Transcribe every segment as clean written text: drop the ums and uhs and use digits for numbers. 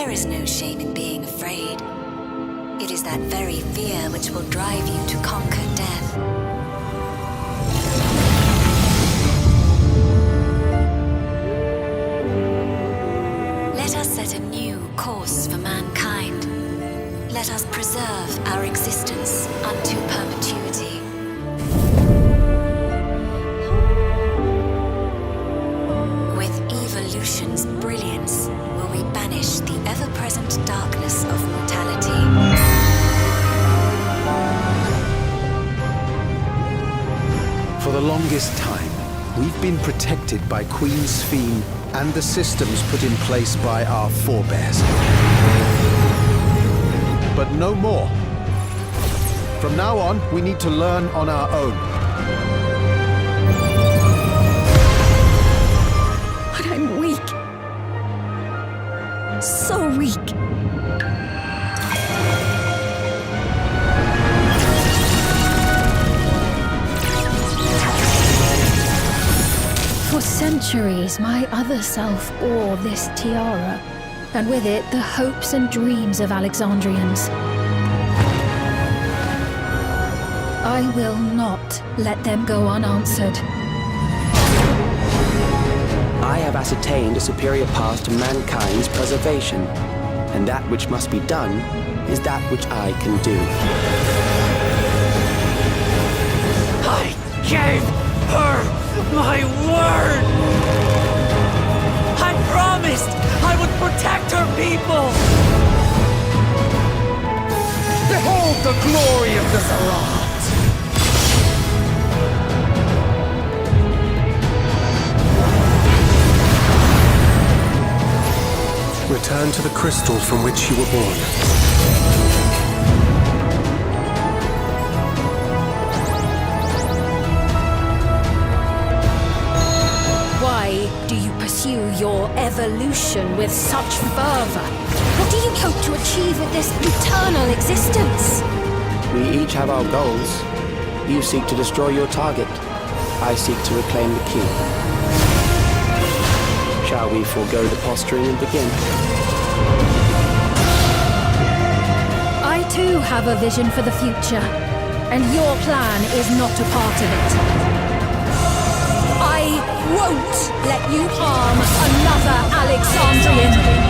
There is no shame in being afraid. It is that very fear which will drive you to conquer death. Let us set a new course for mankind. Let us preserve our existence unto perpetuity. With evolution's brilliance, will we banish the ever-present darkness of mortality. For the longest time, we've been protected by Queen Sphene and the systems put in place by our forebears. But no more. From now on, we need to learn on our own. But I'm weak. So weak. For centuries, my other self wore this tiara, and with it the hopes and dreams of Alexandrians. I will not let them go unanswered. I have ascertained a superior path to mankind's preservation, and that which must be done is that which I can do. I gave her my word! I promised I would protect her people! Behold the glory of the Zarat! Return to the crystal from which you were born. Why do you pursue your evolution with such fervor? What do you hope to achieve with this eternal existence? We each have our goals. You seek to destroy your target. I seek to reclaim the key. Shall we forego the posturing and begin? I too have a vision for the future, and your plan is not a part of it. I won't let you harm another Alexandrian!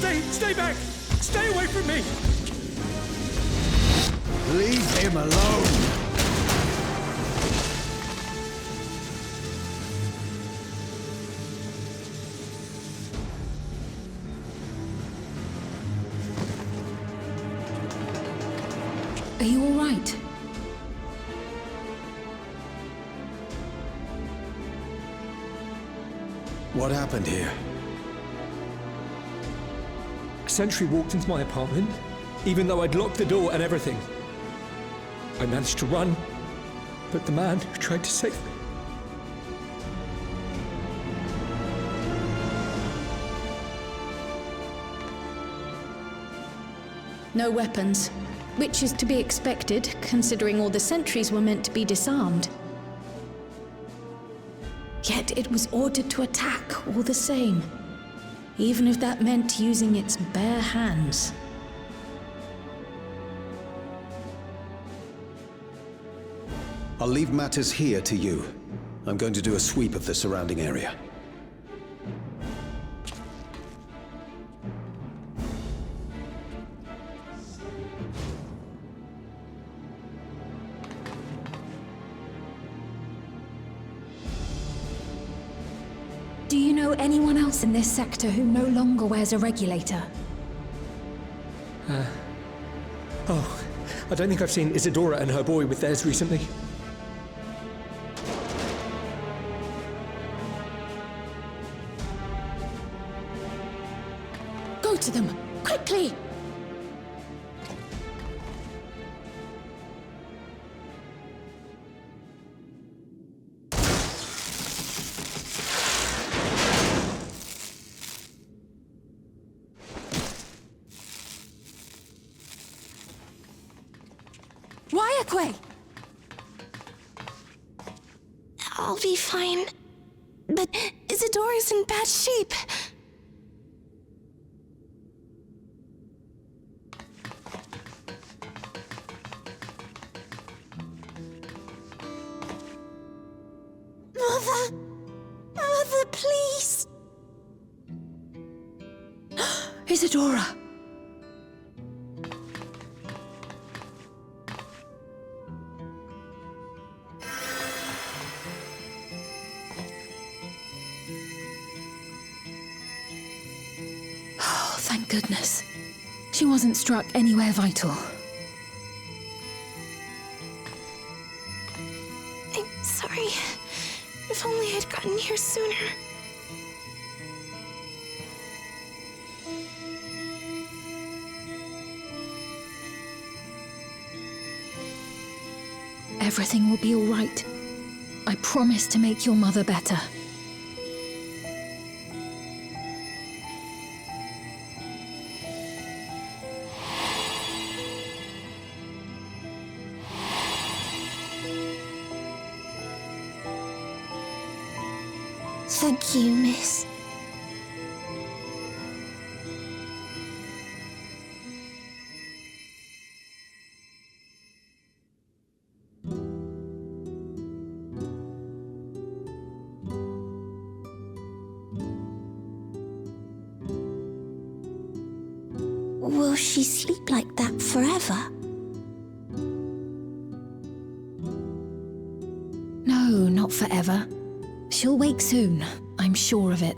Stay back! Stay away from me! Leave him alone! Are you all right? What happened here? A sentry walked into my apartment, even though I'd locked the door and everything. I managed to run, but the man who tried to save me... No weapons, which is to be expected, considering all the sentries were meant to be disarmed. Yet it was ordered to attack all the same, even if that meant using its bare hands. I'll leave matters here to you. I'm going to do a sweep of the surrounding area. Do you know anyone else in this sector who no longer wears a regulator? Oh, I don't think I've seen Isadora and her boy with theirs recently. Go to them, quickly! I'll be fine. But Isadora's in bad shape. Mother, please. Isadora! Oh, thank goodness. She wasn't struck anywhere vital. I'm sorry. If only I'd gotten here sooner. Everything will be all right. I promise to make your mother better. Thank you, miss. Will she sleep like that forever? No, not forever. She'll wake soon, I'm sure of it.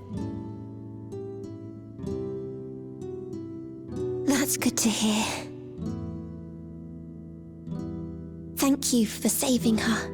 That's good to hear. Thank you for saving her.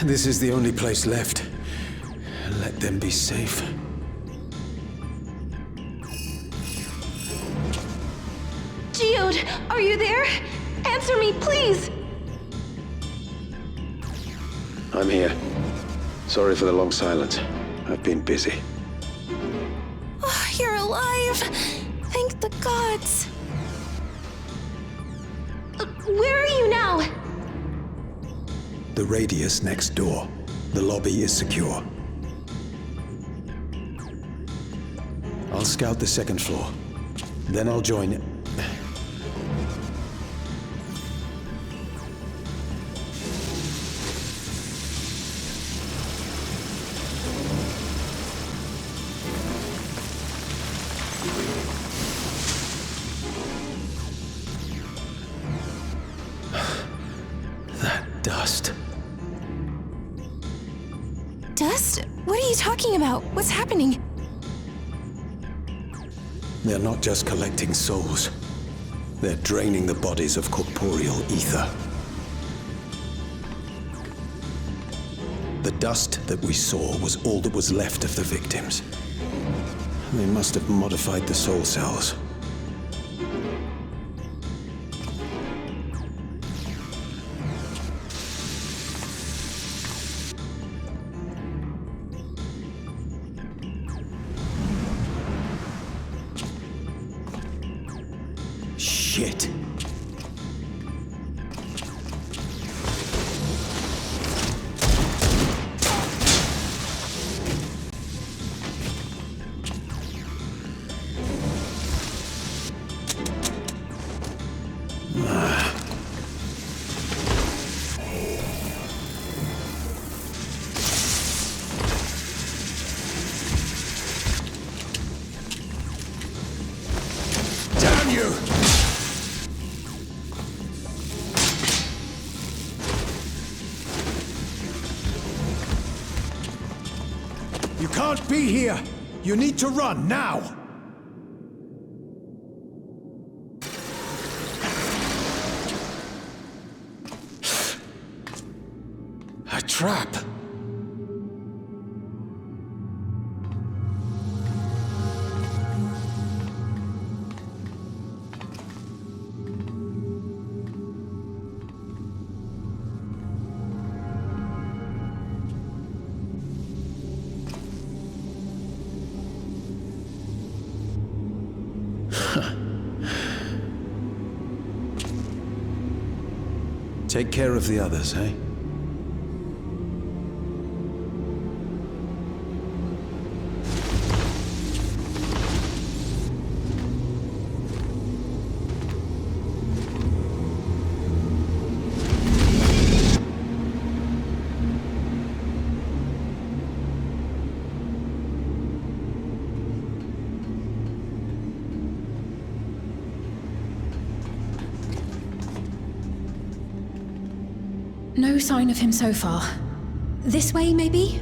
This is the only place left. Let them be safe. Geode, are you there? Answer me, please! I'm here. Sorry for the long silence. I've been busy. Oh, you're alive! Thank the gods! Where are you now? The radius next door. The lobby is secure. I'll scout the second floor. Then I'll join it. Dust. Dust? What are you talking about? What's happening? They're not just collecting souls. They're draining the bodies of corporeal ether. The dust that we saw was all that was left of the victims. They must have modified the soul cells. Shit. Damn you! You can't be here! You need to run, now! A trap! Take care of the others, eh? No sign of him so far. This way, maybe?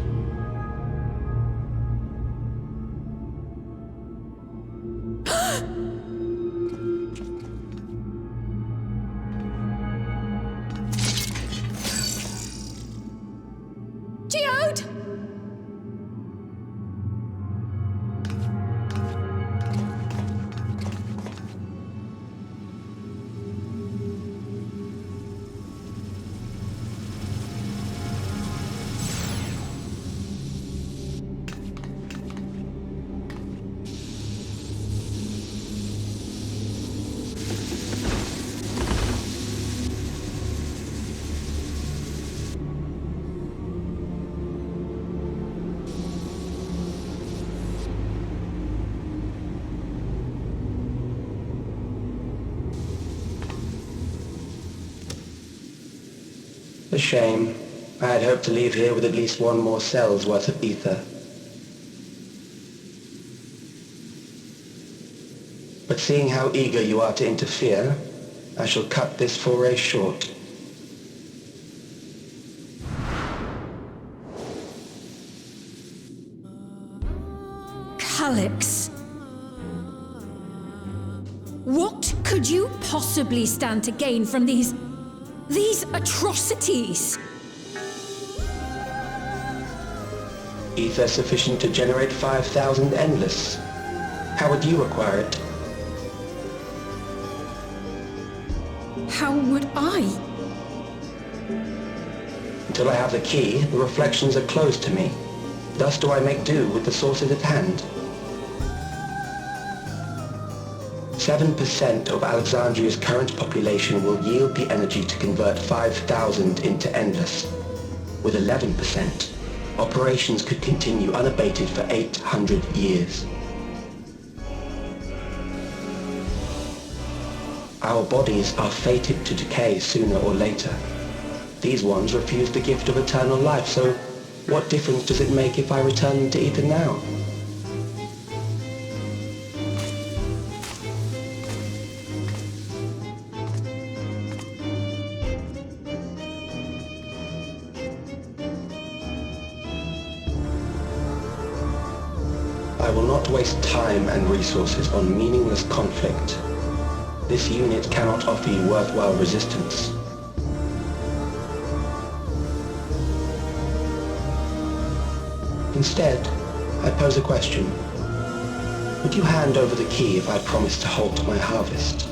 Geode! A shame. I had hoped to leave here with at least one more cell's worth of ether. But seeing how eager you are to interfere, I shall cut this foray short. Calyx. What could you possibly stand to gain from these atrocities? Ether sufficient to generate 5,000 endless. How would you acquire it? How would I? Until I have the key, the reflections are closed to me. Thus do I make do with the sources at hand. 7% of Alexandria's current population will yield the energy to convert 5,000 into endless. With 11%, operations could continue unabated for 800 years. Our bodies are fated to decay sooner or later. These ones refuse the gift of eternal life, so what difference does it make if I return them to Ether now? I will not waste time and resources on meaningless conflict. This unit cannot offer you worthwhile resistance. Instead, I pose a question. Would you hand over the key if I promise to halt my harvest?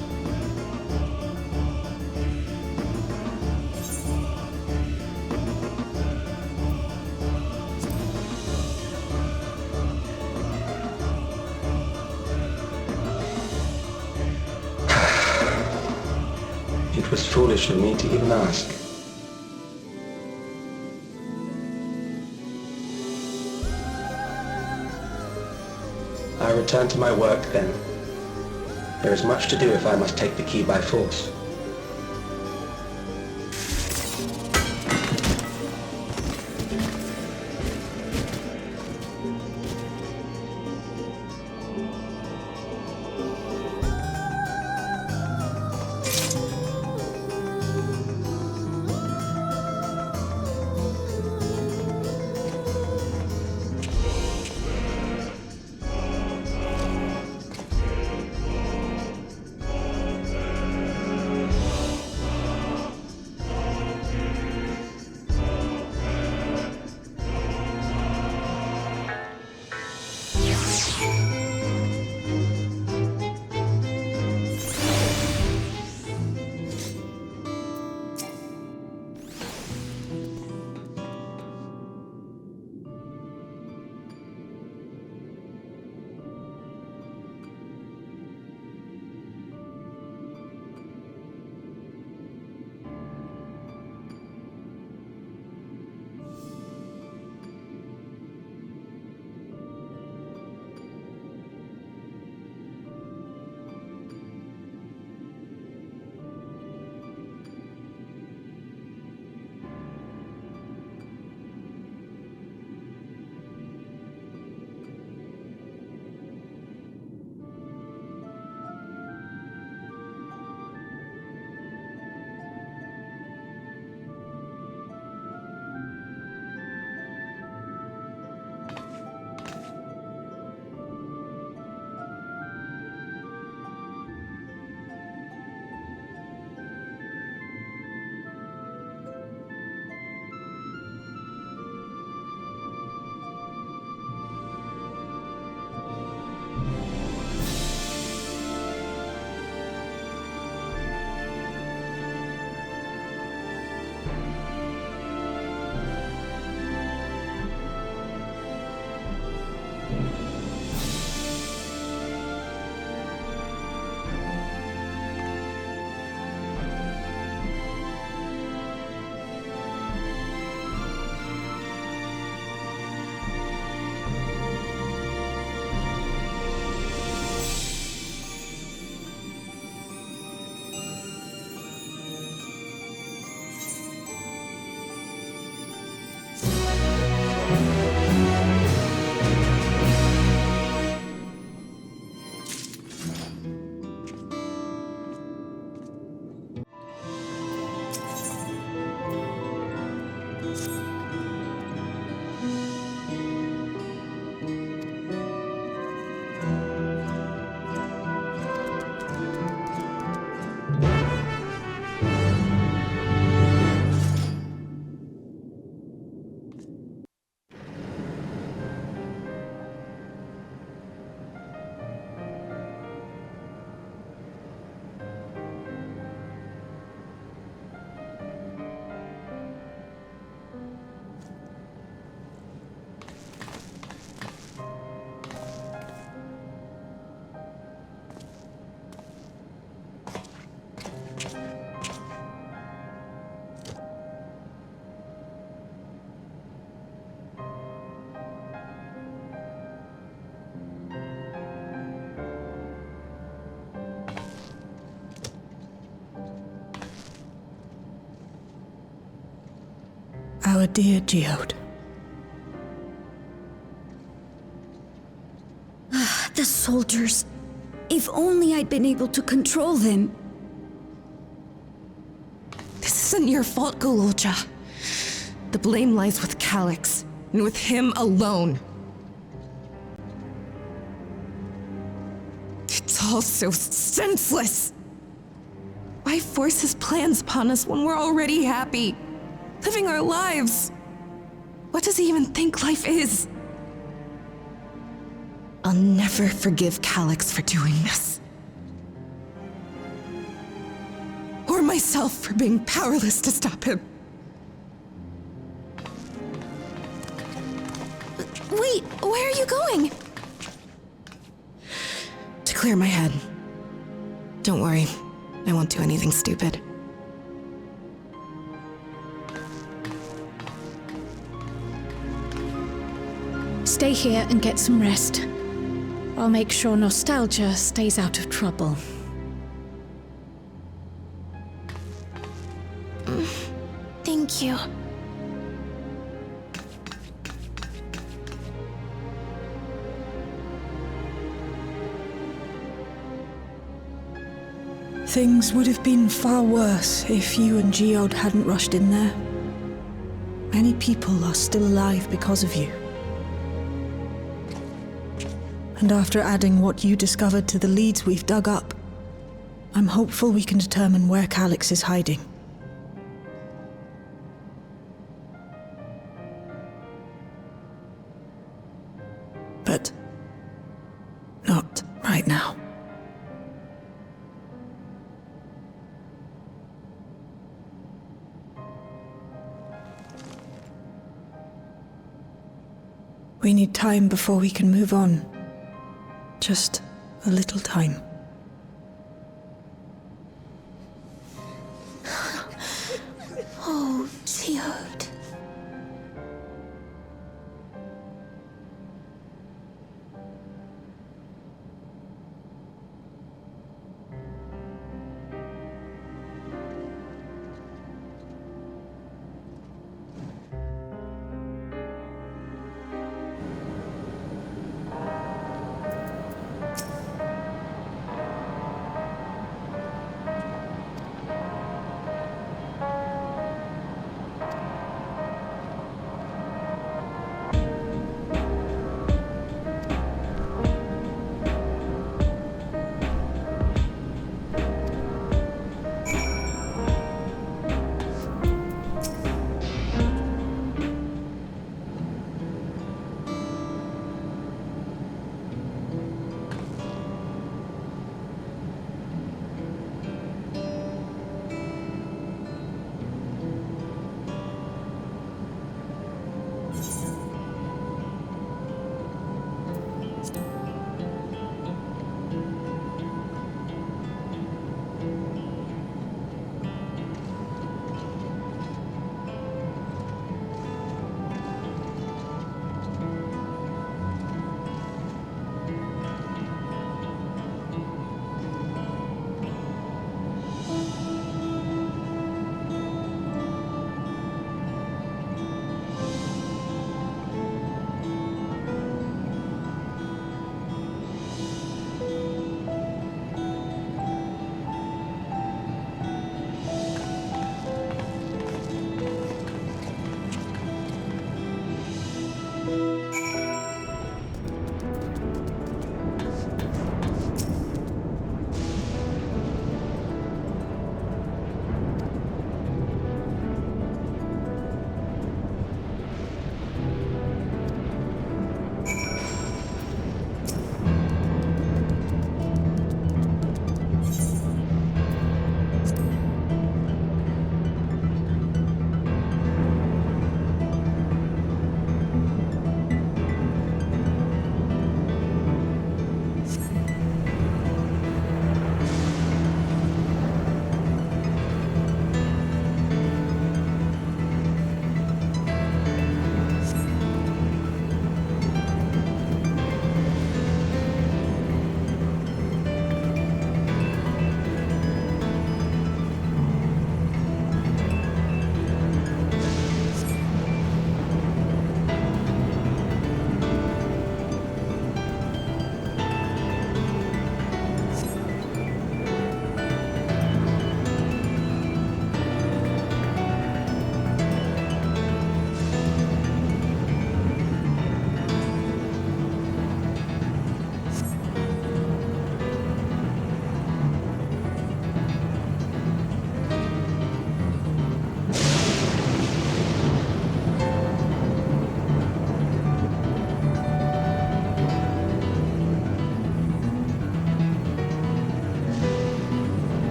It was foolish of me to even ask. I return to my work then. There is much to do if I must take the key by force. our dear Geode. The soldiers. If only I'd been able to control them. This isn't your fault, Gololja. The blame lies with Calyx, and with him alone. It's all so senseless. Why force his plans upon us when we're already happy, living our lives? What does he even think life is? I'll never forgive Calyx for doing this. Or myself for being powerless to stop him. Wait, where are you going? To clear my head. Don't worry, I won't do anything stupid. Stay here and get some rest. I'll make sure Nostalgia stays out of trouble. Thank you. Things would have been far worse if you and Geode hadn't rushed in there. Many people are still alive because of you. And after adding what you discovered to the leads we've dug up, I'm hopeful we can determine where Calyx is hiding. But not right now. We need time before we can move on. Just a little time. Oh, Geode.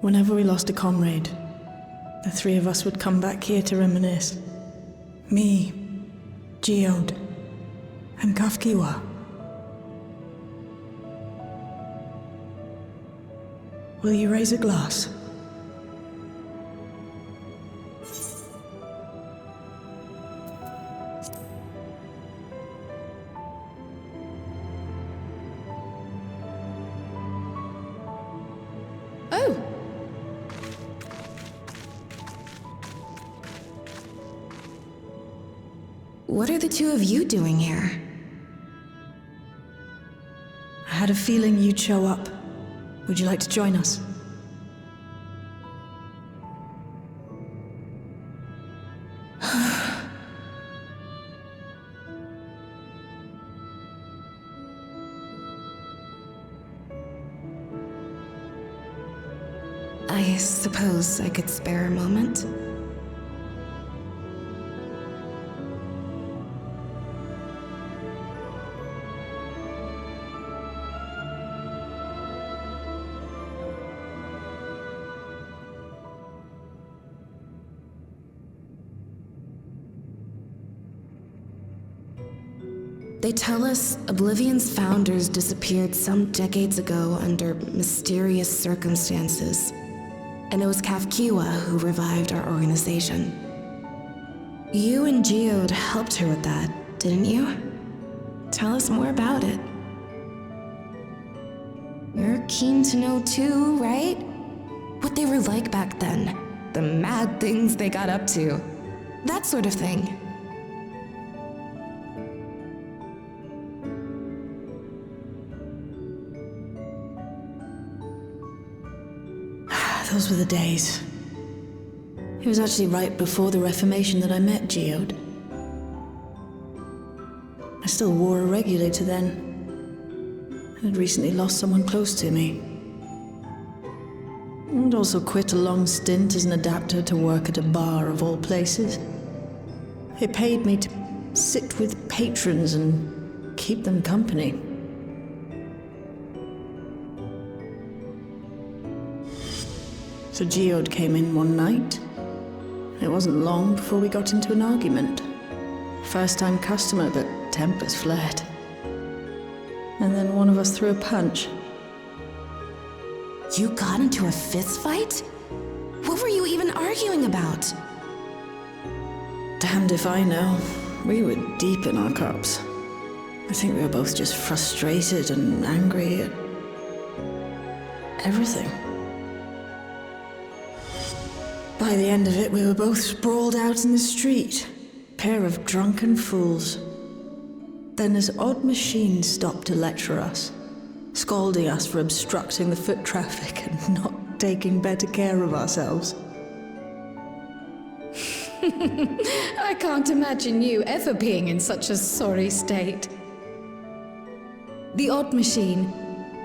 Whenever we lost a comrade, the three of us would come back here to reminisce. Me, Geode, and Kafkiwa. Will you raise a glass? Oh! What are the two of you doing here? I had a feeling you'd show up. Would you like to join us? I suppose I could spare a moment. They tell us Oblivion's founders disappeared some decades ago under mysterious circumstances, and it was Kafkiwa who revived our organization. You and Geode helped her with that, didn't you? Tell us more about it. You're keen to know too, right? What they were like back then, the mad things they got up to, that sort of thing. Those were the days. It was actually right before the Reformation that I met Geode. I still wore a regulator then. I had recently lost someone close to me. And also quit a long stint as an adapter to work at a bar of all places. It paid me to sit with patrons and keep them company. So Geode came in one night. It wasn't long before we got into an argument. First-time customer, but tempers flared. And then one of us threw a punch. You got into a fist fight? What were you even arguing about? Damned if I know. We were deep in our cups. I think we were both just frustrated and angry at everything. By the end of it, we were both sprawled out in the street. Pair of drunken fools. Then this odd machine stopped to lecture us, scolding us for obstructing the foot traffic and not taking better care of ourselves. I can't imagine you ever being in such a sorry state. The odd machine,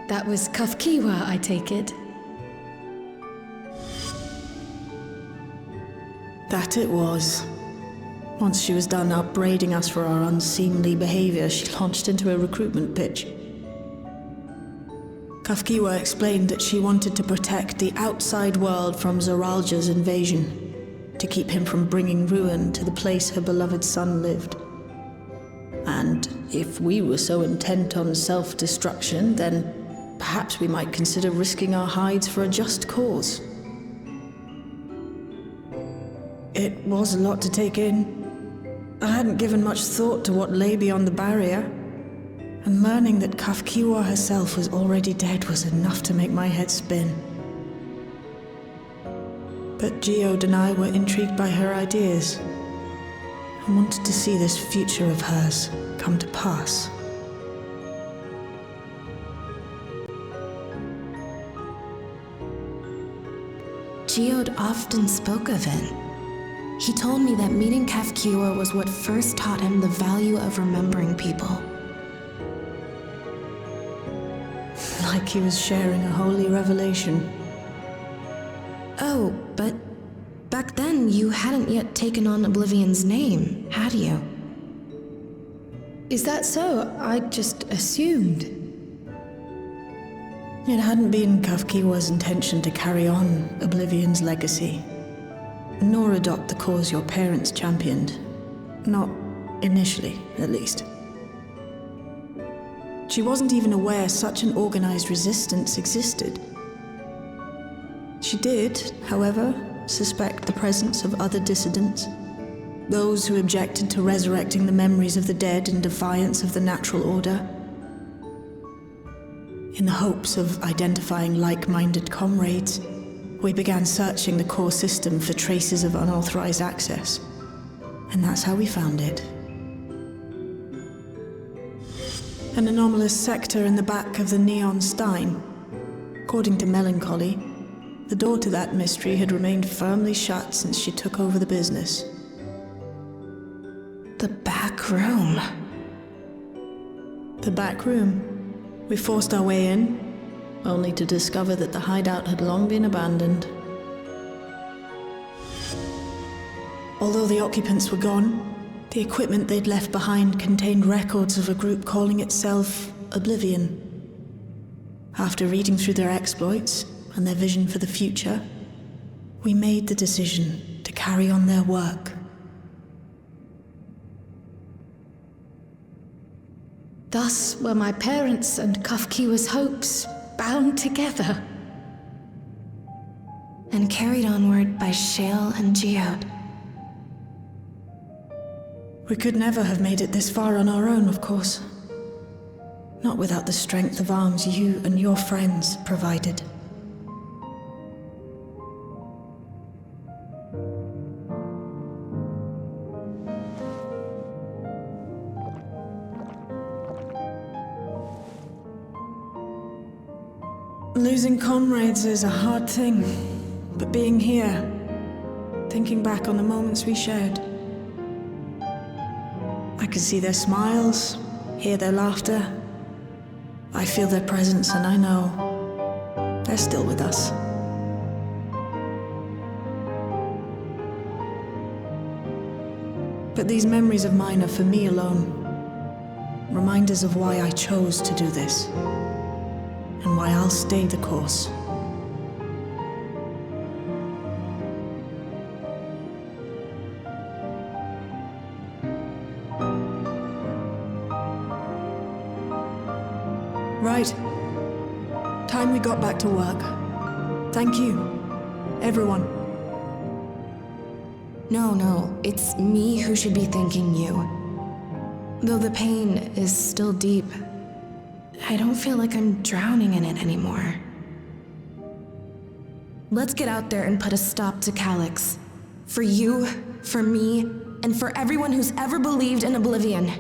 that was Kafkiwa, I take it. That it was. Once she was done upbraiding us for our unseemly behavior, she launched into a recruitment pitch. Kafkiwa explained that she wanted to protect the outside world from Zoralja's invasion, to keep him from bringing ruin to the place her beloved son lived. And if we were so intent on self-destruction, then perhaps we might consider risking our hides for a just cause. It was a lot to take in. I hadn't given much thought to what lay beyond the barrier, and learning that Kafkiwa herself was already dead was enough to make my head spin. But Geode and I were intrigued by her ideas, and wanted to see this future of hers come to pass. Geode often spoke of it. He told me that meeting Kafkiwa was what first taught him the value of remembering people. Like he was sharing a holy revelation. Oh, but back then you hadn't yet taken on Oblivion's name, had you? Is that so? I just assumed. It hadn't been Kafkiwa's intention to carry on Oblivion's legacy, nor adopt the cause your parents championed. Not initially, at least. She wasn't even aware such an organized resistance existed. She did, however, suspect the presence of other dissidents, those who objected to resurrecting the memories of the dead in defiance of the natural order. In the hopes of identifying like-minded comrades, we began searching the core system for traces of unauthorized access. And that's how we found it. An anomalous sector in the back of the Neon Stein. According to Melancholy, the door to that mystery had remained firmly shut since she took over the business. The back room. The back room. We forced our way in, only to discover that the hideout had long been abandoned. Although the occupants were gone, the equipment they'd left behind contained records of a group calling itself Oblivion. After reading through their exploits and their vision for the future, we made the decision to carry on their work. Thus were my parents' and Kafkiwa's hopes bound together. And carried onward by Shale and Geode. We could never have made it this far on our own, of course. Not without the strength of arms you and your friends provided. Losing comrades is a hard thing, but being here, thinking back on the moments we shared, I can see their smiles, hear their laughter. I feel their presence, and I know they're still with us. But these memories of mine are for me alone. Reminders of why I chose to do this, and why I'll stay the course. Right. Time we got back to work. Thank you, everyone. No, it's me who should be thanking you. Though the pain is still deep, I don't feel like I'm drowning in it anymore. Let's get out there and put a stop to Calyx. For you, for me, and for everyone who's ever believed in Oblivion.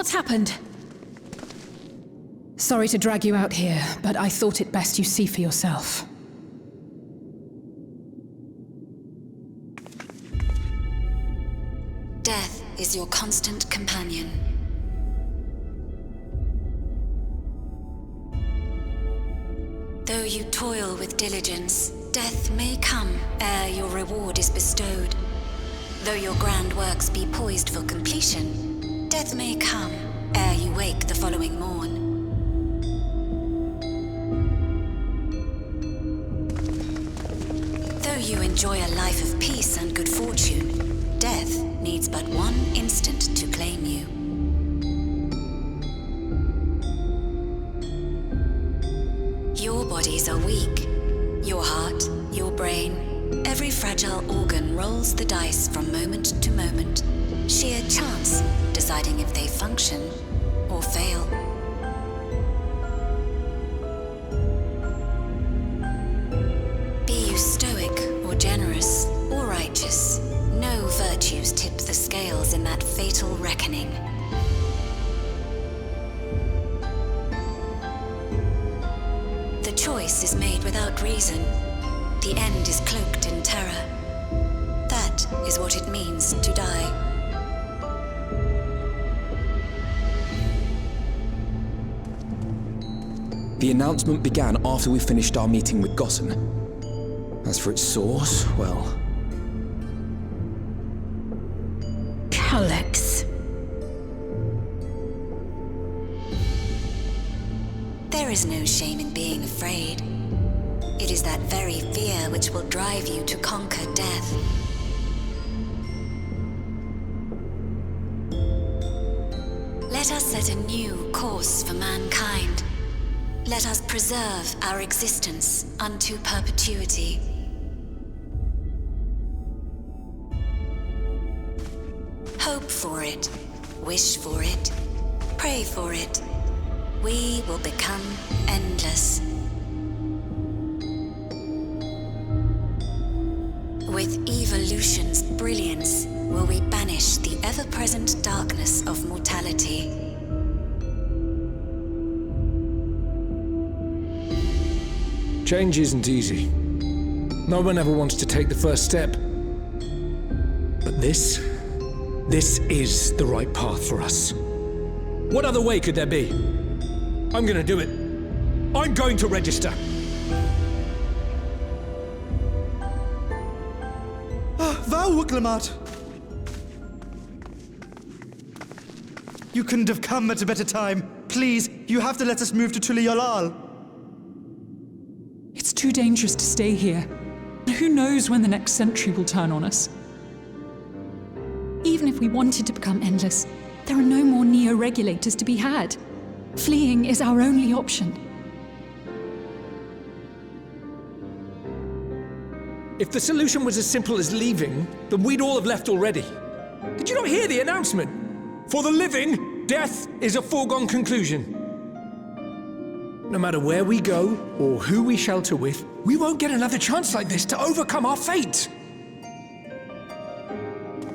What's happened? Sorry to drag you out here, but I thought it best you see for yourself. Death is your constant companion. Though you toil with diligence, death may come ere your reward is bestowed. Though your grand works be poised for completion, death may come ere you wake the following morn. Though you enjoy a life of peace and good fortune, death needs but one instant to claim you. Your bodies are weak. Your heart, your brain, every fragile organ rolls the dice from moment to moment. Sheer chance deciding if they function or fail. Be you stoic or generous or righteous, no virtues tip the scales in that fatal reckoning. The choice is made without reason. The end is cloaked in terror. That is what it means to die. The announcement began after we finished our meeting with Gossen. As for its source, well... Alex. There is no shame in being afraid. It is that very fear which will drive you to conquer death. Let us set a new course for mankind. Let us preserve our existence unto perpetuity. Hope for it, wish for it, pray for it. We will become endless. With evolution's brilliance, will we banish the ever-present darkness of mortality. Change isn't easy. No one ever wants to take the first step. But this is the right path for us. What other way could there be? I'm gonna do it. I'm going to register. Vauklamat! You couldn't have come at a better time. Please, you have to let us move to Tuliyolal. It's too dangerous to stay here. Who knows when the next century will turn on us? Even if we wanted to become endless, there are no more neo-regulators to be had. Fleeing is our only option. If the solution was as simple as leaving, then we'd all have left already. Did you not hear the announcement? For the living, death is a foregone conclusion. No matter where we go, or who we shelter with, we won't get another chance like this to overcome our fate.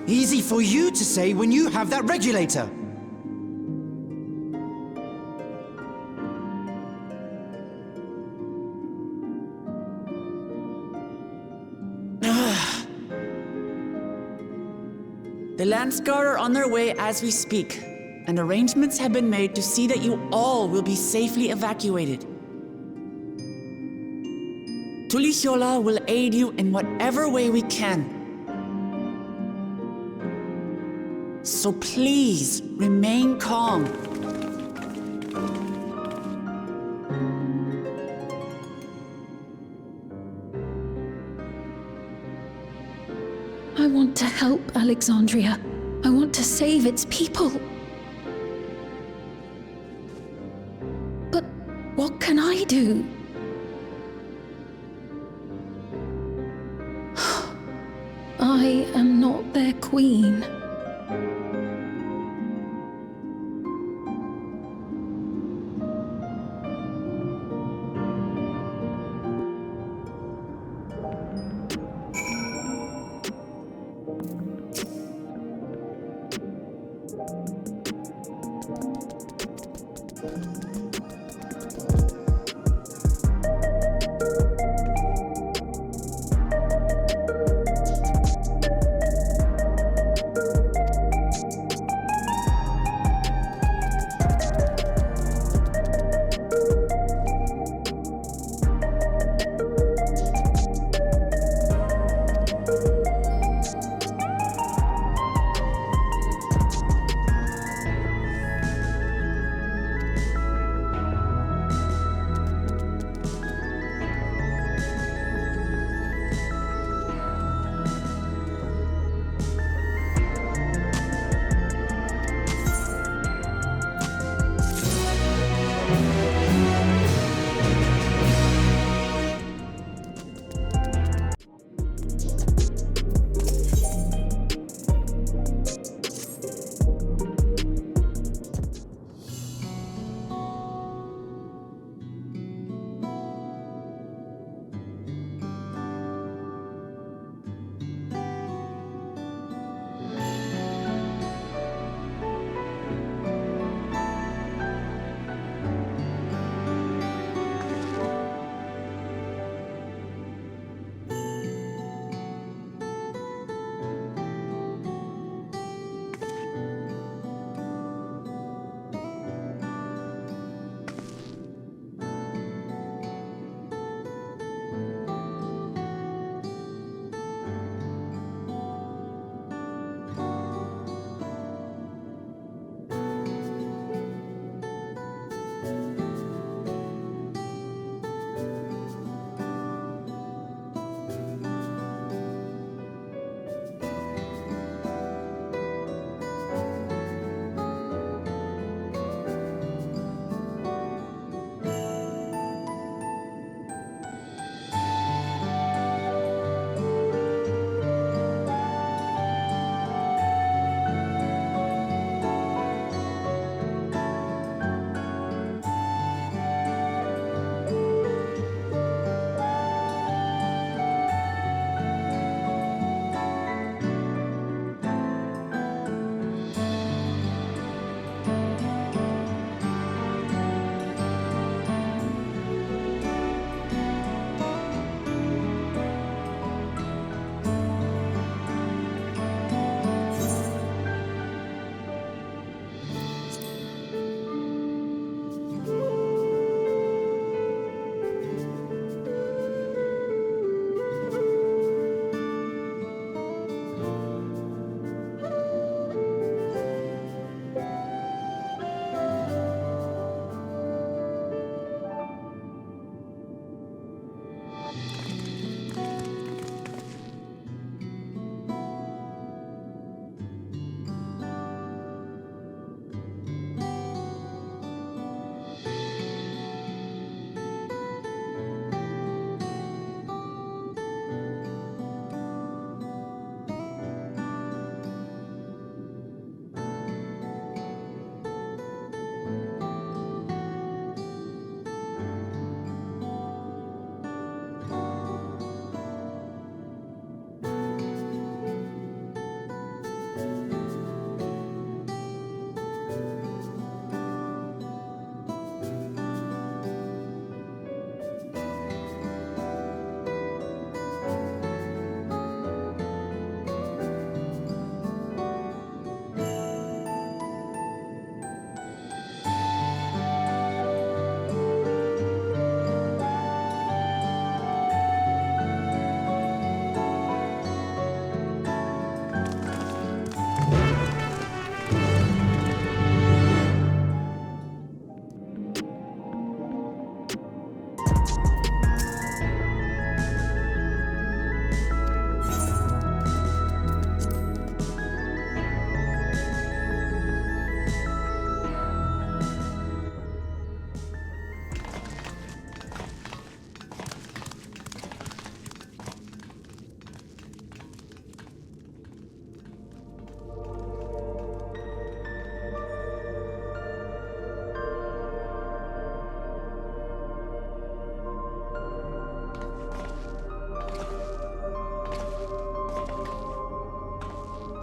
Easy for you to say when you have that regulator. The Landsguard are on their way as we speak, and arrangements have been made to see that you all will be safely evacuated. Tulihiola will aid you in whatever way we can. So please, remain calm. I want to help Alexandria. I want to save its people. But what can I do? I am not their queen.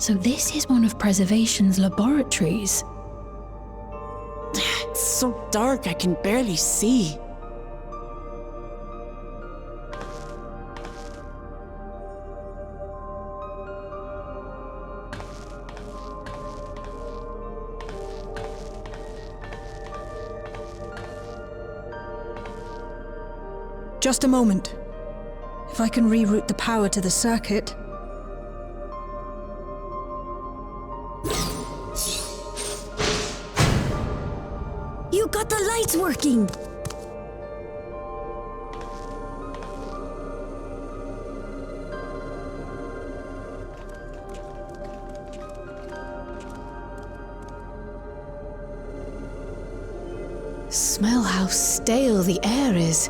So this is one of Preservation's laboratories. It's so dark I can barely see. Just a moment. If I can reroute the power to the circuit... You got the lights working! Smell how stale the air is.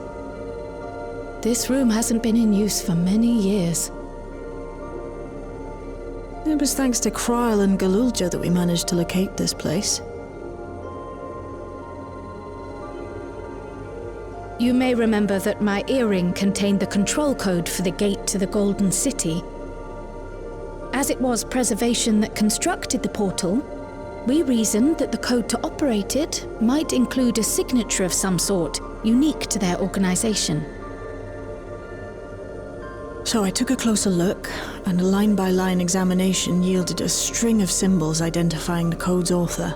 This room hasn't been in use for many years. It was thanks to Krile and Galulja that we managed to locate this place. You may remember that my earring contained the control code for the gate to the Golden City. As it was Preservation that constructed the portal, we reasoned that the code to operate it might include a signature of some sort, unique to their organization. So I took a closer look, and a line-by-line examination yielded a string of symbols identifying the code's author.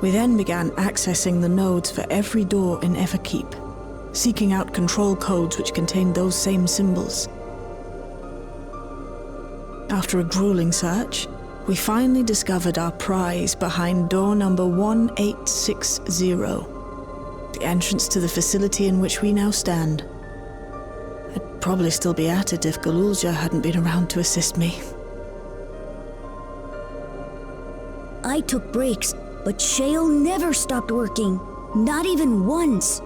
We then began accessing the nodes for every door in Everkeep, seeking out control codes which contained those same symbols. After a grueling search, we finally discovered our prize behind door number 1860, the entrance to the facility in which we now stand. I'd probably still be at it if Galulja hadn't been around to assist me. I took breaks, but Shale never stopped working. Not even once.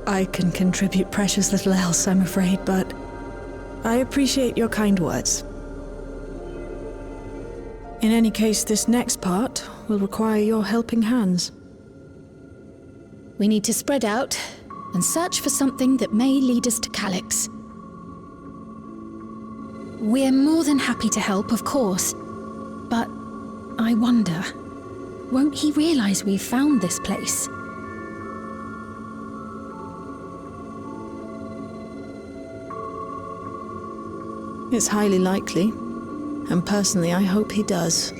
I can contribute precious little else, I'm afraid, but I appreciate your kind words. In any case, this next part will require your helping hands. We need to spread out and search for something that may lead us to Calyx. We're more than happy to help, of course. But I wonder, won't he realize we've found this place? It's highly likely, and personally I hope he does.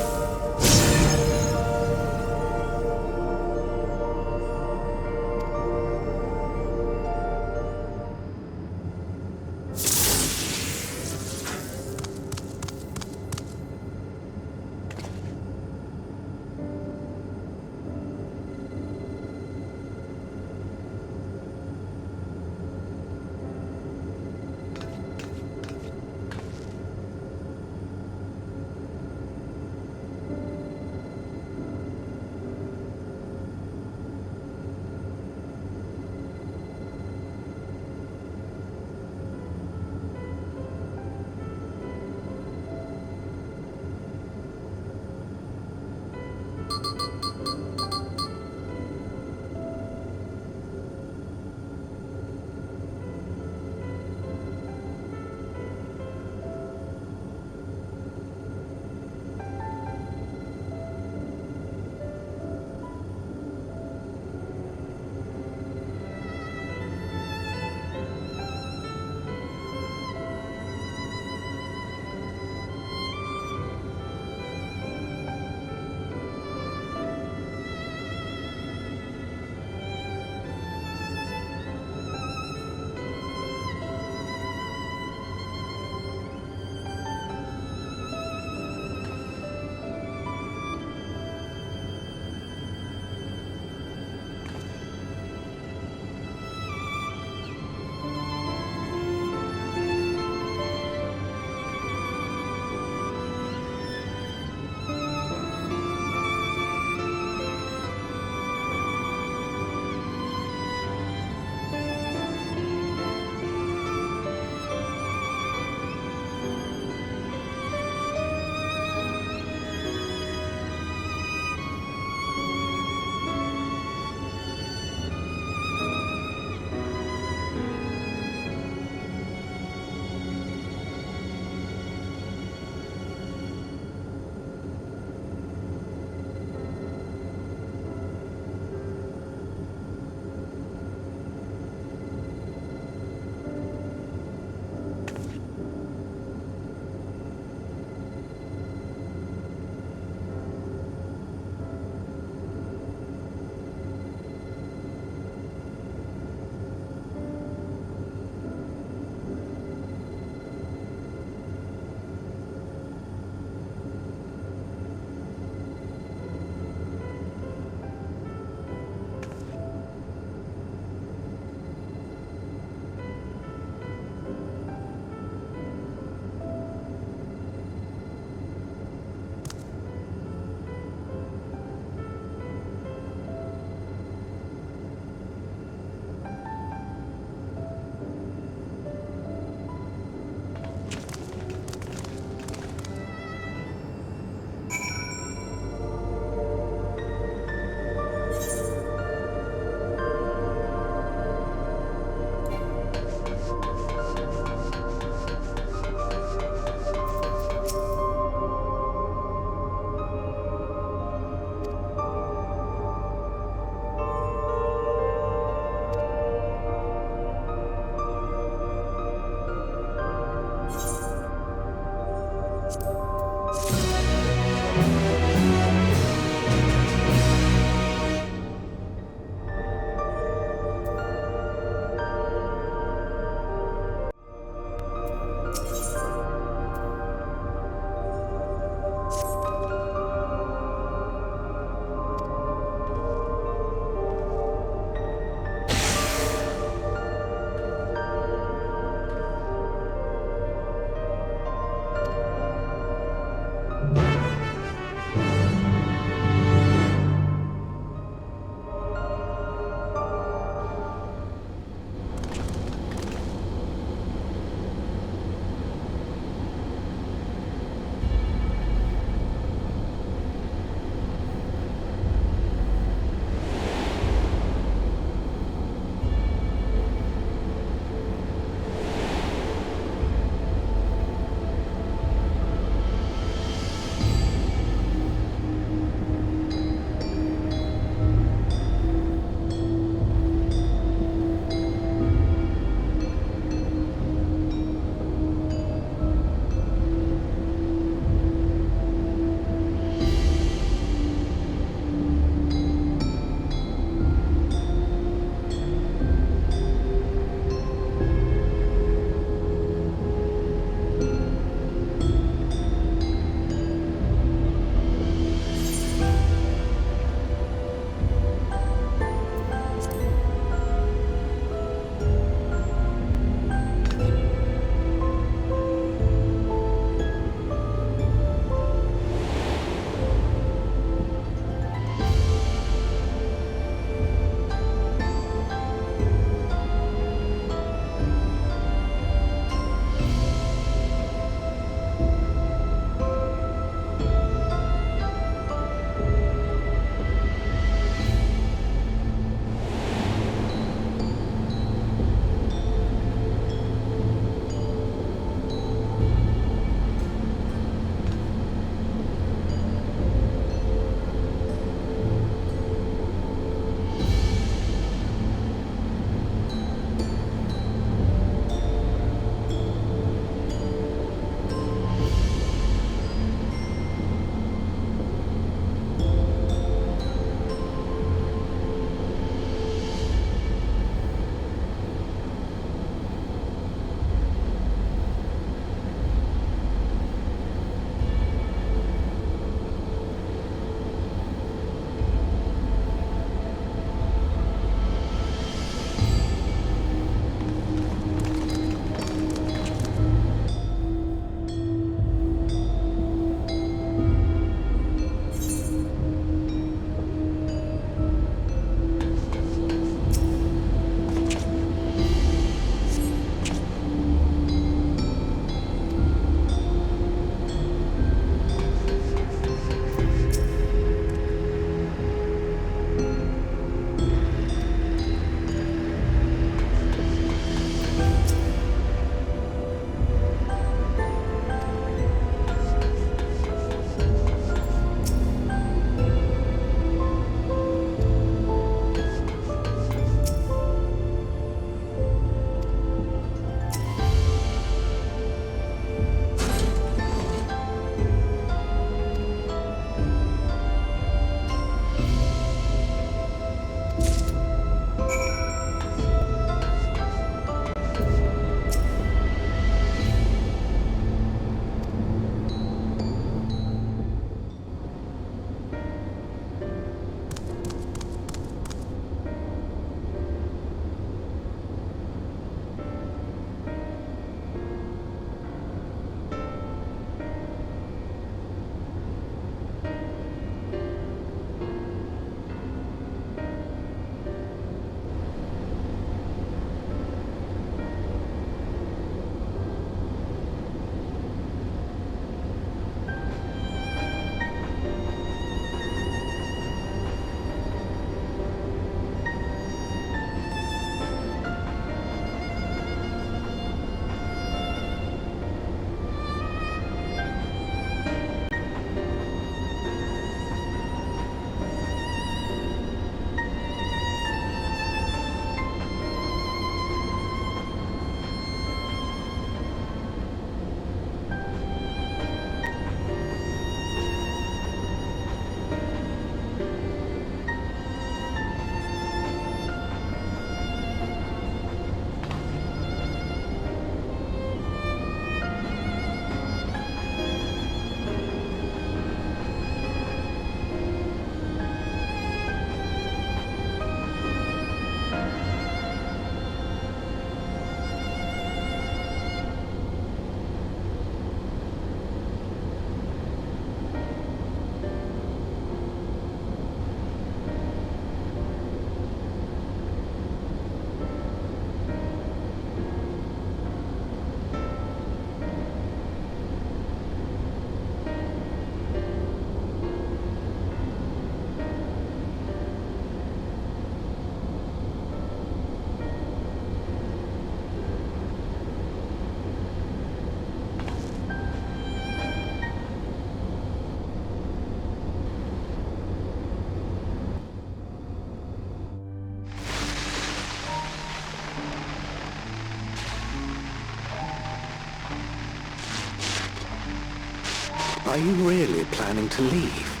Are you really planning to leave?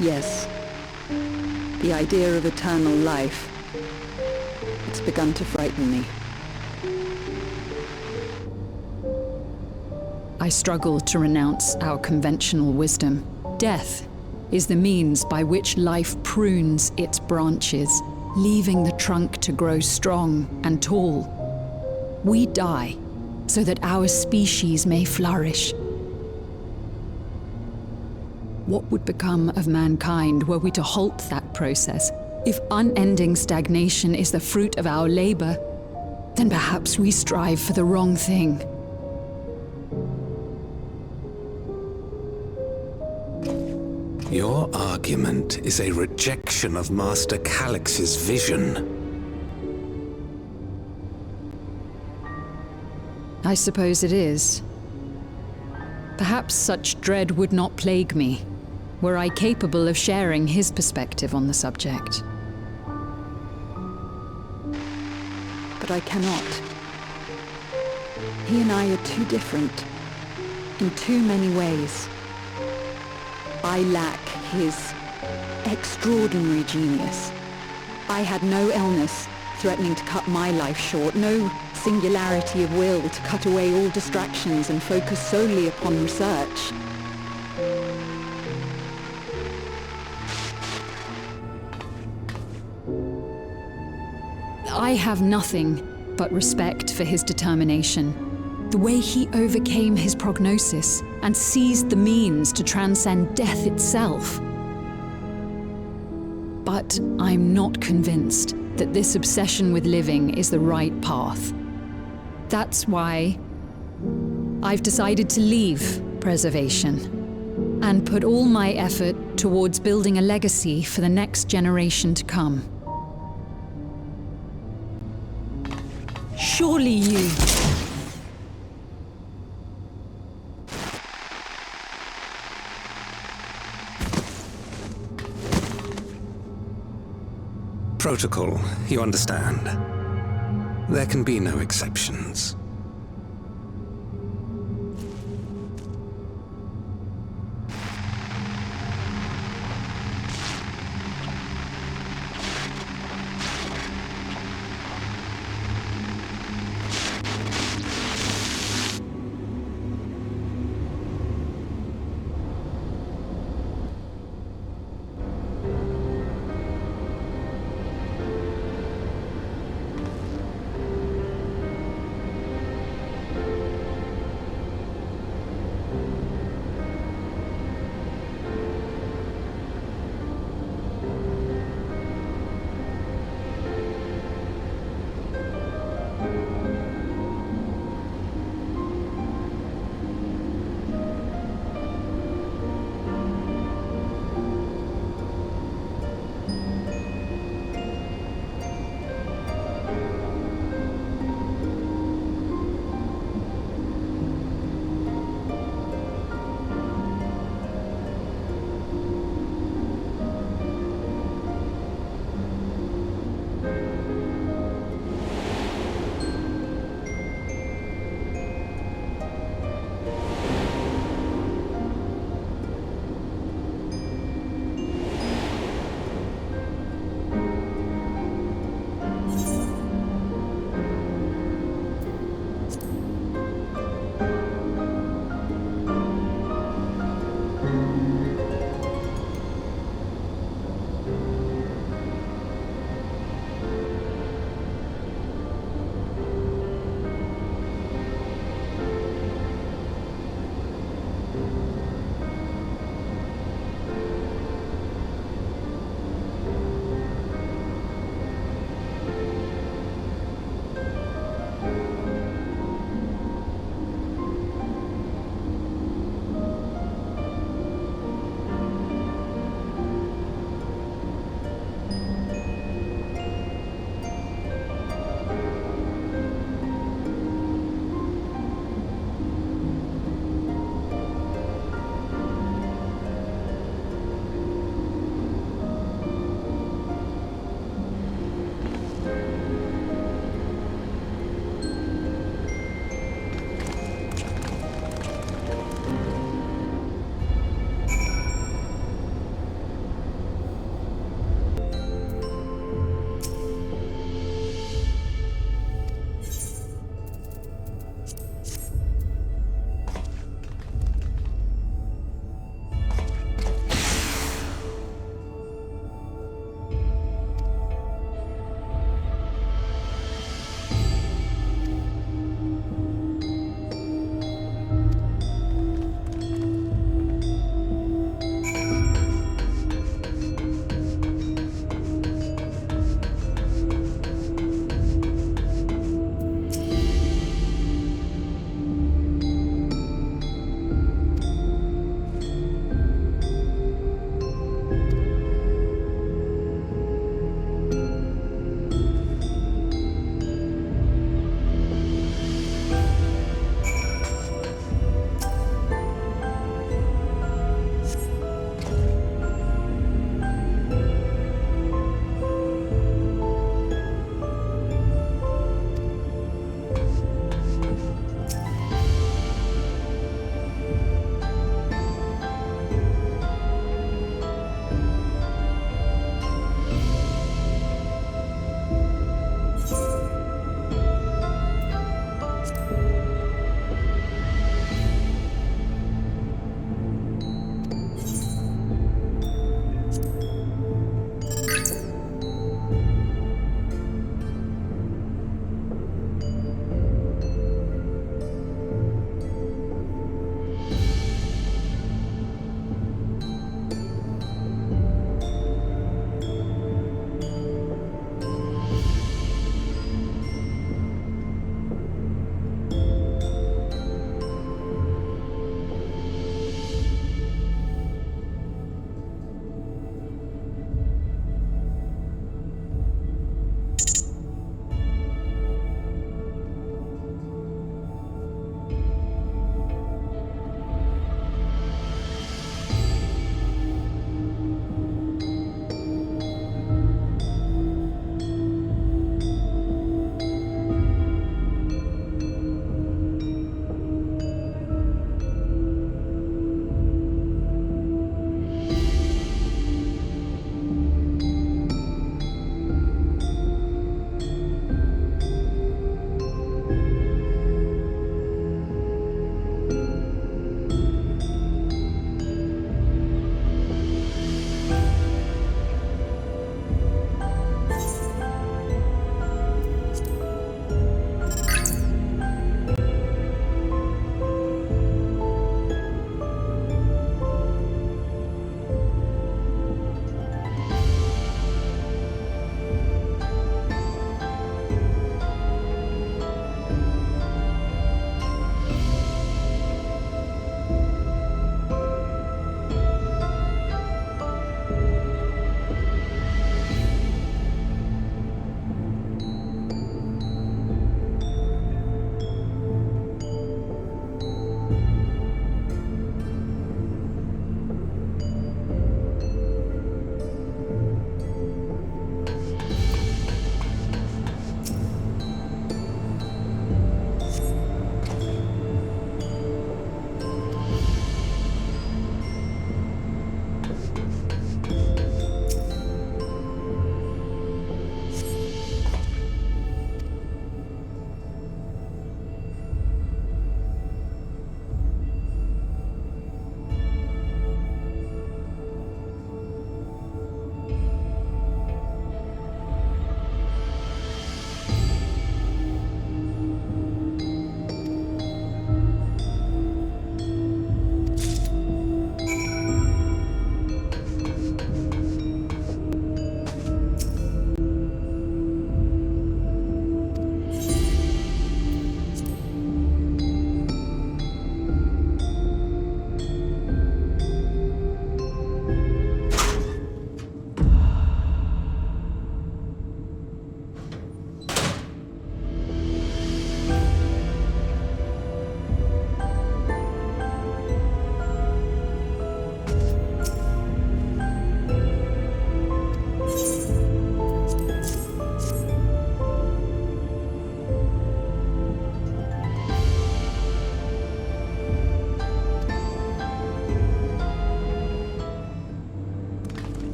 Yes. The idea of eternal life, it's begun to frighten me. I struggle to renounce our conventional wisdom. Death is the means by which life prunes its branches, leaving the trunk to grow strong and tall. We die so that our species may flourish. What would become of mankind were we to halt that process? If unending stagnation is the fruit of our labor, then perhaps we strive for the wrong thing. Your argument is a rejection of Master Calix's vision. I suppose it is. Perhaps such dread would not plague me, were I capable of sharing his perspective on the subject. But I cannot. He and I are too different, in too many ways. I lack his extraordinary genius. I had no illness threatening to cut my life short, no singularity of will to cut away all distractions and focus solely upon research. I have nothing but respect for his determination. The way he overcame his prognosis and seized the means to transcend death itself. But I'm not convinced that this obsession with living is the right path. That's why I've decided to leave preservation and put all my effort towards building a legacy for the next generation to come. Surely you... Protocol, you understand. There can be no exceptions.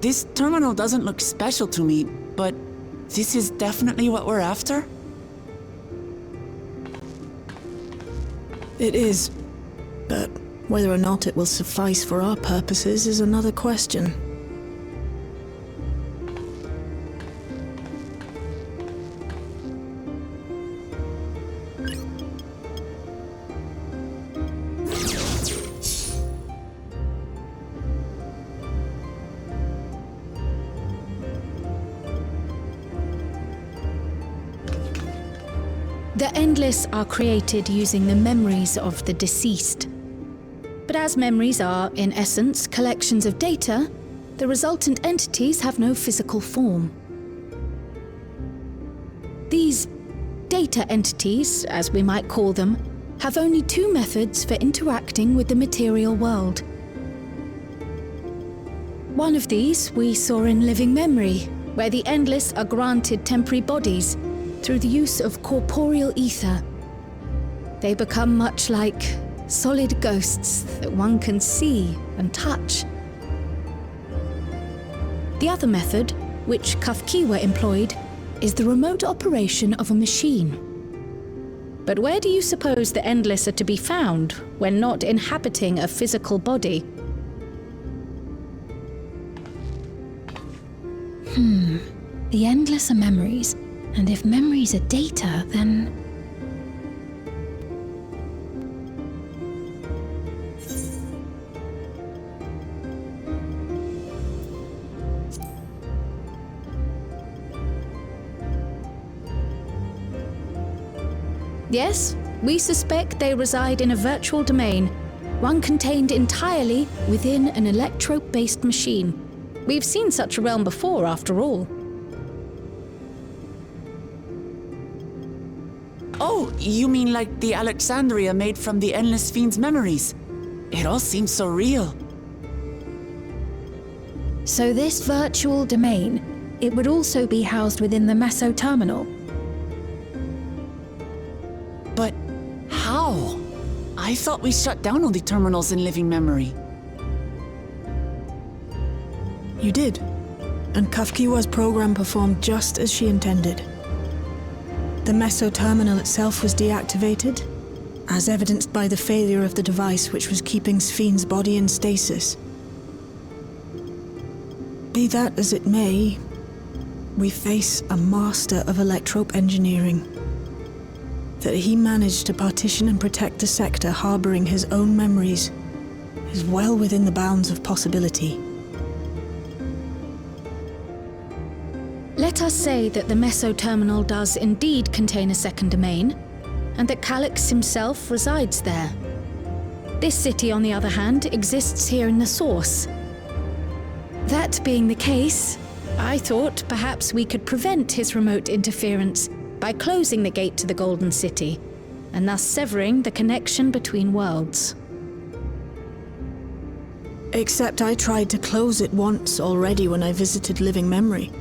This terminal doesn't look special to me, but this is definitely what we're after? It is, but whether or not it will suffice for our purposes is another question. The Endless are created using the memories of the deceased. But as memories are, in essence, collections of data, the resultant entities have no physical form. These data entities, as we might call them, have only two methods for interacting with the material world. One of these we saw in Living Memory, where the Endless are granted temporary bodies through the use of corporeal ether. They become much like solid ghosts that one can see and touch. The other method, which Kafkiwa employed, is the remote operation of a machine. But where do you suppose the Endless are to be found when not inhabiting a physical body? The Endless are memories. And if memories are data, then... Yes, we suspect they reside in a virtual domain, one contained entirely within an electrope-based machine. We've seen such a realm before, after all. Oh, you mean like the Alexandria made from the Endless Fiend's memories? It all seems so real. So this virtual domain, it would also be housed within the Meso terminal? But how? I thought we shut down all the terminals in Living Memory. You did. And Kafkiwa's program performed just as she intended. The Meso terminal itself was deactivated, as evidenced by the failure of the device which was keeping Sfine's body in stasis. Be that as it may, we face a master of electrope engineering. That he managed to partition and protect the sector harboring his own memories is well within the bounds of possibility. Let us say that the Meso terminal does indeed contain a second domain, and that Calyx himself resides there. This city, on the other hand, exists here in the source. That being the case, I thought perhaps we could prevent his remote interference by closing the gate to the Golden City, and thus severing the connection between worlds. Except I tried to close it once already when I visited Living Memory.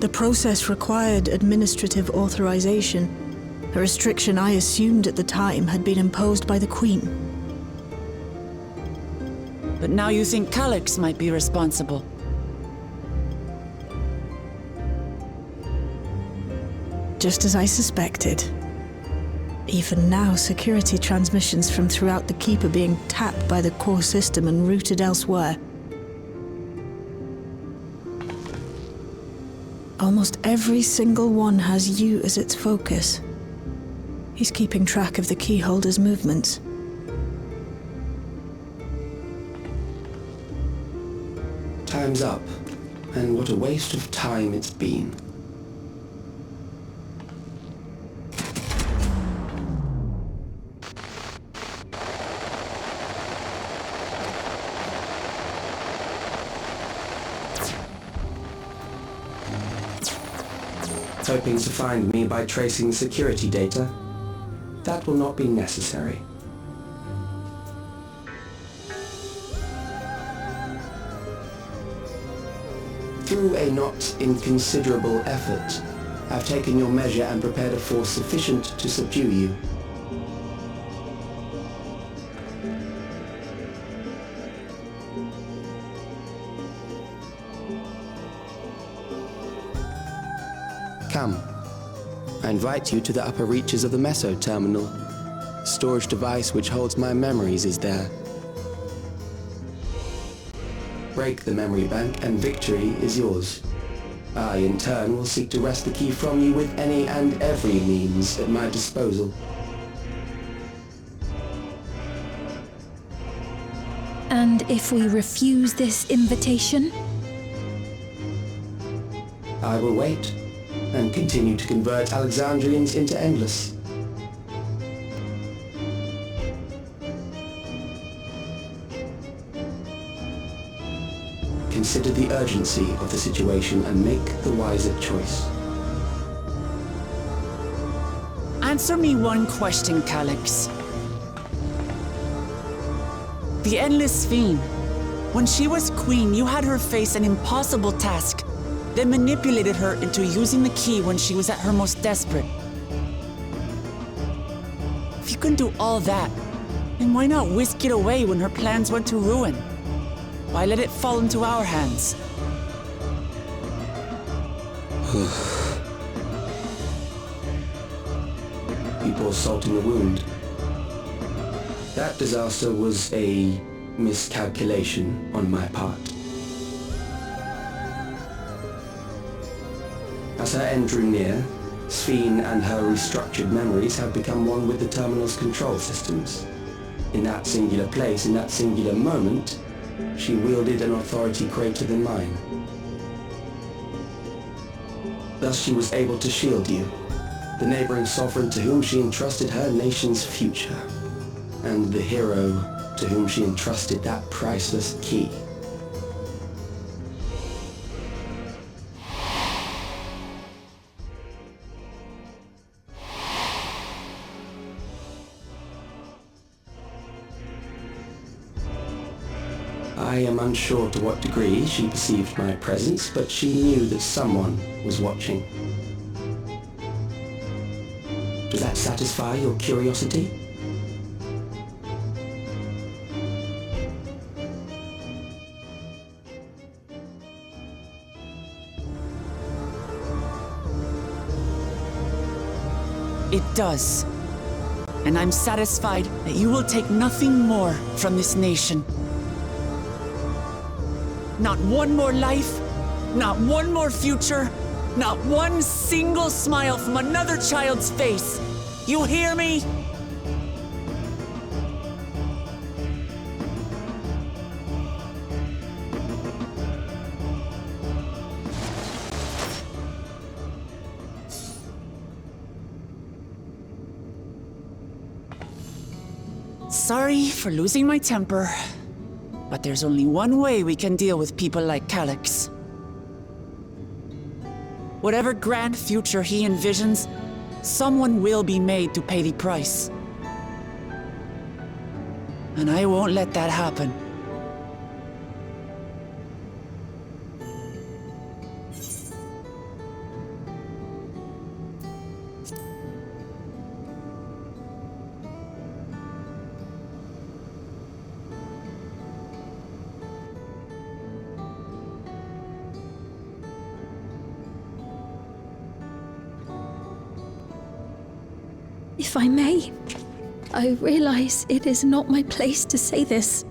The process required administrative authorization, a restriction I assumed at the time had been imposed by the Queen. But now you think Calyx might be responsible. Just as I suspected. Even now, security transmissions from throughout the Keep are being tapped by the core system and routed elsewhere. Almost every single one has you as its focus. He's keeping track of the keyholder's movements. Time's up, and what a waste of time it's been. Hoping to find me by tracing security data? That will not be necessary. Through a not inconsiderable effort, I've taken your measure and prepared a force sufficient to subdue you. Come. I invite you to the upper reaches of the Meso terminal. The storage device which holds my memories is there. Break the memory bank and victory is yours. I, in turn, will seek to wrest the key from you with any and every means at my disposal. And if we refuse this invitation? I will wait and continue to convert Alexandrians into Endless. Consider the urgency of the situation and make the wiser choice. Answer me one question, Calyx. The Endless Fiend. When she was queen, you had her face an impossible task, then manipulated her into using the key when she was at her most desperate. If you can do all that, then why not whisk it away when her plans went to ruin? Why let it fall into our hands? You pour salt in the wound. That disaster was a miscalculation on my part. As her end drew near, Sphene and her restructured memories have become one with the terminal's control systems. In that singular place, in that singular moment, she wielded an authority greater than mine. Thus she was able to shield you, the neighboring sovereign to whom she entrusted her nation's future, and the hero to whom she entrusted that priceless key. I am unsure to what degree she perceived my presence, but she knew that someone was watching. Does that satisfy your curiosity? It does. And I'm satisfied that you will take nothing more from this nation. Not one more life, not one more future, not one single smile from another child's face. You hear me? Sorry for losing my temper. But there's only one way we can deal with people like Calyx. Whatever grand future he envisions, someone will be made to pay the price. And I won't let that happen. If I may, I realize it is not my place to say this.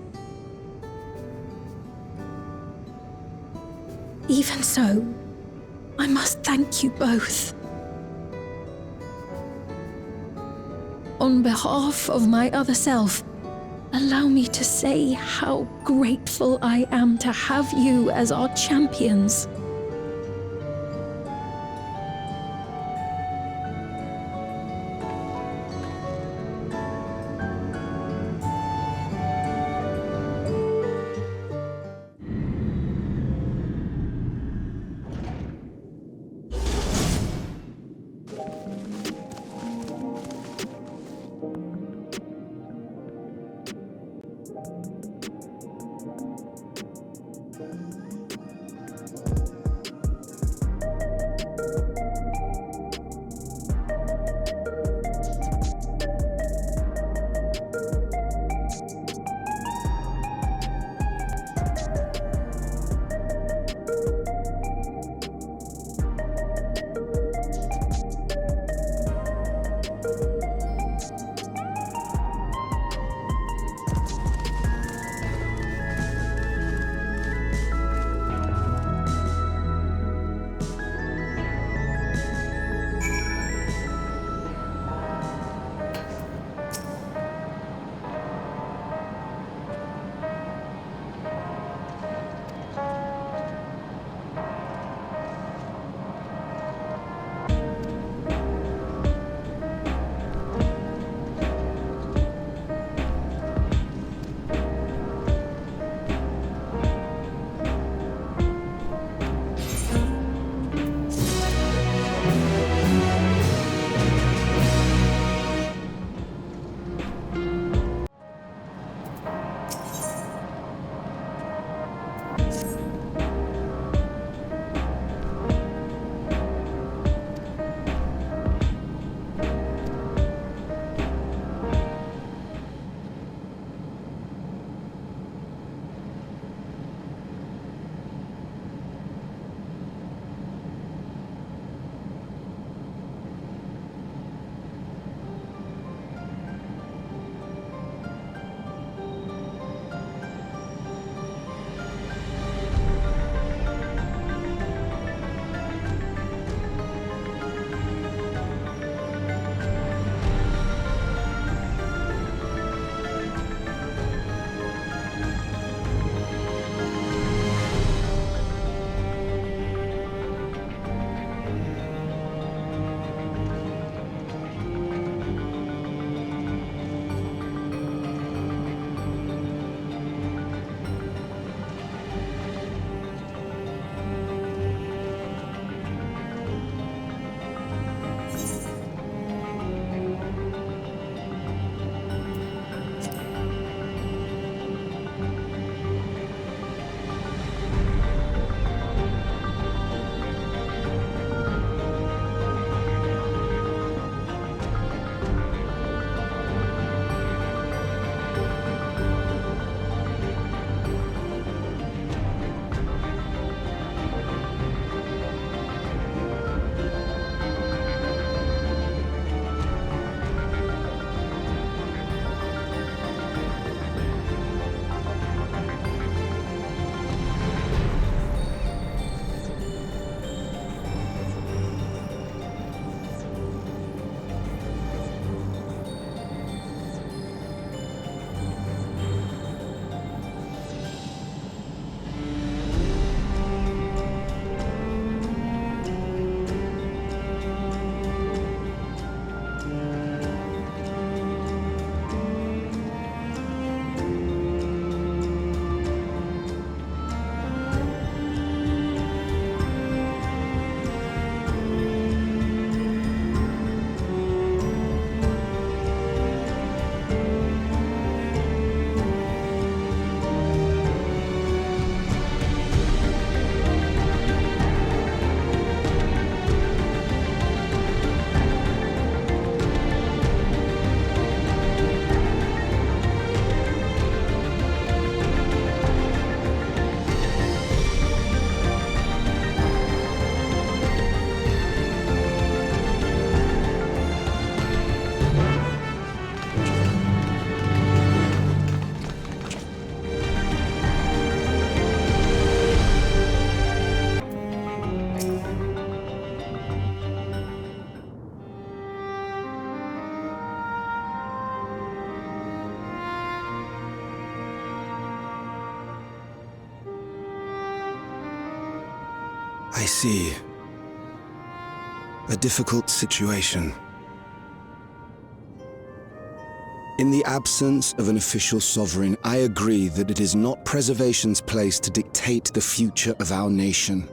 Even so, I must thank you both. On behalf of my other self, allow me to say how grateful I am to have you as our champions. I see. A difficult situation. In the absence of an official sovereign, I agree that it is not Preservation's place to dictate the future of our nation.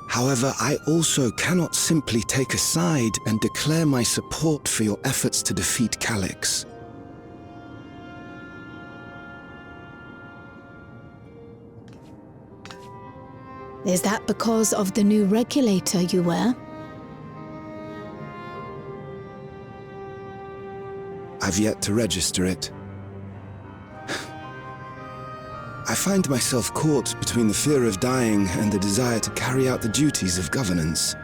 However, I also cannot simply take a side and declare my support for your efforts to defeat Calyx. Is that because of the new regulator you wear? I've yet to register it. I find myself caught between the fear of dying and the desire to carry out the duties of governance.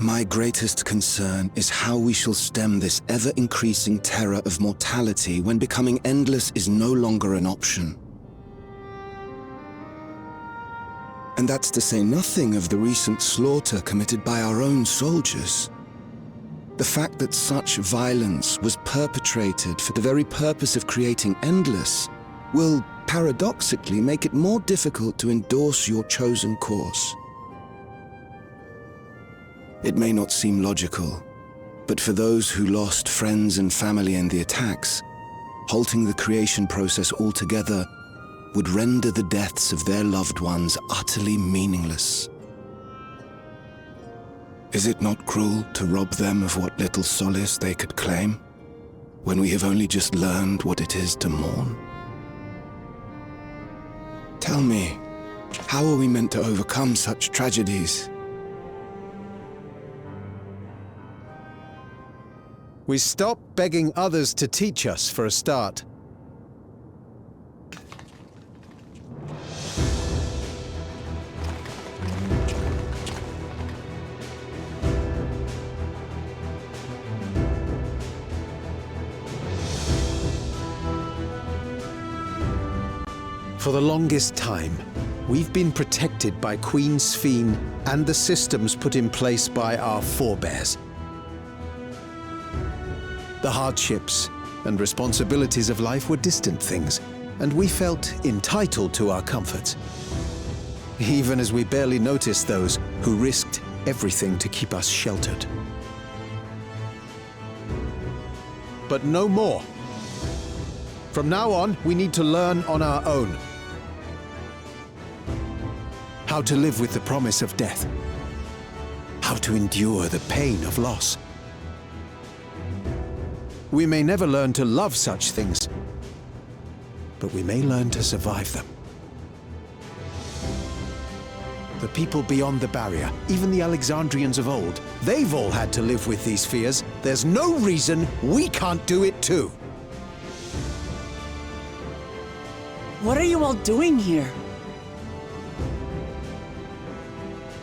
My greatest concern is how we shall stem this ever-increasing terror of mortality when becoming endless is no longer an option. And that's to say nothing of the recent slaughter committed by our own soldiers. The fact that such violence was perpetrated for the very purpose of creating Endless will, paradoxically, make it more difficult to endorse your chosen course. It may not seem logical, but for those who lost friends and family in the attacks, halting the creation process altogether would render the deaths of their loved ones utterly meaningless. Is it not cruel to rob them of what little solace they could claim, when we have only just learned what it is to mourn? Tell me, how are we meant to overcome such tragedies? We stop begging others to teach us for a start. For the longest time, we've been protected by Queen Sphene and the systems put in place by our forebears. The hardships and responsibilities of life were distant things, and we felt entitled to our comforts, even as we barely noticed those who risked everything to keep us sheltered. But no more. From now on, we need to learn on our own. How to live with the promise of death. How to endure the pain of loss. We may never learn to love such things, but we may learn to survive them. The people beyond the barrier, even the Alexandrians of old, they've all had to live with these fears. There's no reason we can't do it too. What are you all doing here?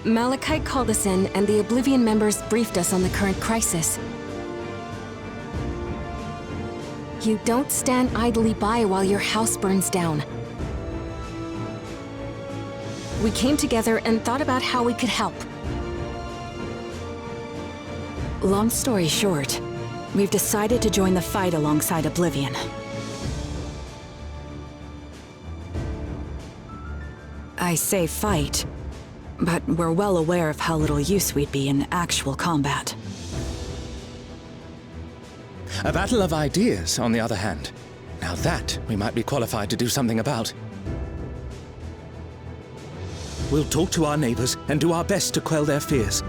Malachite called us in, and the Oblivion members briefed us on the current crisis. You don't stand idly by while your house burns down. We came together and thought about how we could help. Long story short, we've decided to join the fight alongside Oblivion. I say fight, but we're well aware of how little use we'd be in actual combat. A battle of ideas, on the other hand. Now that we might be qualified to do something about. We'll talk to our neighbors and do our best to quell their fears.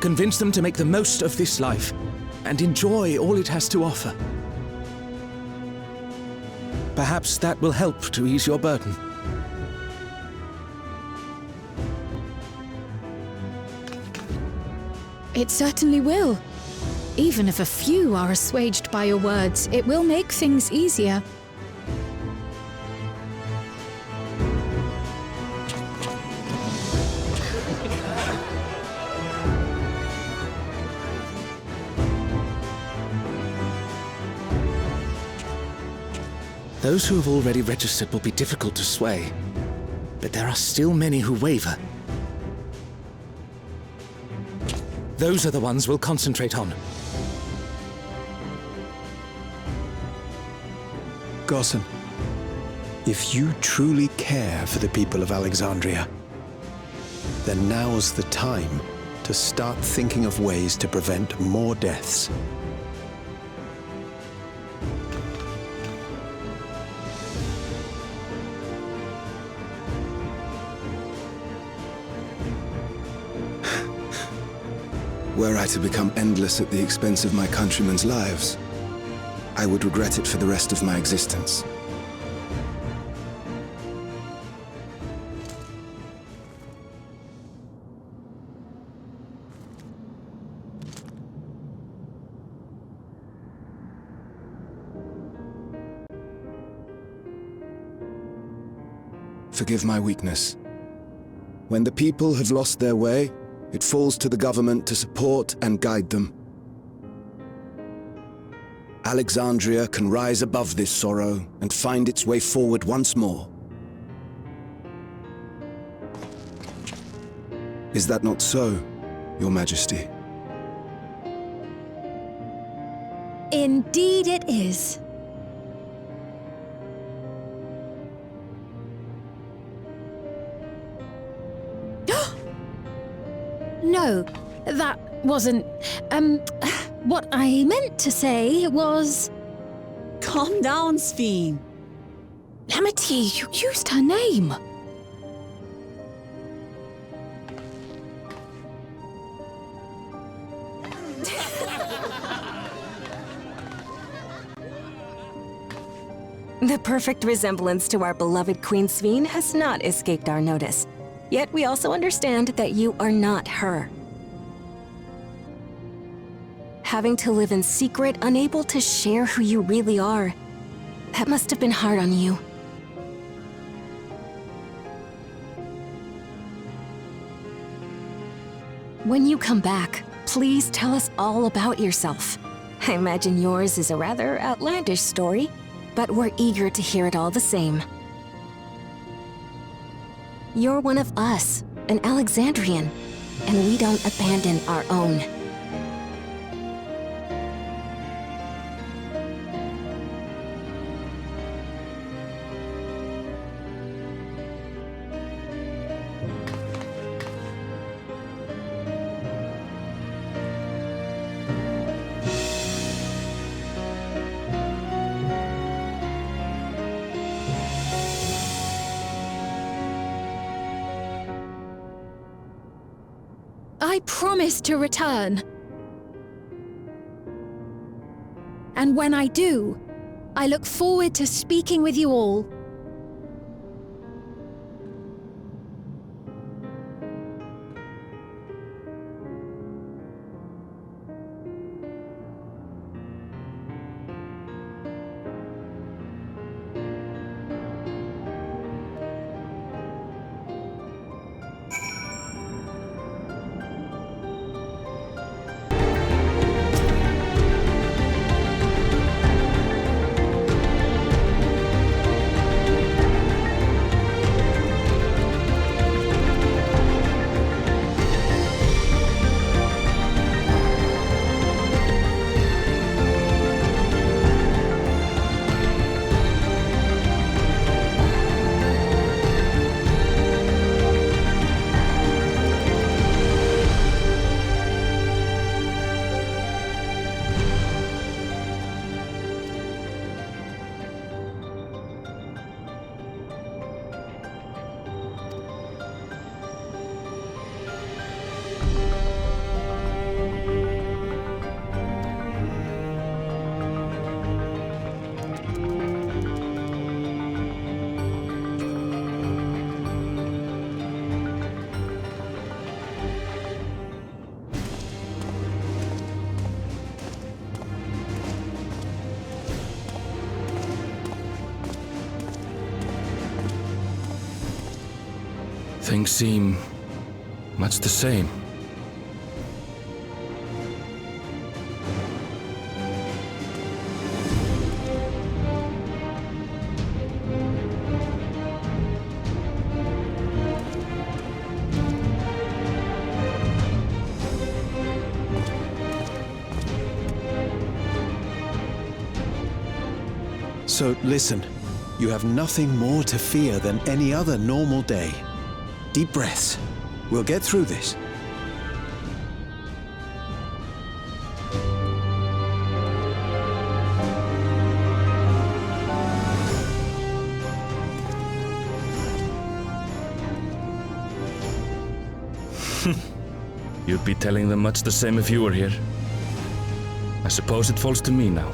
Convince them to make the most of this life and enjoy all it has to offer. Perhaps that will help to ease your burden. It certainly will. Even if a few are assuaged by your words, it will make things easier. Those who have already registered will be difficult to sway, but there are still many who waver. Those are the ones we'll concentrate on. Gossan, if you truly care for the people of Alexandria, then now's the time to start thinking of ways to prevent more deaths. Were I to become endless at the expense of my countrymen's lives, I would regret it for the rest of my existence. Forgive my weakness. When the people have lost their way, it falls to the government to support and guide them. Alexandria can rise above this sorrow and find its way forward once more. Is that not so, Your Majesty? Indeed it is. No, that wasn't... what I meant to say was... Calm down, Sphene. Amity, you used her name. The perfect resemblance to our beloved Queen Sphene has not escaped our notice. Yet we also understand that you are not her. Having to live in secret, unable to share who you really are, that must have been hard on you. When you come back, please tell us all about yourself. I imagine yours is a rather outlandish story, but we're eager to hear it all the same. You're one of us, an Alexandrian, and we don't abandon our own. I promise to return. And when I do, I look forward to speaking with you all. Things seem much the same. So listen, you have nothing more to fear than any other normal day. Deep breaths. We'll get through this. You'd be telling them much the same if you were here. I suppose it falls to me now.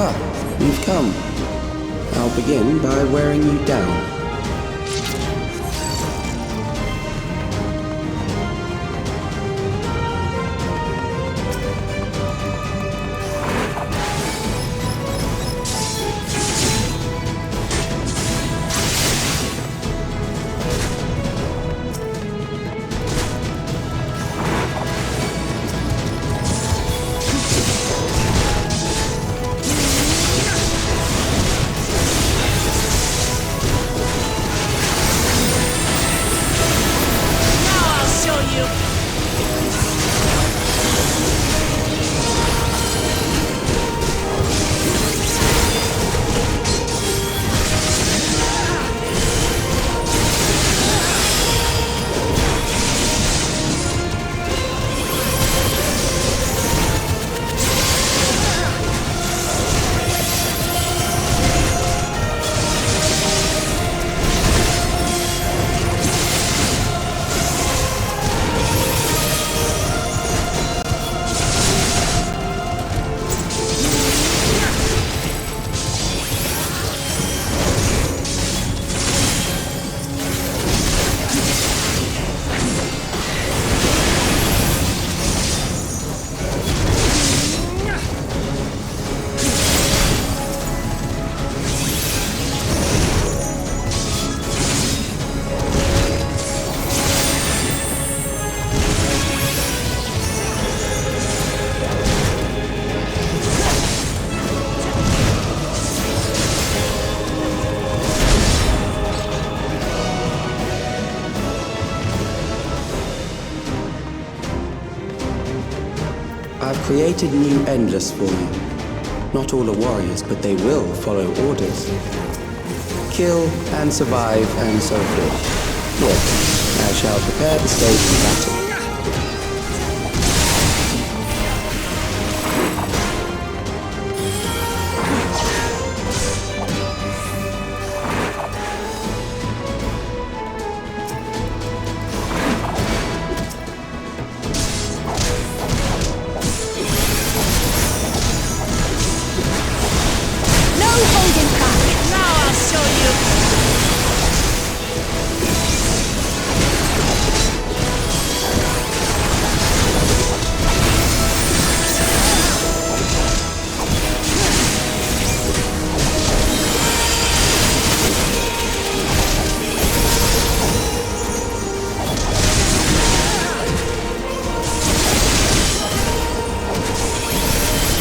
Ah, you've come. I'll begin by wearing you down. I've created new Endless for you. Not all are warriors, but they will follow orders. Kill and survive and so forth. Yes, I shall prepare the stage for battle.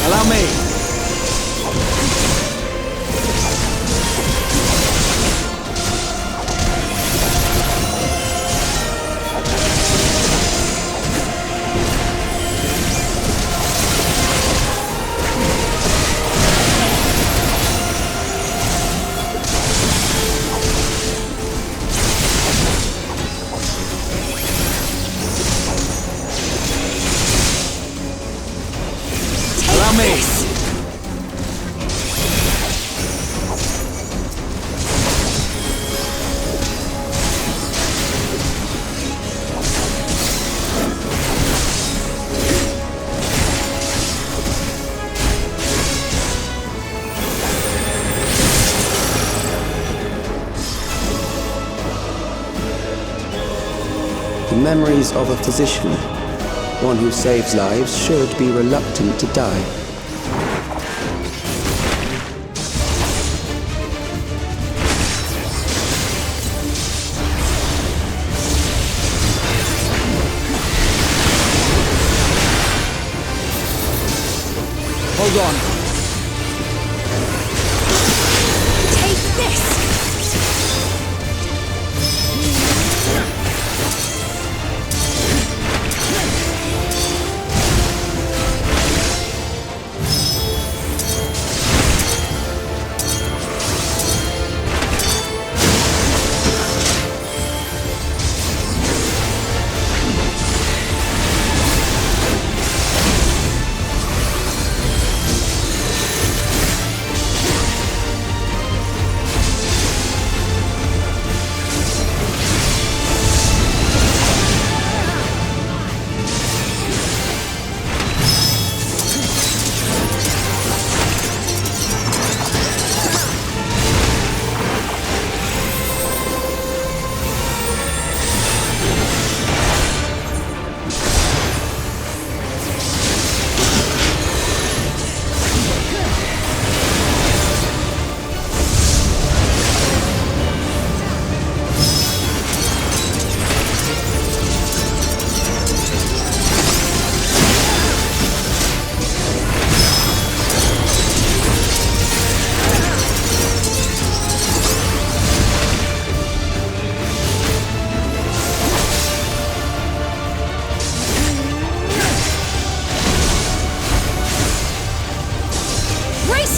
Allow me. The memories of a physician. One who saves lives should be reluctant to die. Hold on. Take this!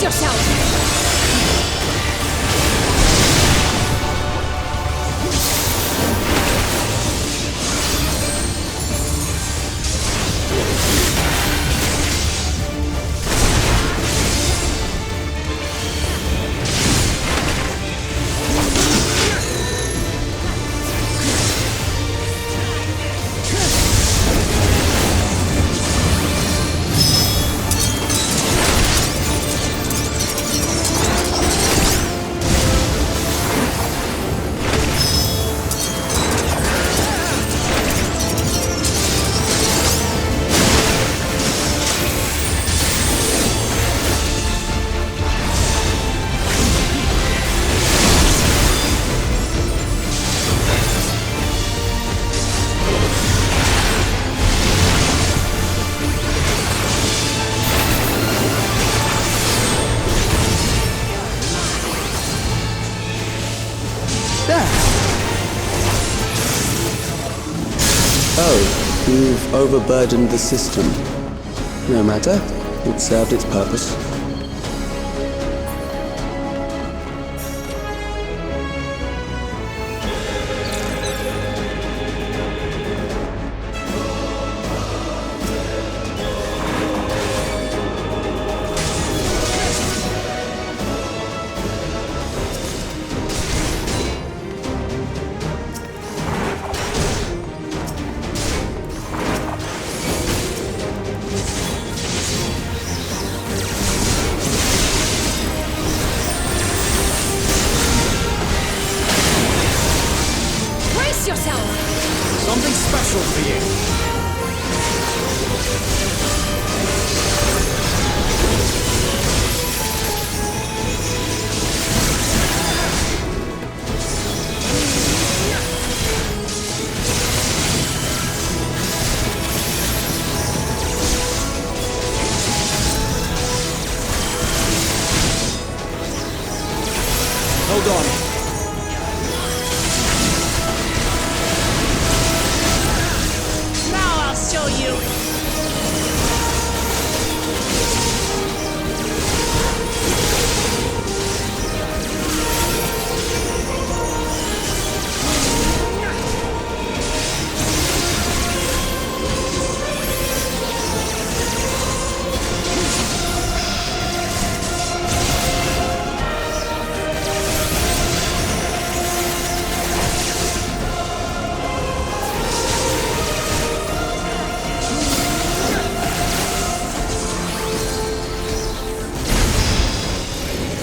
Brace yourself! Oh, you've overburdened the system. No matter, it served its purpose. Something special for you. Hold on. Show you.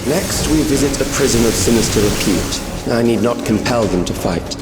Next, we visit a prison of sinister repute. I need not compel them to fight.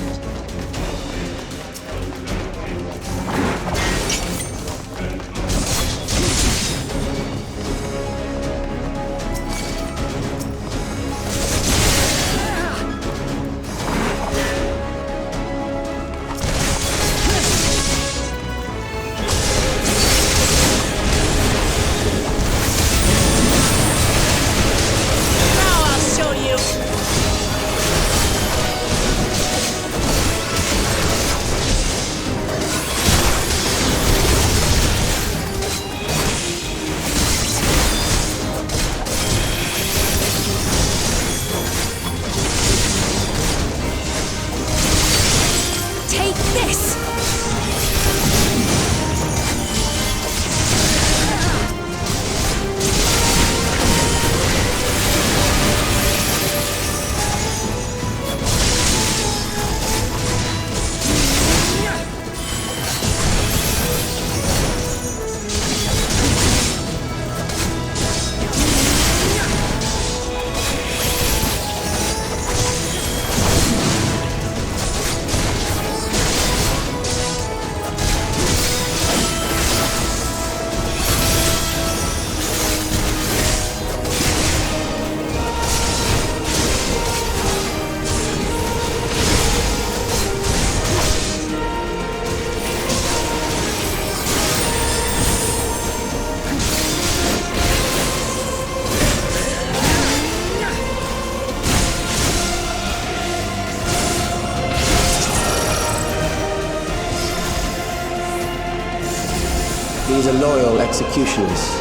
These are loyal executioners.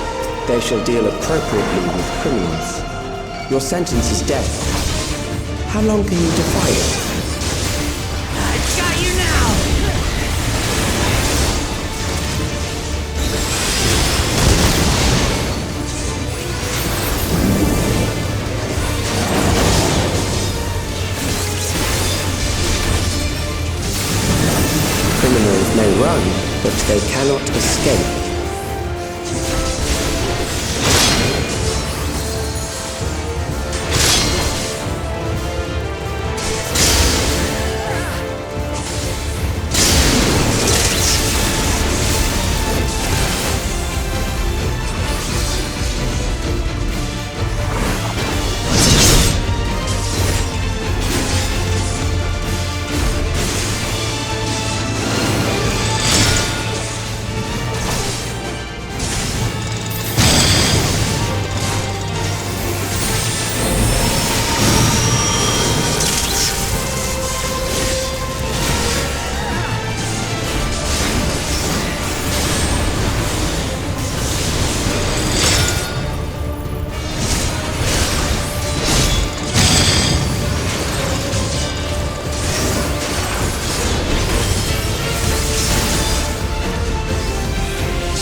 They shall deal appropriately with criminals. Your sentence is death. How long can you defy it? I've got you now! Criminals may run, but they cannot escape.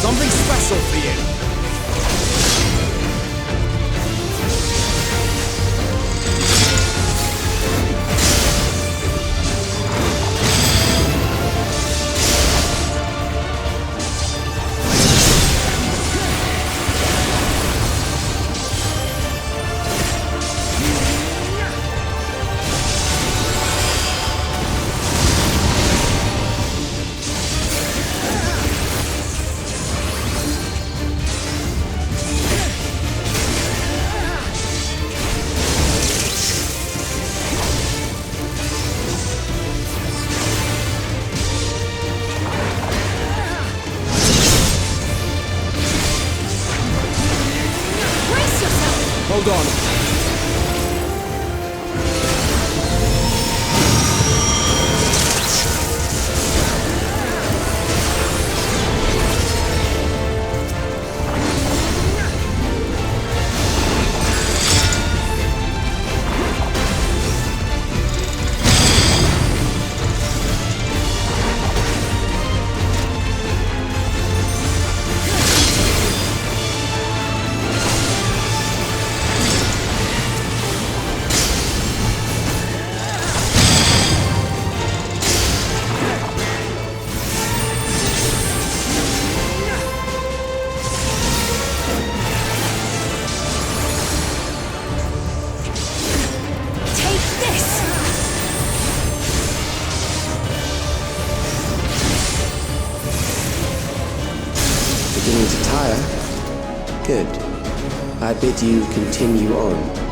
Something special for you. Hold on. Beginning to tire? Good. I bid you continue on.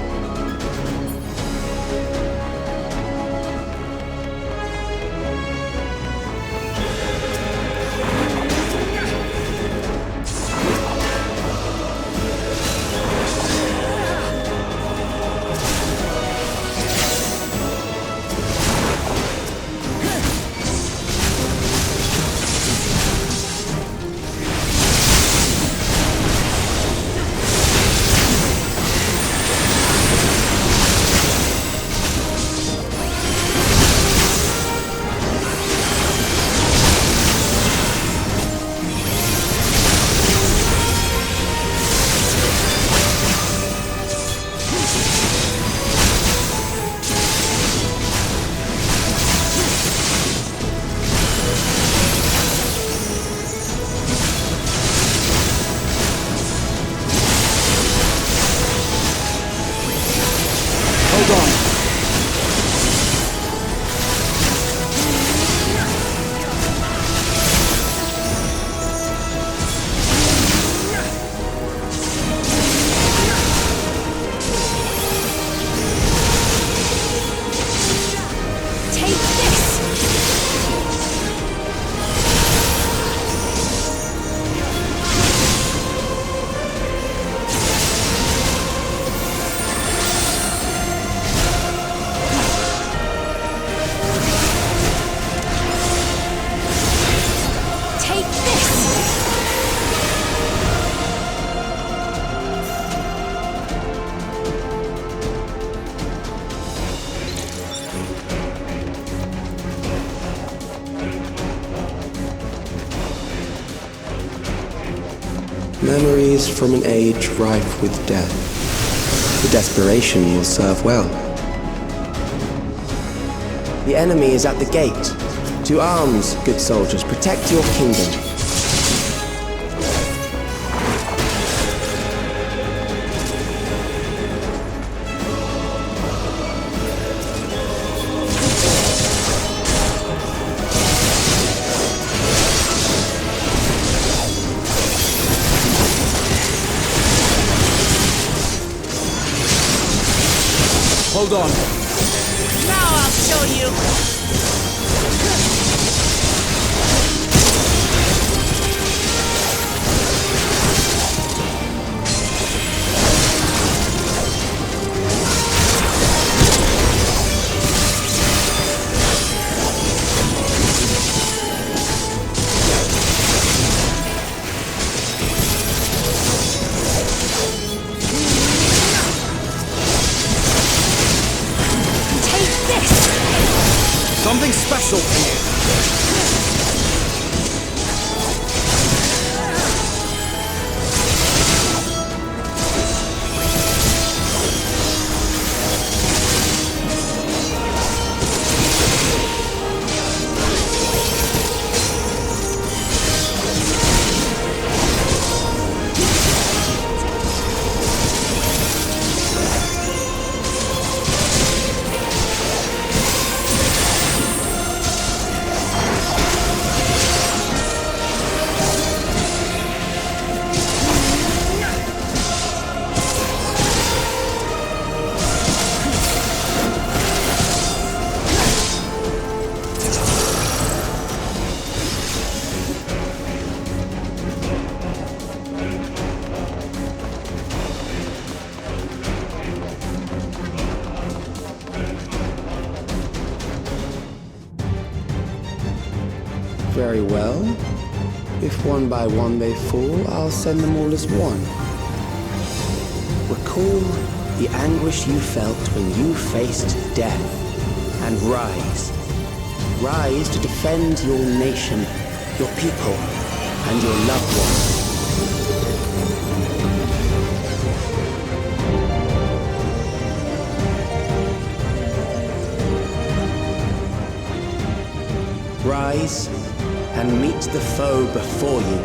Memories from an age rife with death. The desperation will serve well. The enemy is at the gate. To arms, good soldiers, protect your kingdom. Hold on. Now I'll show you. Something special here. Very well. If one by one they fall, I'll send them all as one. Recall the anguish you felt when you faced death, and rise. Rise to defend your nation, your people, and your loved ones. Rise and meet the foe before you.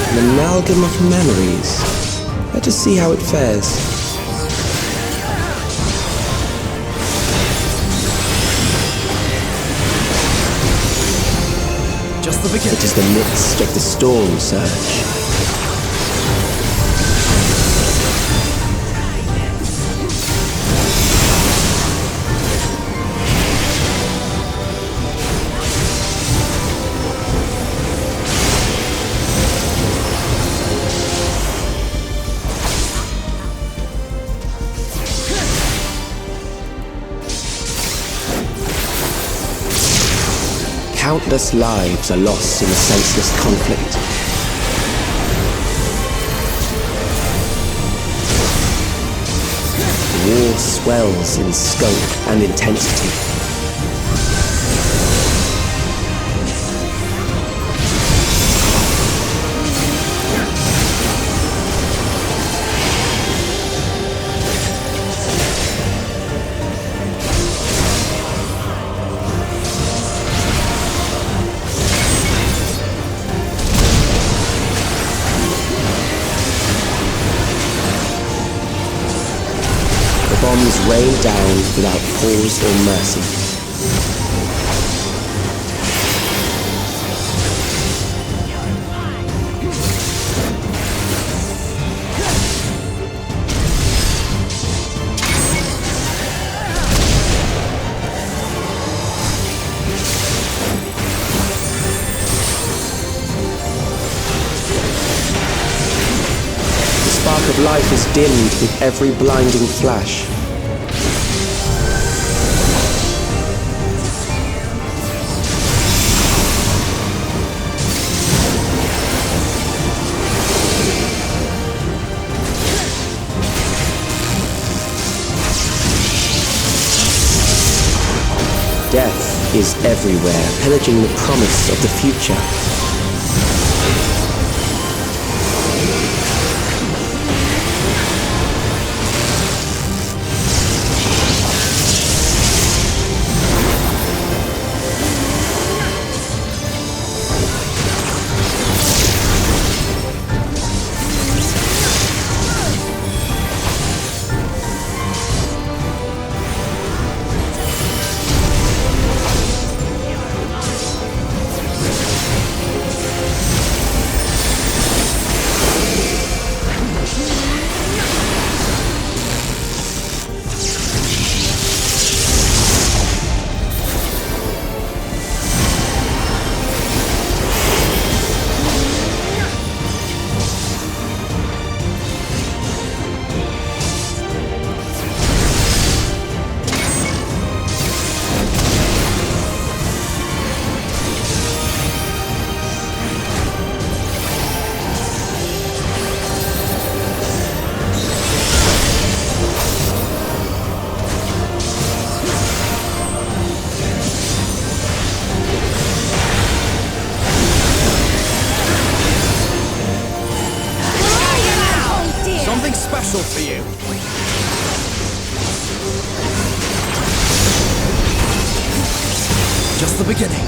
An amalgam of memories. Let us see how it fares. It is the midst of the storm surge. Countless lives are lost in a senseless conflict. The war swells in scope and intensity. Bombs rain down without pause or mercy. The spark of life is dimmed with every blinding flash. is everywhere, pillaging the promise of the future. For you. Just the beginning.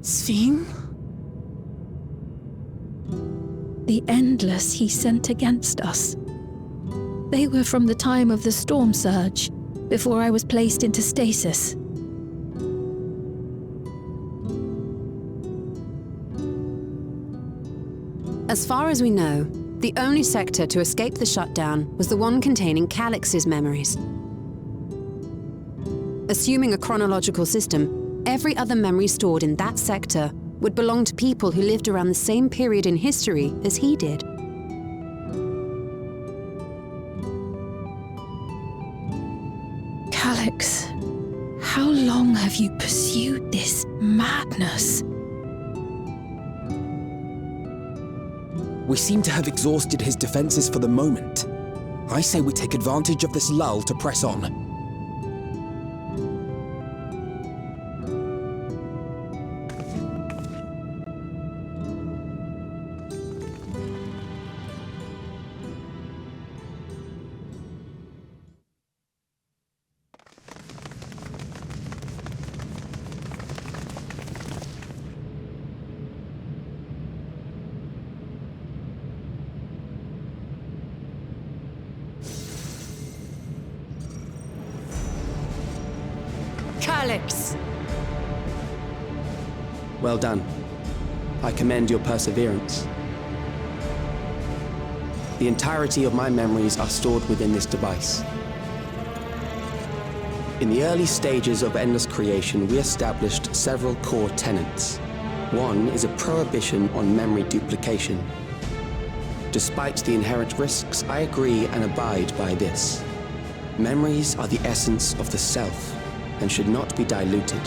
Sphene? The Endless he sent against us. They were from the time of the storm surge, before I was placed into stasis. As far as we know, the only sector to escape the shutdown was the one containing Calix's memories. Assuming a chronological system, every other memory stored in that sector would belong to people who lived around the same period in history as he did. Calix, how long have you pursued this madness? We seem to have exhausted his defenses for the moment. I say we take advantage of this lull to press on. Calix! Well done. I commend your perseverance. The entirety of my memories are stored within this device. In the early stages of Endless creation, we established several core tenets. One is a prohibition on memory duplication. Despite the inherent risks, I agree and abide by this. Memories are the essence of the self and should not be diluted.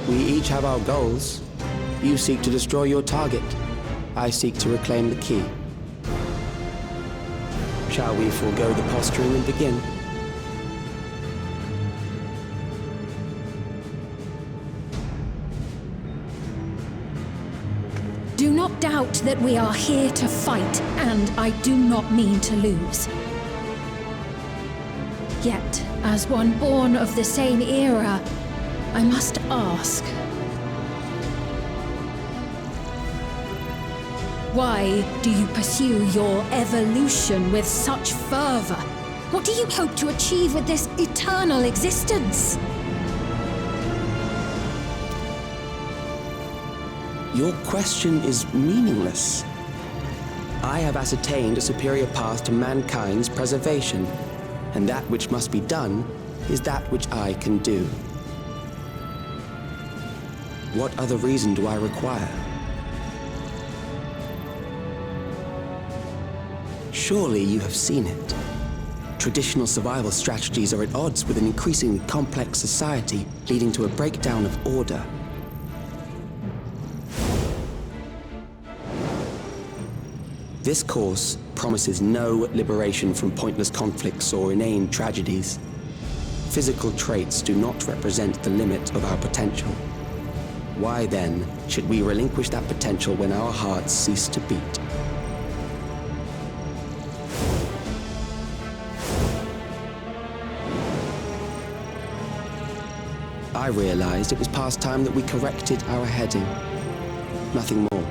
We each have our goals. You seek to destroy your target. I seek to reclaim the key. Shall we forego the posturing and begin? Do not doubt that we are here to fight, and I do not mean to lose. Yet, as one born of the same era, I must ask, why do you pursue your evolution with such fervor? What do you hope to achieve with this eternal existence? Your question is meaningless. I have ascertained a superior path to mankind's preservation, and that which must be done is that which I can do. What other reason do I require? Surely you have seen it. Traditional survival strategies are at odds with an increasingly complex society, leading to a breakdown of order. This course promises no liberation from pointless conflicts or inane tragedies. Physical traits do not represent the limit of our potential. Why then should we relinquish that potential when our hearts cease to beat? I realized it was past time that we corrected our heading. Nothing more.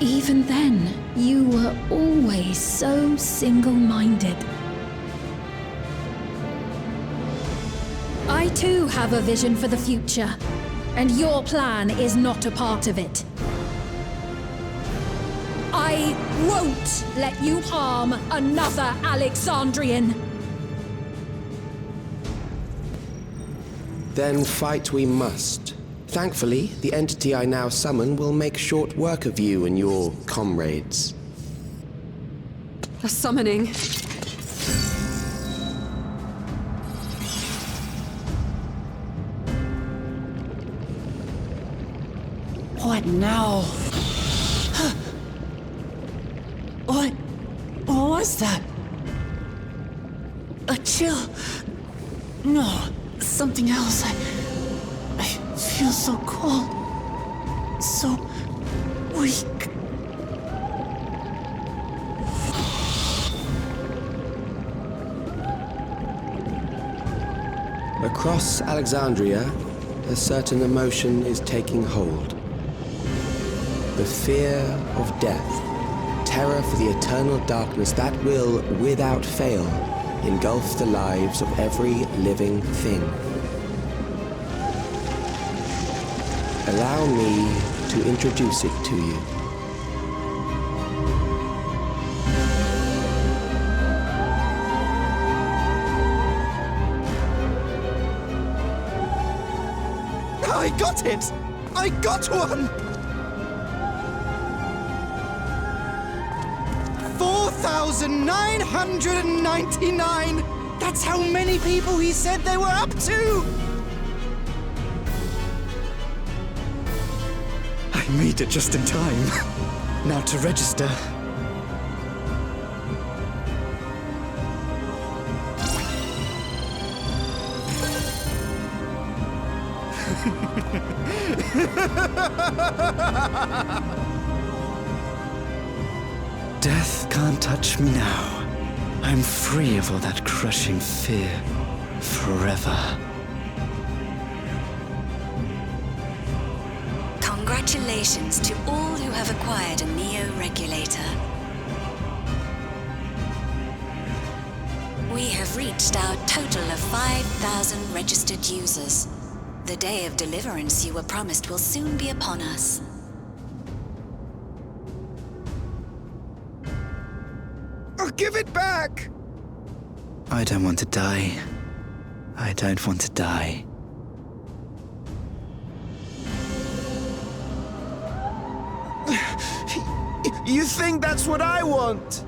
Even then, you were always so single-minded. I too have a vision for the future, and your plan is not a part of it. I won't let you harm another Alexandrian. Then fight we must. Thankfully, the entity I now summon will make short work of you and your comrades. A summoning. What now? What was that? A chill? No, something else. I feel so cold, so weak. Across Alexandria, a certain emotion is taking hold. The fear of death. Terror for the eternal darkness that will, without fail, engulf the lives of every living thing. Allow me to introduce it to you. I got it! I got one! 4,999! That's how many people he said they were up to! I made it just in time. Now to register. Death can't touch me now. I'm free of all that crushing fear. Forever. Congratulations to all who have acquired a Neo-Regulator. We have reached our total of 5,000 registered users. The day of deliverance you were promised will soon be upon us. Give it back! I don't want to die. I don't want to die. You think that's what I want?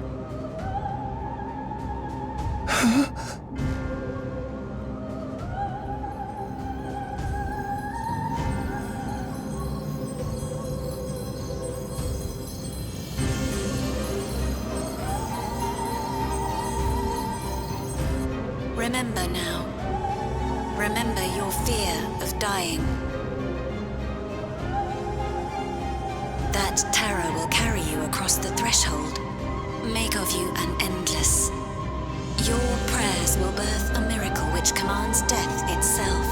Remember now. Remember your fear of dying. That terror will carry you across the threshold, make of you an endless. Your prayers will birth a miracle which commands death itself.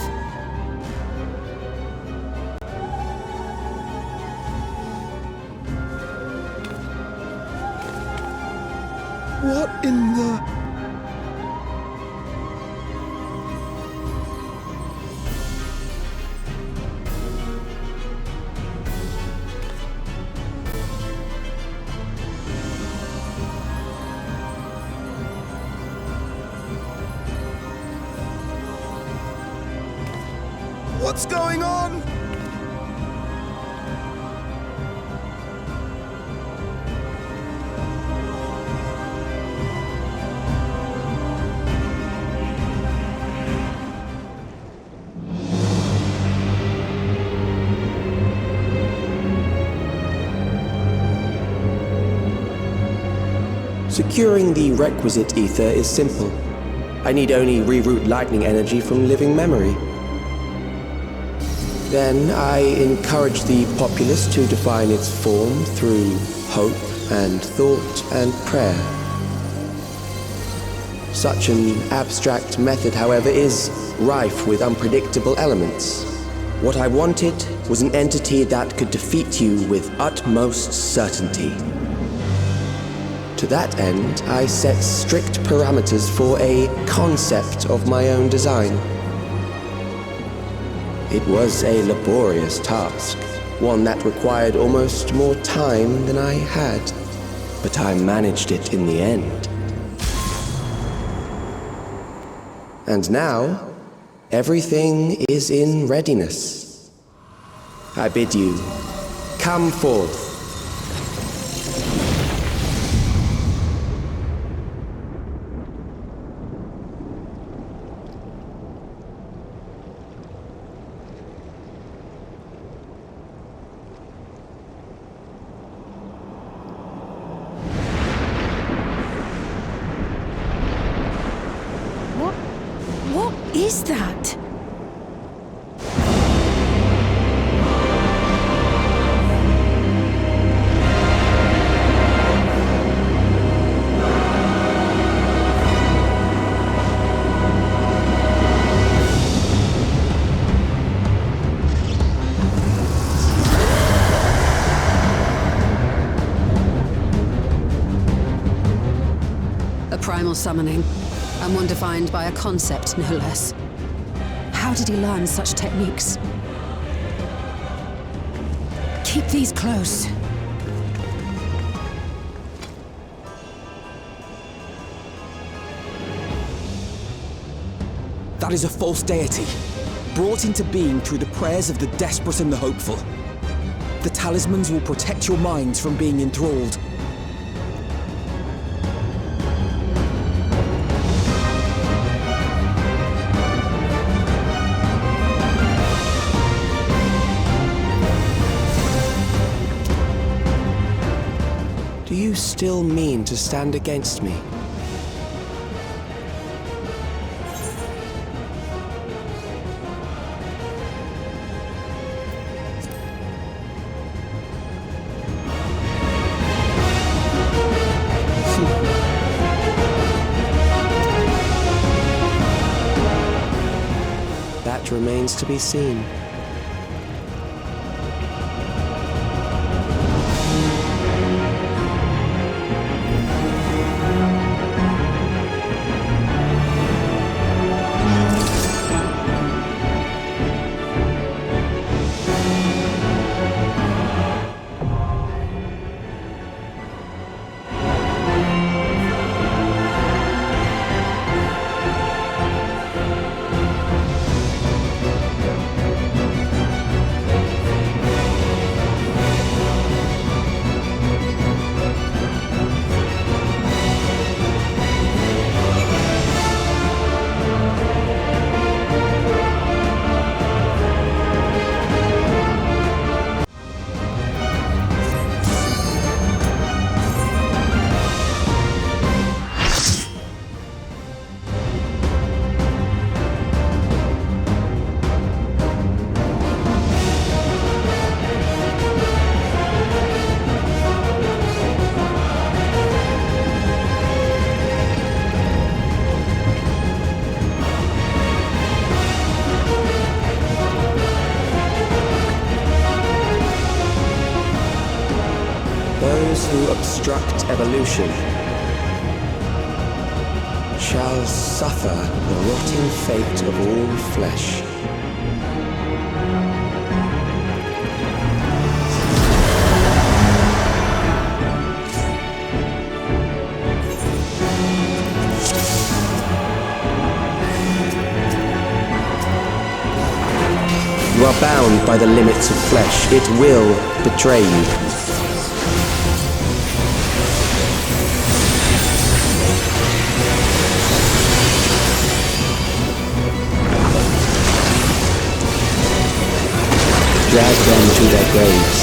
What in the... What's going on? Securing the requisite ether is simple. I need only reroute lightning energy from living memory. Then I encourage the populace to define its form through hope and thought and prayer. Such an abstract method, however, is rife with unpredictable elements. What I wanted was an entity that could defeat you with utmost certainty. To that end, I set strict parameters for a concept of my own design. It was a laborious task, one that required almost more time than I had, but I managed it in the end. And now, everything is in readiness. I bid you, come forth. What is that? A primal summoning, and one defined by a concept, no less. How did he learn such techniques? Keep these close. That is a false deity, brought into being through the prayers of the desperate and the hopeful. The talismans will protect your minds from being enthralled. Do you still mean to stand against me? That remains to be seen. evolution shall suffer the rotting fate of all flesh. You are bound by the limits of flesh. It will betray you. Drag them to their graves.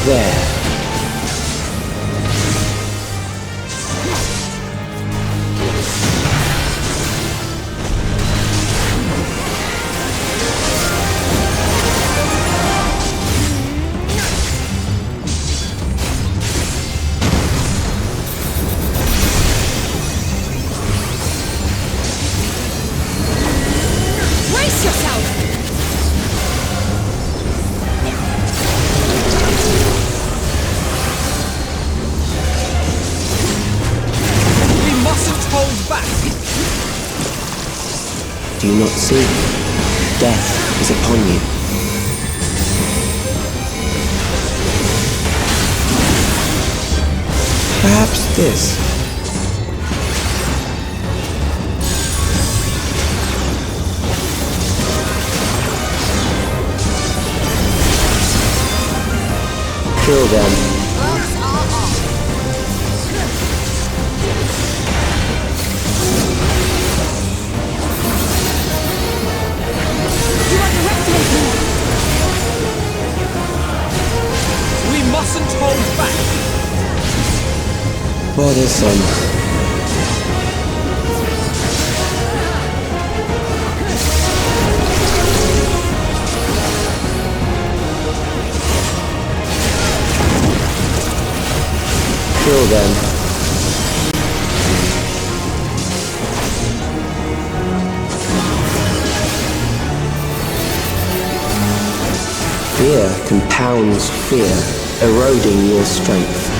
There. Do you not see? Death is upon you. Perhaps this. Kill them. Bothersome. Kill them. Fear compounds fear, eroding your strength.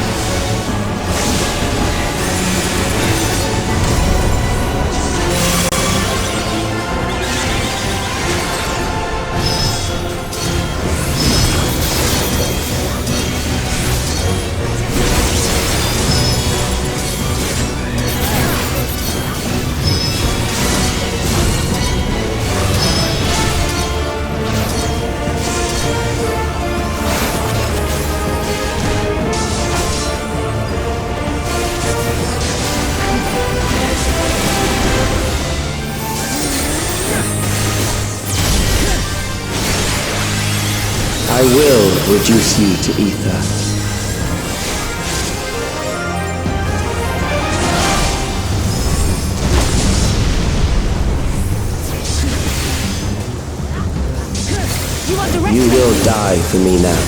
I will reduce you to ether. You will die for me now.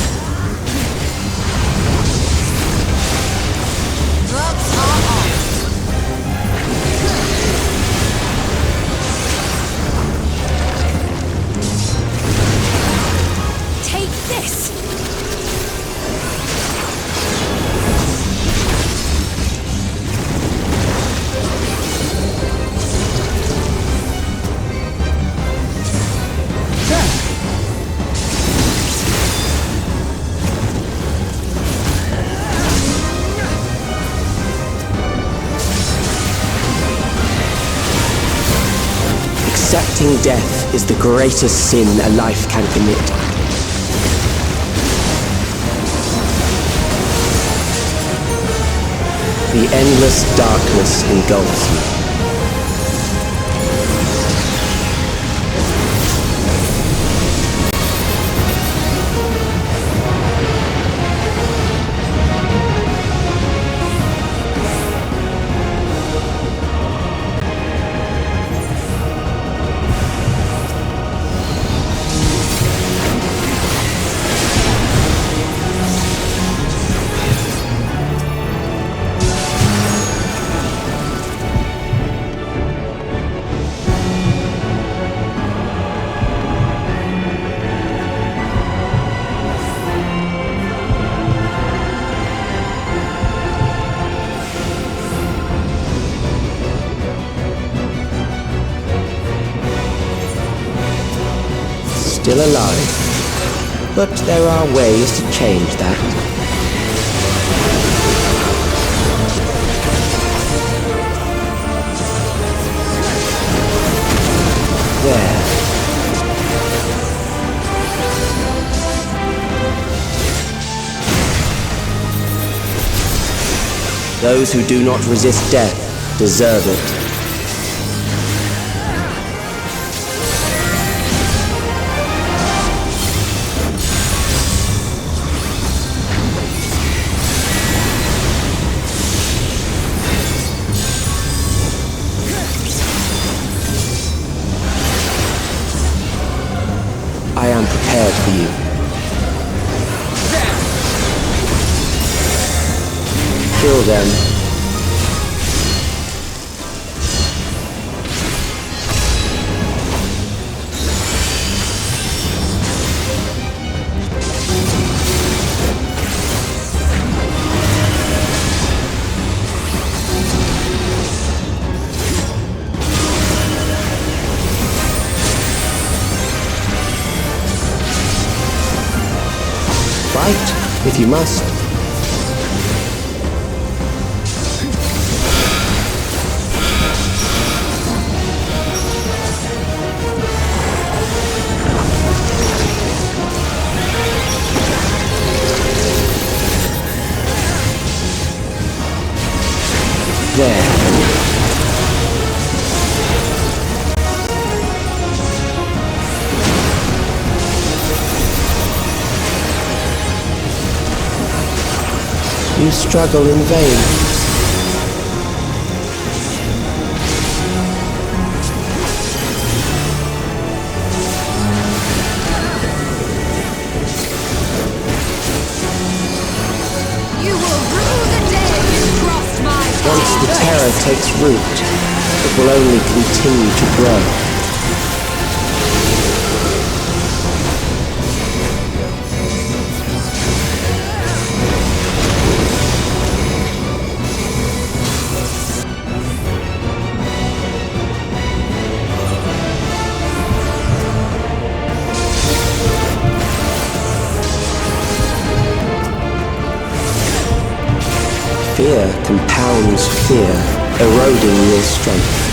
Accepting death is the greatest sin a life can commit. The endless darkness engulfs you. still alive. But there are ways to change that. There. Those who do not resist death deserve it. I am prepared for you. Kill them. Fight, if you must. There. You struggle in vain. You will rue the day you crossed my path. Once the terror takes root, it will only continue to grow. Fear compounds fear, eroding your strength.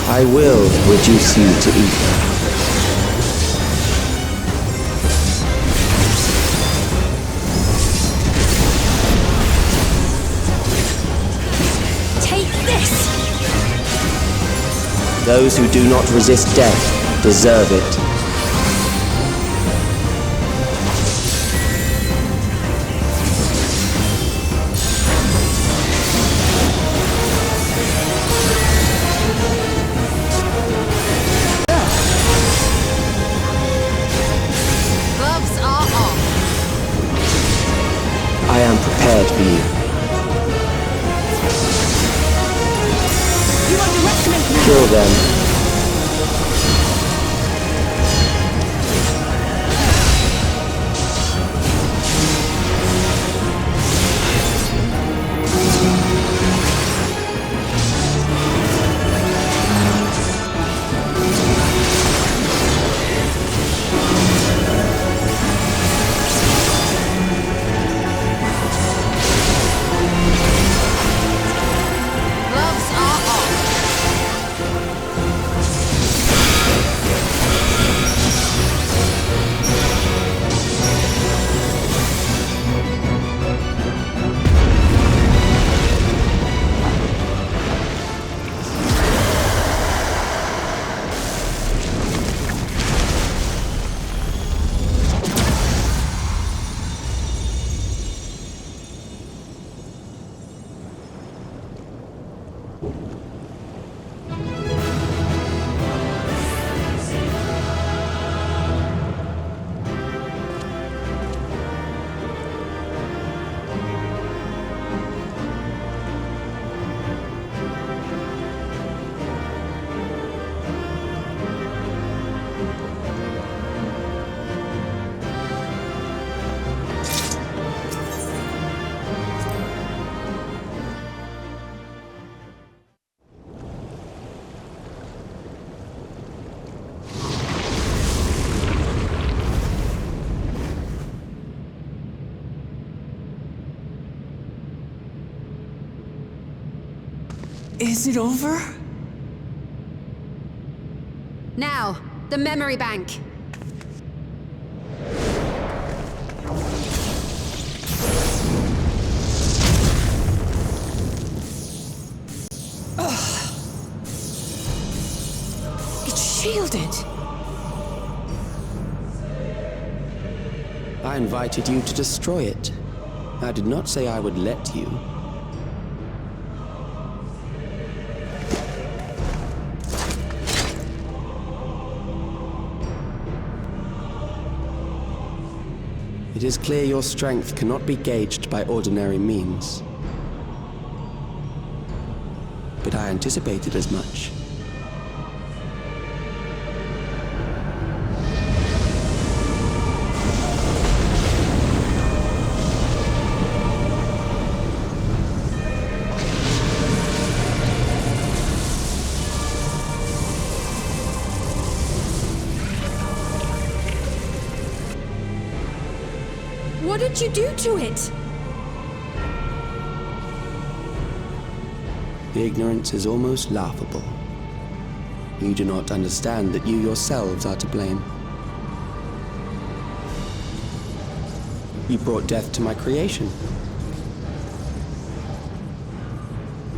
I will reduce you to ether. Take this! Those who do not resist death deserve it. I am prepared for you. You underestimate me! Kill them. Is it over? Now, the memory bank. It's shielded. I invited you to destroy it. I did not say I would let you. It is clear your strength cannot be gauged by ordinary means. But I anticipated as much. What did you do to it? The ignorance is almost laughable. You do not understand that you yourselves are to blame. You brought death to my creation.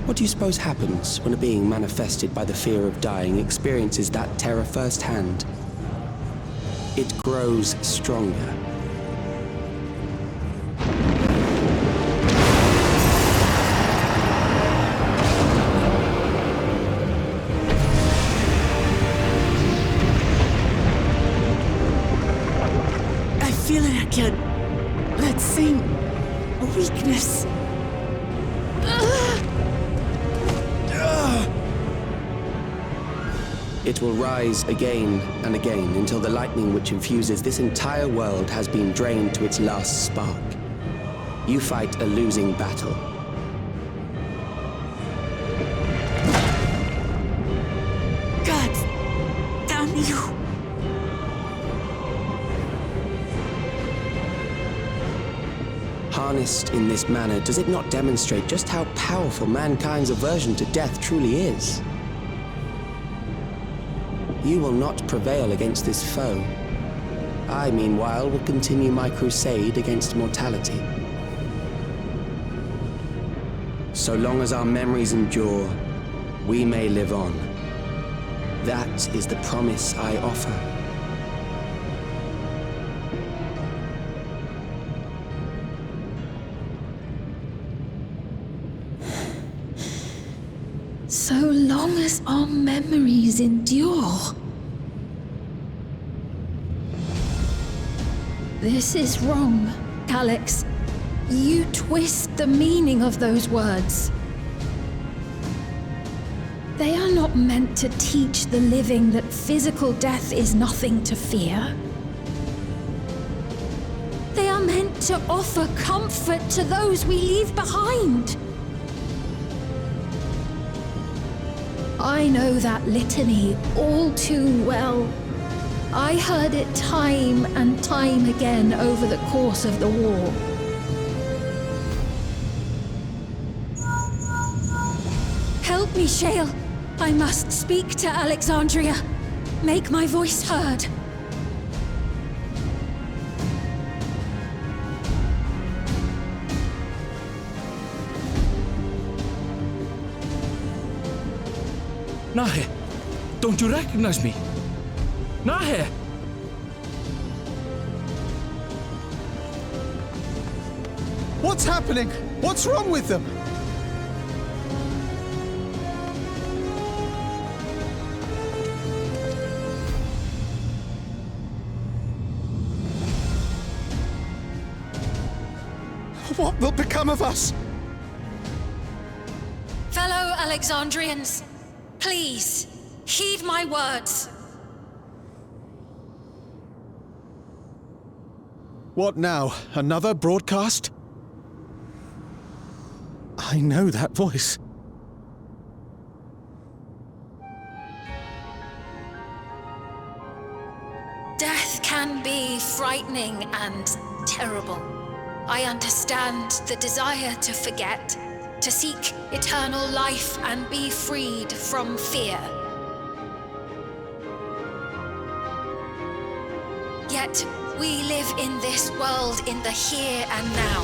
What do you suppose happens when a being manifested by the fear of dying experiences that terror firsthand? It grows stronger. Feel it again. That same weakness. It will rise again and again until the lightning which infuses this entire world has been drained to its last spark. You fight a losing battle. God damn you. Harnessed in this manner, does it not demonstrate just how powerful mankind's aversion to death truly is? You will not prevail against this foe. I, meanwhile, will continue my crusade against mortality. So long as our memories endure, we may live on. That is the promise I offer. So long as our memories endure. This is wrong, Alex. You twist the meaning of those words. They are not meant to teach the living that physical death is nothing to fear. They are meant to offer comfort to those we leave behind. I know that litany all too well. I heard it time and time again over the course of the war. Help me, Shale. I must speak to Alexandria. Make my voice heard. Nahe, don't you recognize me? Nahe! What's happening? What's wrong with them? What will become of us? Fellow Alexandrians, please, heed my words. What now? Another broadcast? I know that voice. Death can be frightening and terrible. I understand the desire to forget, to seek eternal life and be freed from fear. Yet we live in this world in the here and now,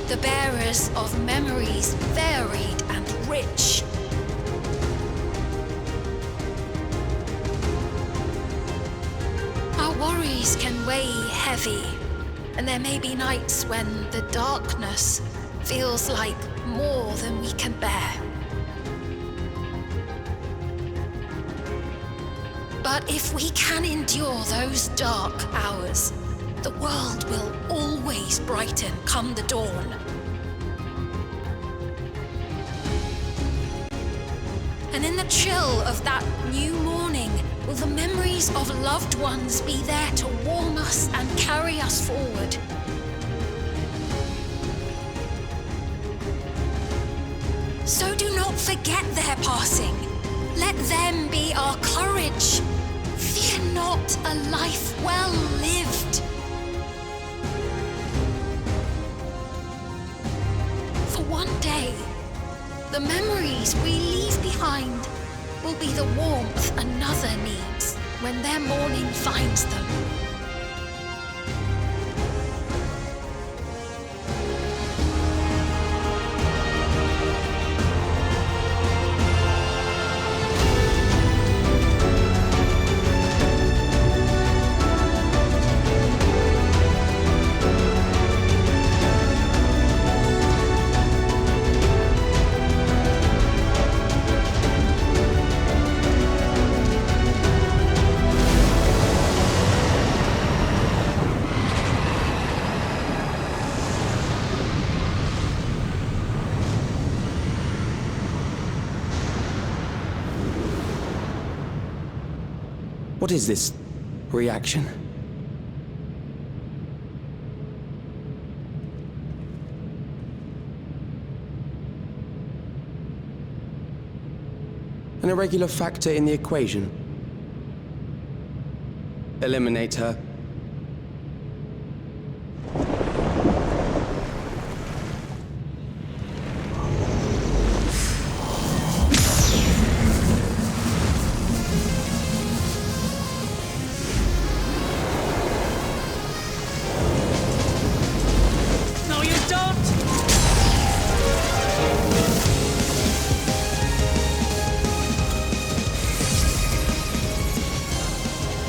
the bearers of memories varied and rich. Our worries can weigh heavy, and there may be nights when the darkness feels like more than we can bear. But if we can endure those dark hours, the world will always brighten come the dawn. And in the chill of that new morning, will the memories of loved ones be there to warm us and carry us forward? So do not forget their passing. Let them be our courage. Fear not a life well lived. For one day, the memories we leave behind will be the warmth another needs when their morning finds them. What is this reaction? An irregular factor in the equation. Eliminate her.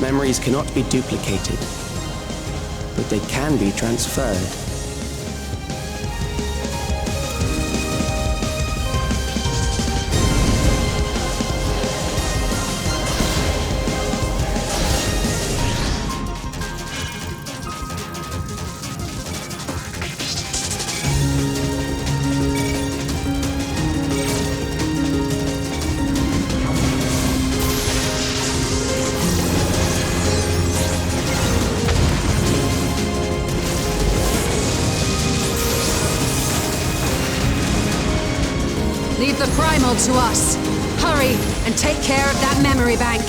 Memories cannot be duplicated, but they can be transferred. Leave the primal to us. Hurry and take care of that memory bank.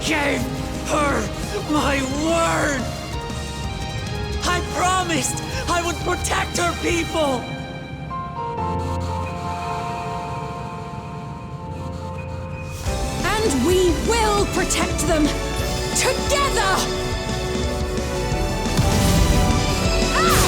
Gave her my word! I promised I would protect her people! And we will protect them! Together! Ah!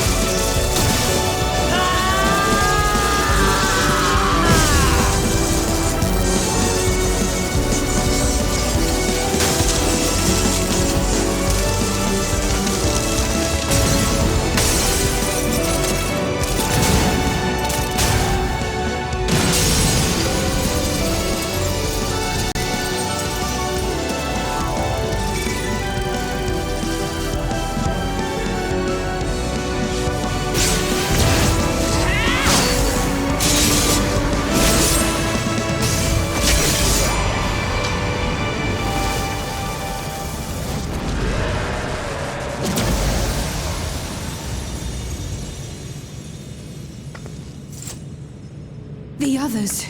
The others.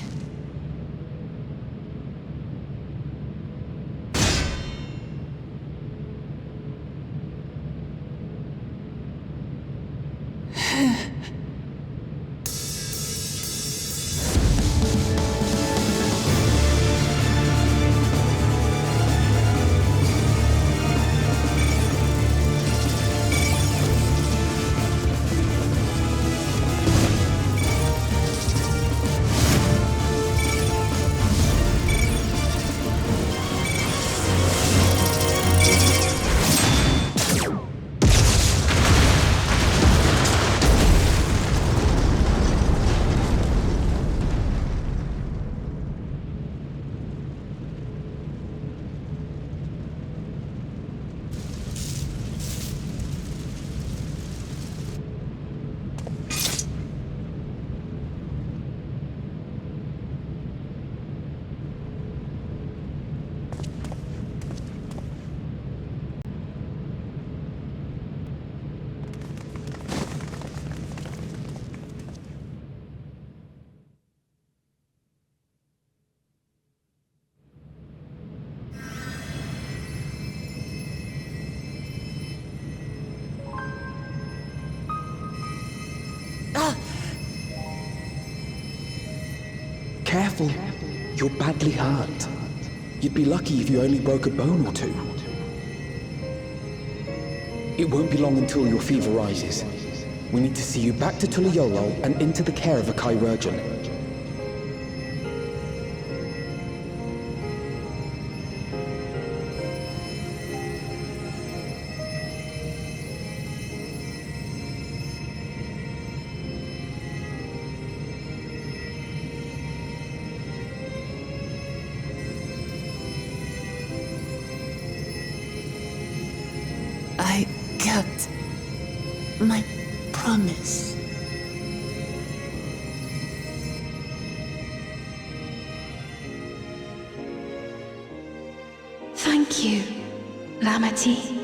Careful. You're badly hurt. You'd be lucky if you only broke a bone or two. It won't be long until your fever rises. We need to see you back to Tulayolo and into the care of a chirurgeon. I kept my promise. Thank you, Lamati.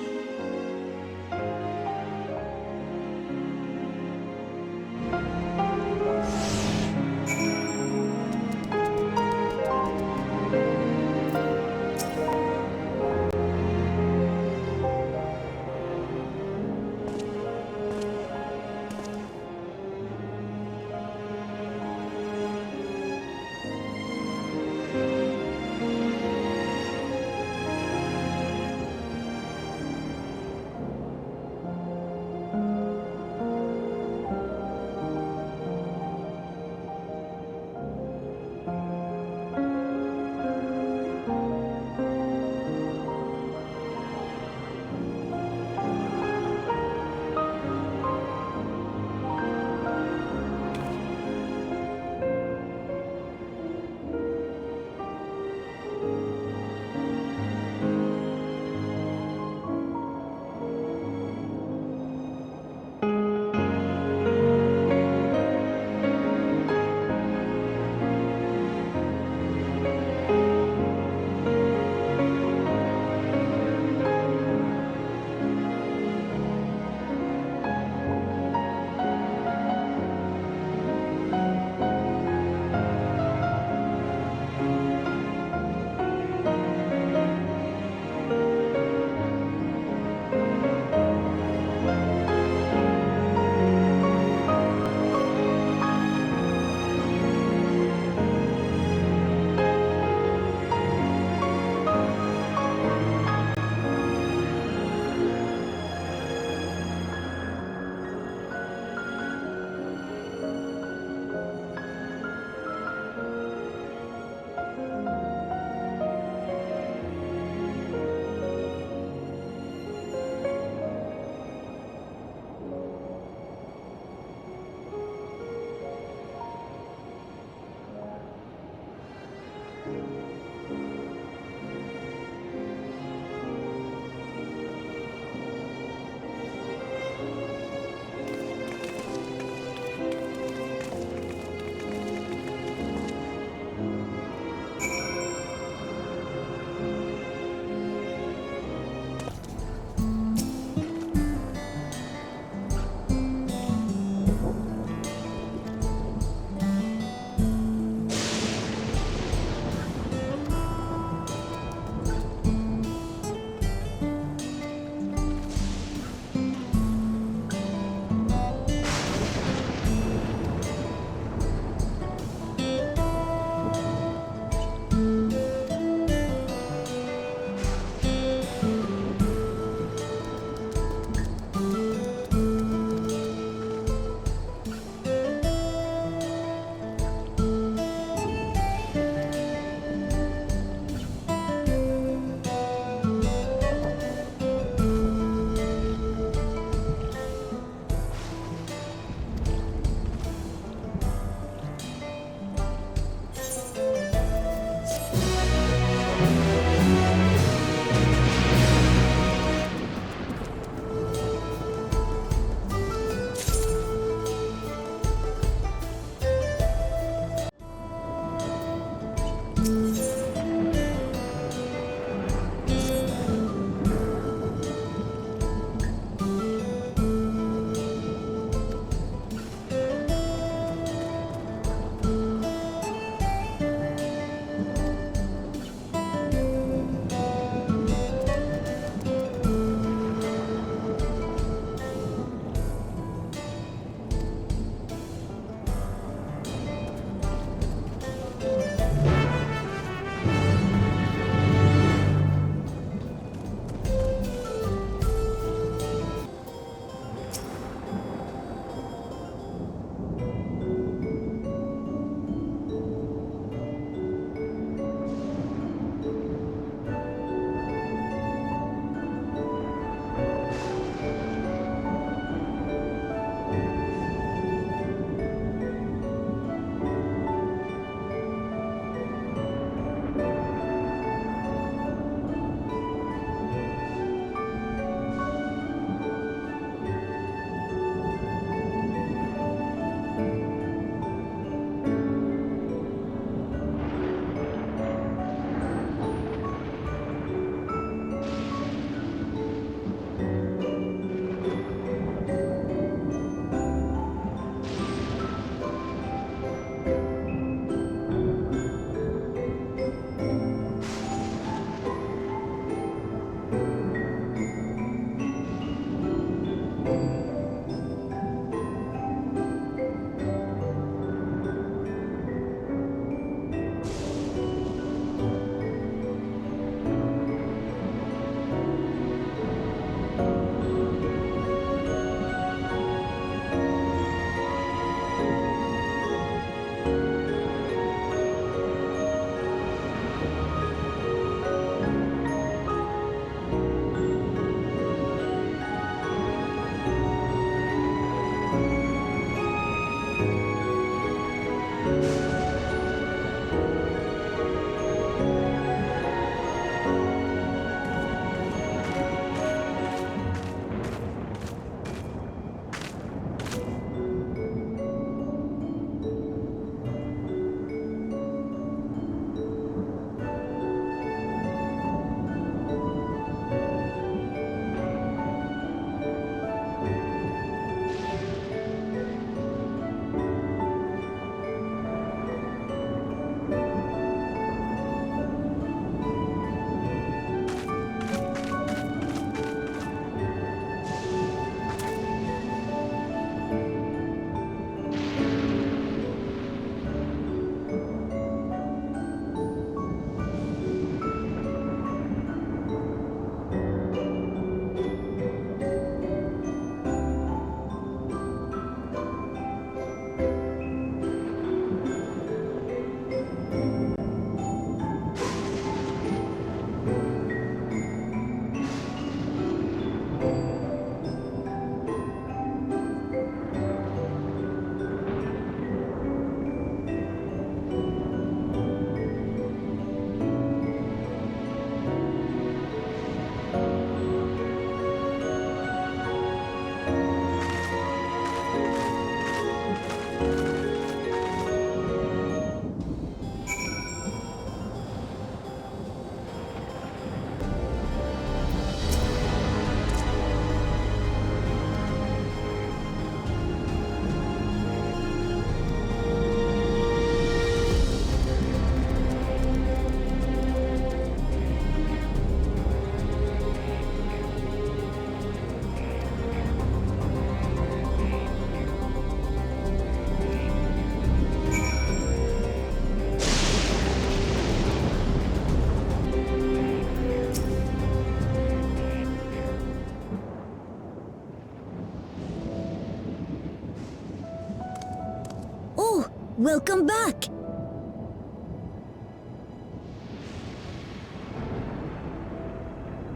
Welcome back!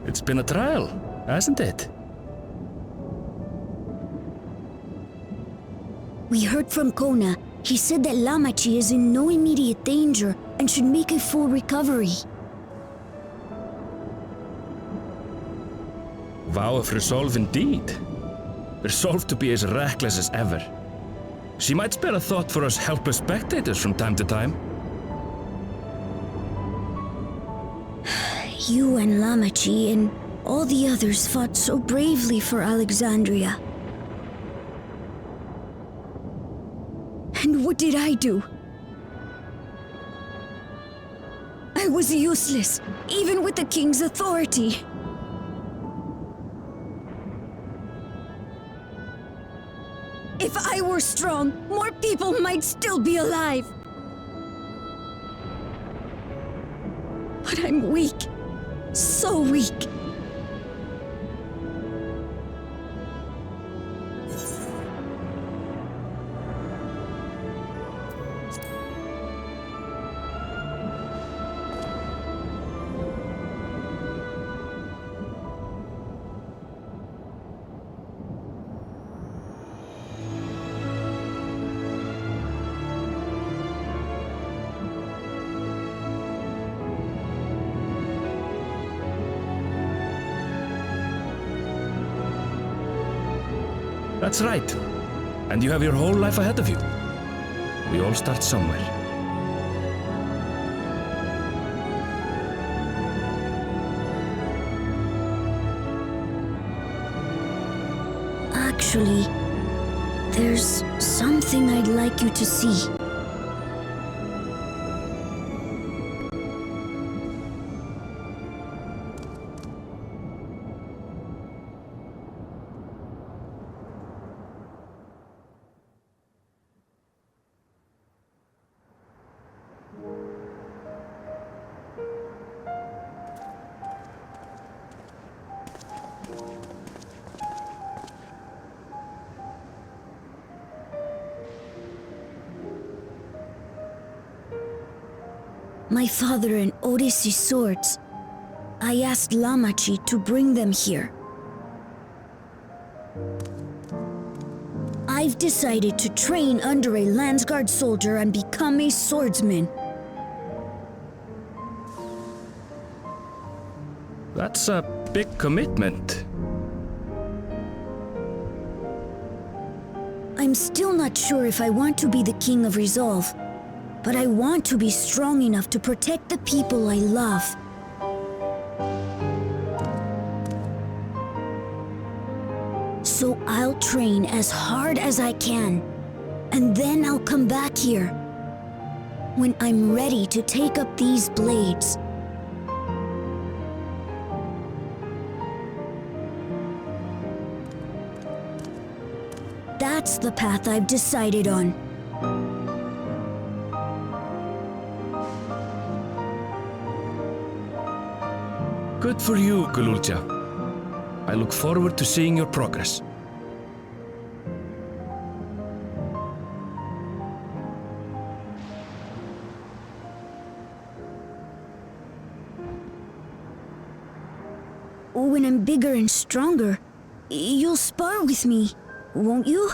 It's been a trial, hasn't it? We heard from Kona. He said that Lamachi is in no immediate danger and should make a full recovery. Vow of resolve indeed. Resolved to be as reckless as ever. She might spare a thought for us helpless spectators from time to time. You and Lamachi and all the others fought so bravely for Alexandria. And what did I do? I was useless, even with the king's authority. If I were strong, more people might still be alive. But I'm weak. So weak. That's right. And you have your whole life ahead of you. We all start somewhere. Actually, there's something I'd like you to see. My father and Odyssey's swords. I asked Lamachi to bring them here. I've decided to train under a Landsguard soldier and become a swordsman. That's a big commitment. I'm still not sure if I want to be the King of Resolve, but I want to be strong enough to protect the people I love. So I'll train as hard as I can, and then I'll come back here when I'm ready to take up these blades. That's the path I've decided on. Good for you, Gululja. I look forward to seeing your progress. When I'm bigger and stronger, You'll spar with me, won't you?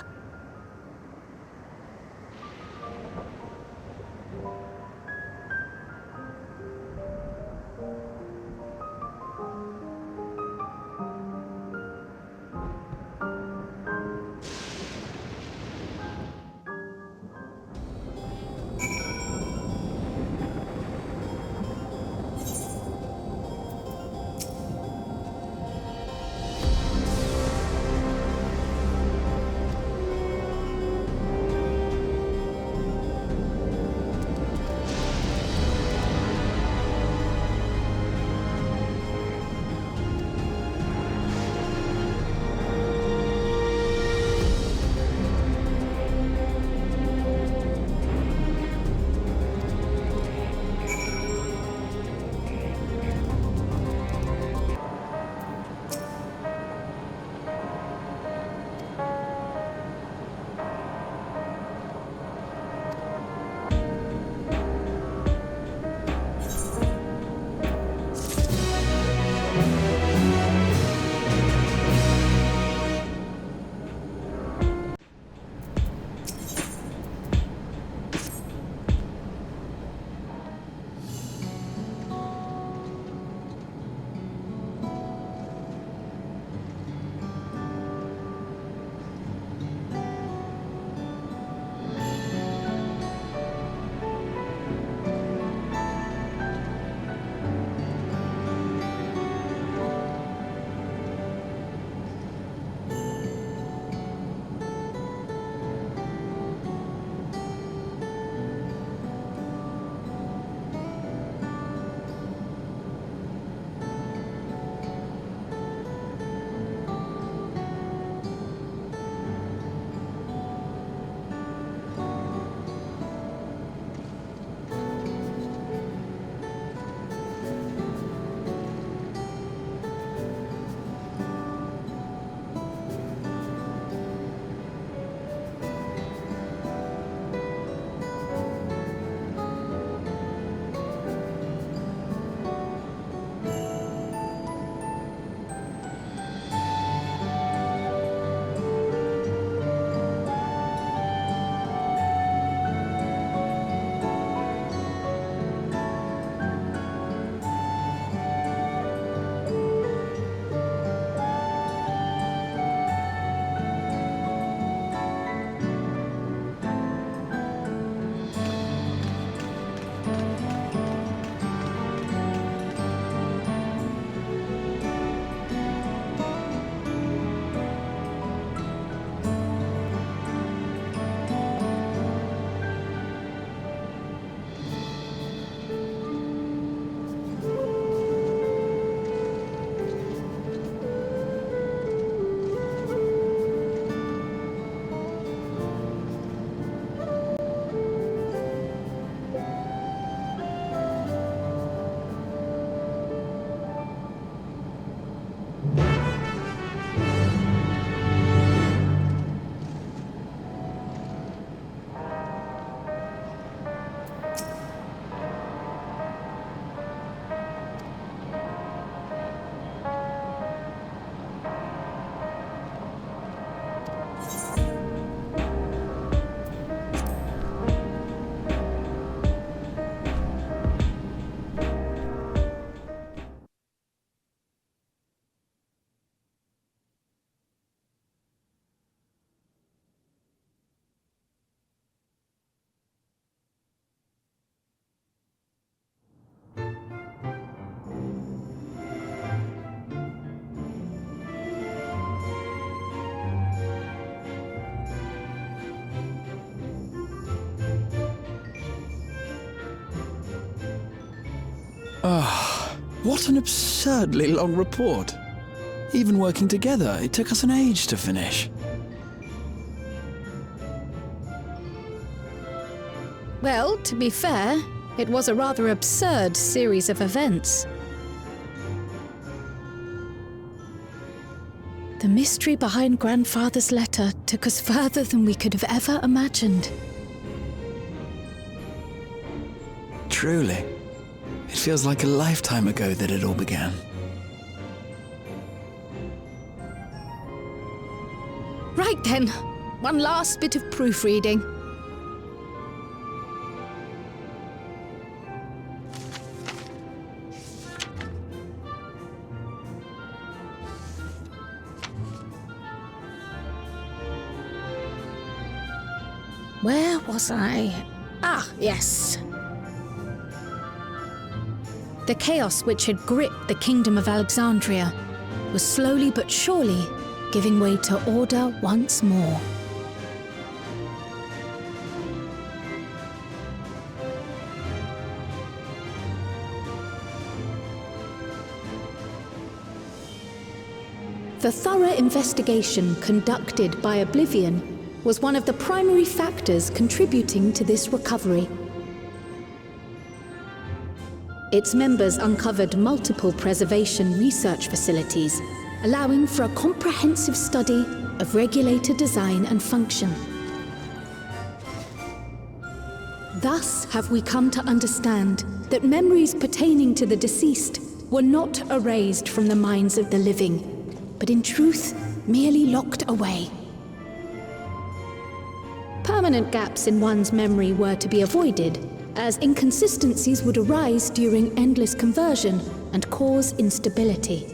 What an absurdly long report. Even working together, it took us an age to finish. Well, to be fair, it was a rather absurd series of events. The mystery behind Grandfather's letter took us further than we could have ever imagined. Truly. It feels like a lifetime ago that it all began. Right then, one last bit of proofreading. Where was I? Ah, yes. The chaos which had gripped the Kingdom of Alexandria was slowly but surely giving way to order once more. The thorough investigation conducted by Oblivion was one of the primary factors contributing to this recovery. Its members uncovered multiple preservation research facilities, allowing for a comprehensive study of regulator design and function. Thus have we come to understand that memories pertaining to the deceased were not erased from the minds of the living, but in truth, merely locked away. Permanent gaps in one's memory were to be avoided, as inconsistencies would arise during endless conversion and cause instability.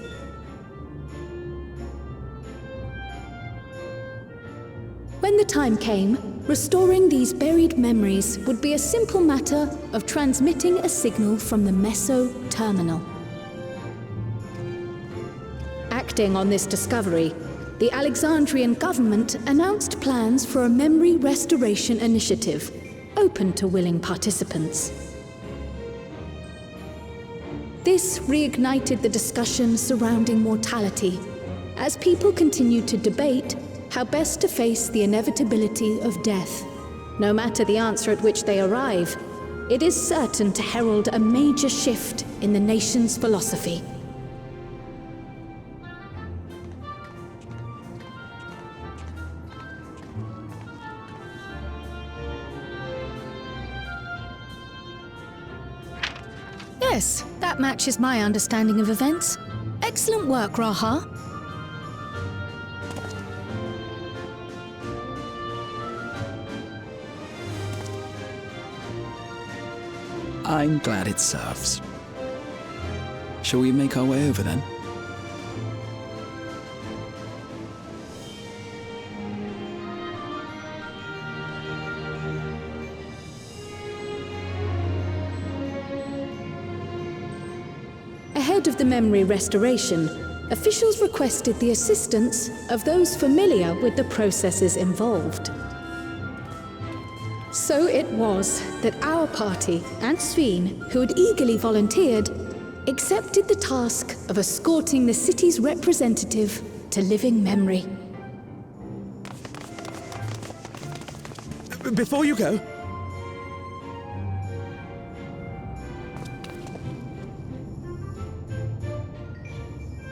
When the time came, restoring these buried memories would be a simple matter of transmitting a signal from the Meso terminal. Acting on this discovery, the Alexandrian government announced plans for a memory restoration initiative, open to willing participants. This reignited the discussion surrounding mortality, as people continued to debate how best to face the inevitability of death. No matter the answer at which they arrive, it is certain to herald a major shift in the nation's philosophy. Yes, that matches my understanding of events. Excellent work, Raha. I'm glad it serves. Shall we make our way over then? Ahead of the memory restoration, officials requested the assistance of those familiar with the processes involved. So it was that our party and Sveen, who had eagerly volunteered, accepted the task of escorting the city's representative to living memory. Before you go,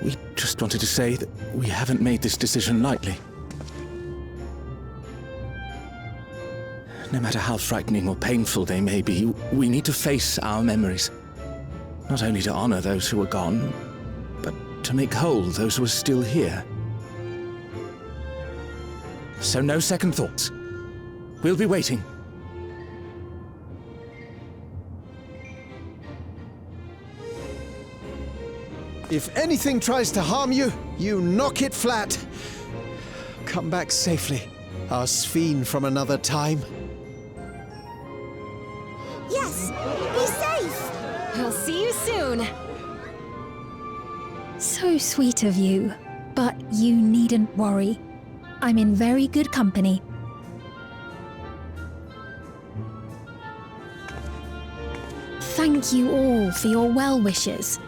we just wanted to say that we haven't made this decision lightly. No matter how frightening or painful they may be, we need to face our memories. Not only to honor those who are gone, but to make whole those who are still here. So no second thoughts. We'll be waiting. If anything tries to harm you, you knock it flat. Come back safely, our Sveen from another time. Yes! Be safe! I'll see you soon. So sweet of you, but you needn't worry. I'm in very good company. Thank you all for your well wishes.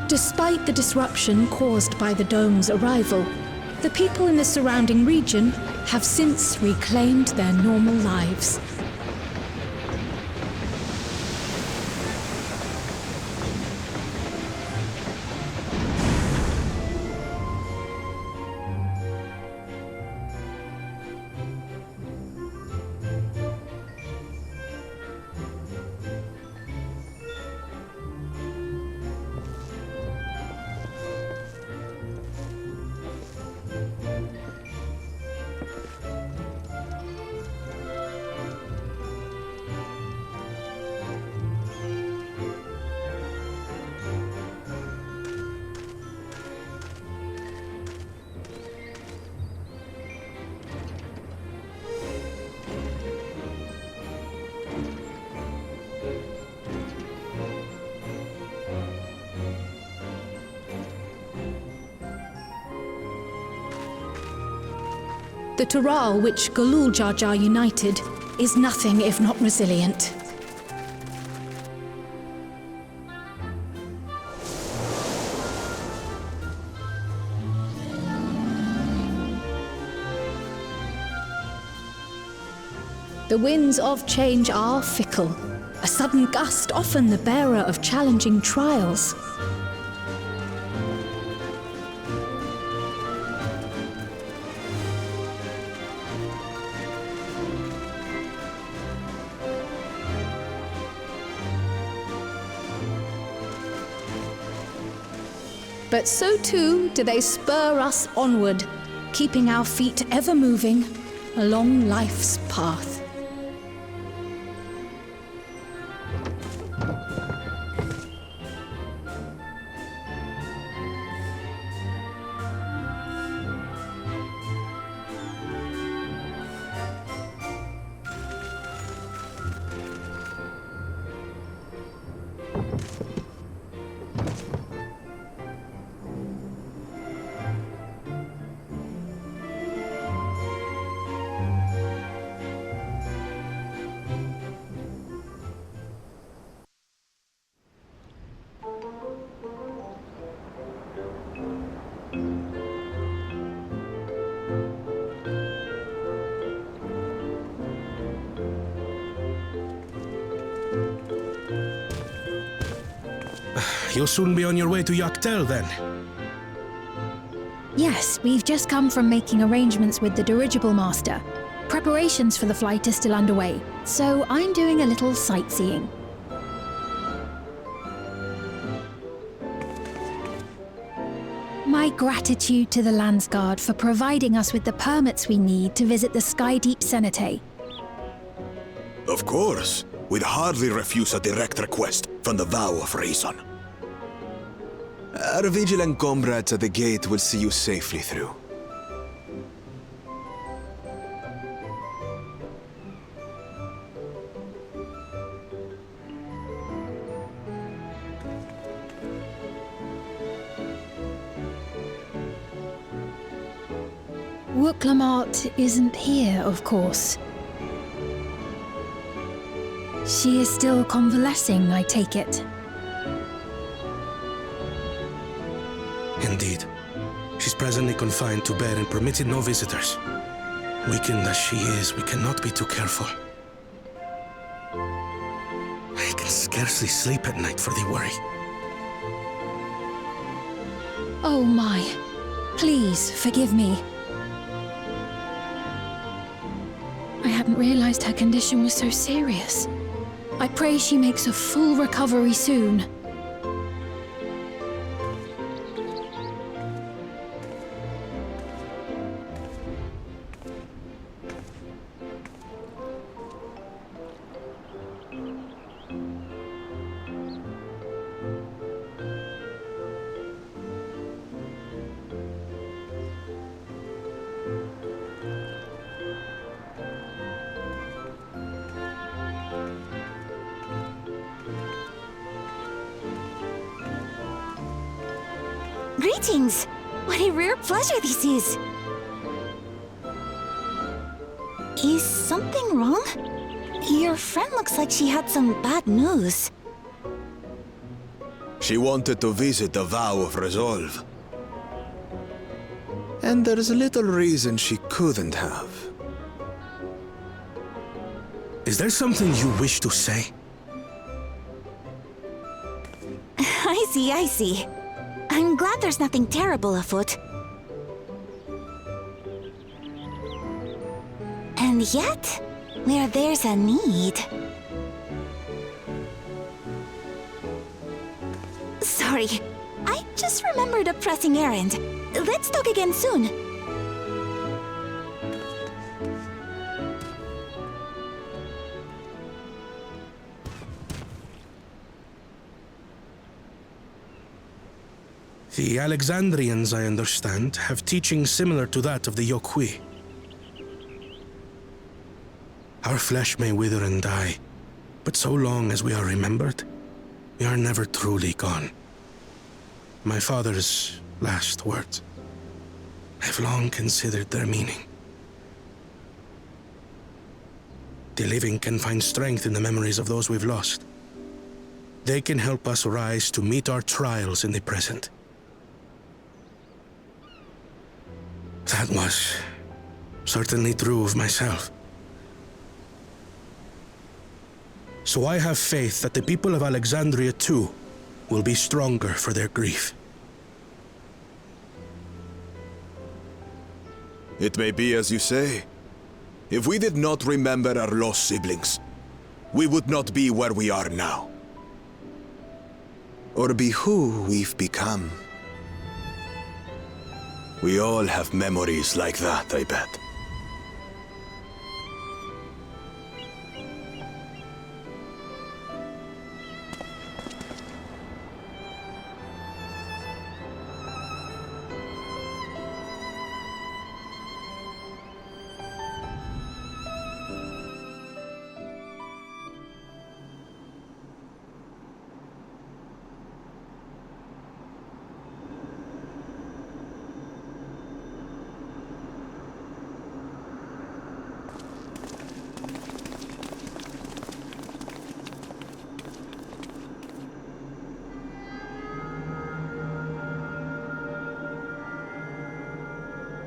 Despite the disruption caused by the dome's arrival, the people in the surrounding region have since reclaimed their normal lives. The Tural which Galul Jar Jar united is nothing if not resilient. The winds of change are fickle. A sudden gust often the bearer of challenging trials. But so too do they spur us onward, keeping our feet ever moving along life's path. You'll soon be on your way to Yaktel, then? Yes, we've just come from making arrangements with the dirigible master. Preparations for the flight are still underway, so I'm doing a little sightseeing. My gratitude to the Landsguard for providing us with the permits we need to visit the Skydeep Cenotaph. Of course. We'd hardly refuse a direct request from the Vow of Reason. Our vigilant comrades at the gate will see you safely through. Wooklamart isn't here, of course. She is still convalescing, I take it. Indeed. She's presently confined to bed and permitted no visitors. Weakened as she is, we cannot be too careful. I can scarcely sleep at night for the worry. Oh my. Please, forgive me. I hadn't realized her condition was so serious. I pray she makes a full recovery soon. Greetings! What a rare pleasure this is! Is something wrong? Your friend looks like she had some bad news. She wanted to visit the Vow of Resolve. And there's little reason she couldn't have. Is there something you wish to say? I see. I'm glad there's nothing terrible afoot. And yet, where there's a need... Sorry, I just remembered a pressing errand. Let's talk again soon. The Alexandrians, I understand, have teaching similar to that of the Yokui. Our flesh may wither and die, but so long as we are remembered, we are never truly gone. My father's last words. I've long considered their meaning. The living can find strength in the memories of those we've lost. They can help us rise to meet our trials in the present. That was certainly true of myself. So I have faith that the people of Alexandria too will be stronger for their grief. It may be as you say. If we did not remember our lost siblings, we would not be where we are now. Or be who we've become. We all have memories like that, I bet.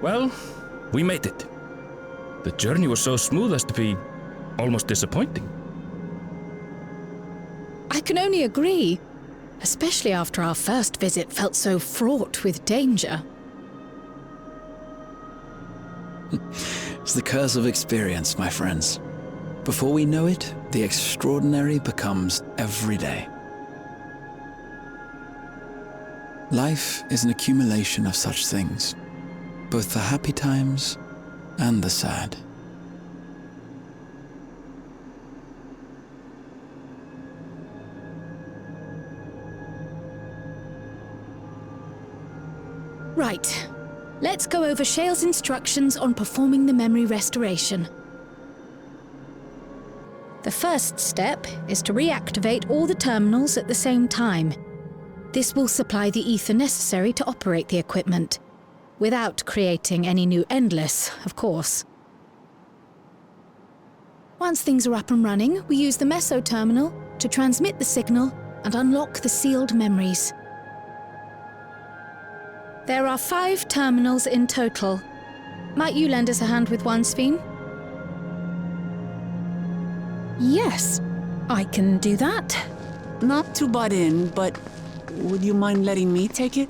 Well, we made it. The journey was so smooth as to be almost disappointing. I can only agree, especially after our first visit felt so fraught with danger. It's the curse of experience, my friends. Before we know it, the extraordinary becomes everyday. Life is an accumulation of such things, both the happy times and the sad. Right. Let's go over Shale's instructions on performing the memory restoration. The first step is to reactivate all the terminals at the same time. This will supply the ether necessary to operate the equipment, without creating any new Endless, of course. Once things are up and running, we use the Meso terminal to transmit the signal and unlock the sealed memories. There are 5 terminals in total. Might you lend us a hand with one, Sphene? Yes, I can do that. Not to butt in, but would you mind letting me take it?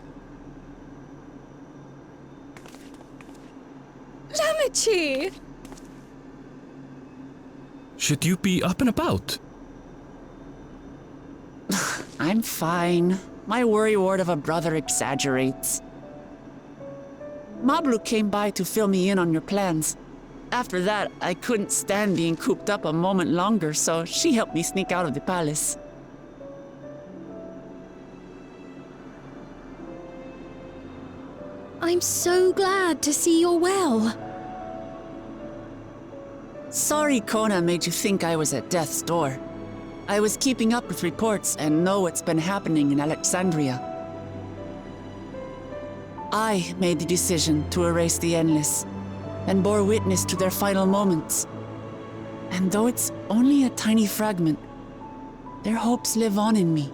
Lamichi! Should you be up and about? I'm fine. My worrywart of a brother exaggerates. Mablu came by to fill me in on your plans. After that, I couldn't stand being cooped up a moment longer, so she helped me sneak out of the palace. I'm so glad to see you're well. Sorry Kona made you think I was at death's door. I was keeping up with reports and know what's been happening in Alexandria. I made the decision to erase the Endless, and bore witness to their final moments. And though it's only a tiny fragment, their hopes live on in me.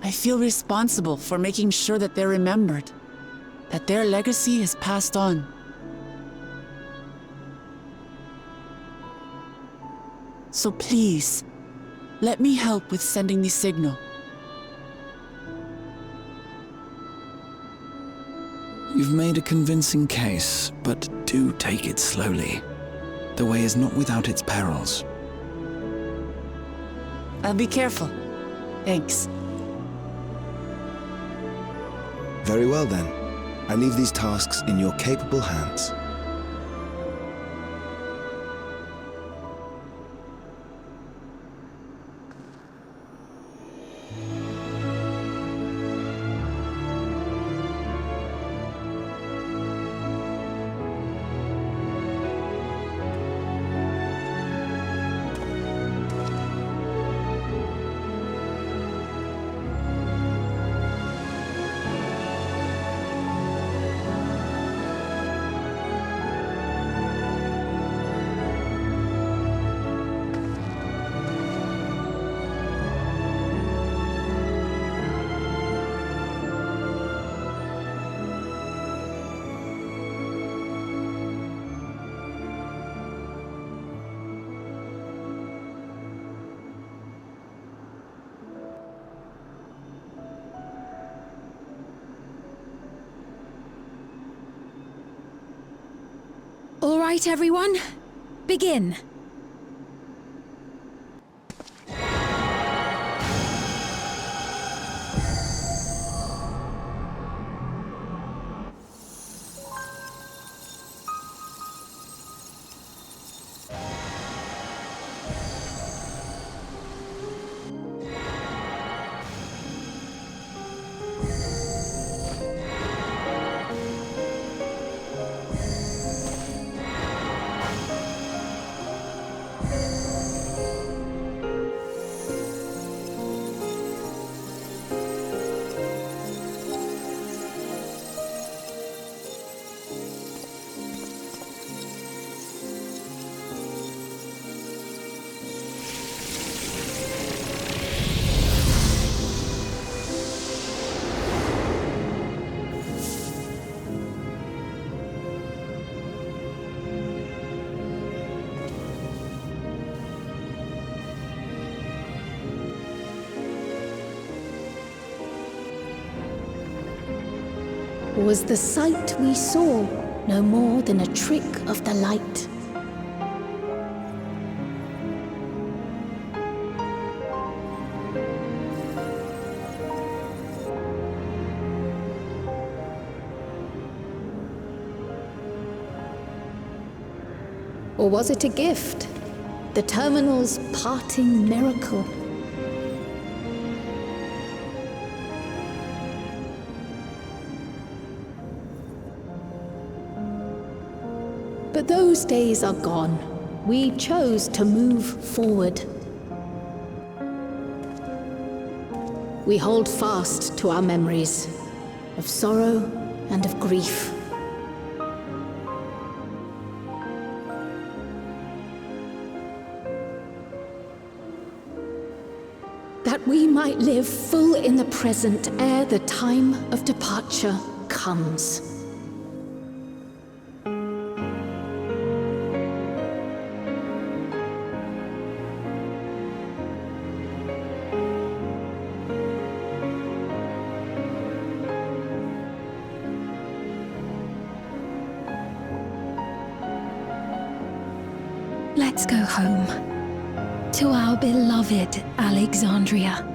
I feel responsible for making sure that they're remembered, that their legacy is passed on. So please, let me help with sending the signal. You've made a convincing case, but do take it slowly. The way is not without its perils. I'll be careful. Thanks. Very well then. I leave these tasks in your capable hands. All right, everyone. Begin. Was the sight we saw no more than a trick of the light? Or was it a gift? The terminal's parting miracle? But those days are gone. We chose to move forward. We hold fast to our memories of sorrow and of grief. That we might live full in the present ere the time of departure comes. Let's go home. To our beloved Alexandria.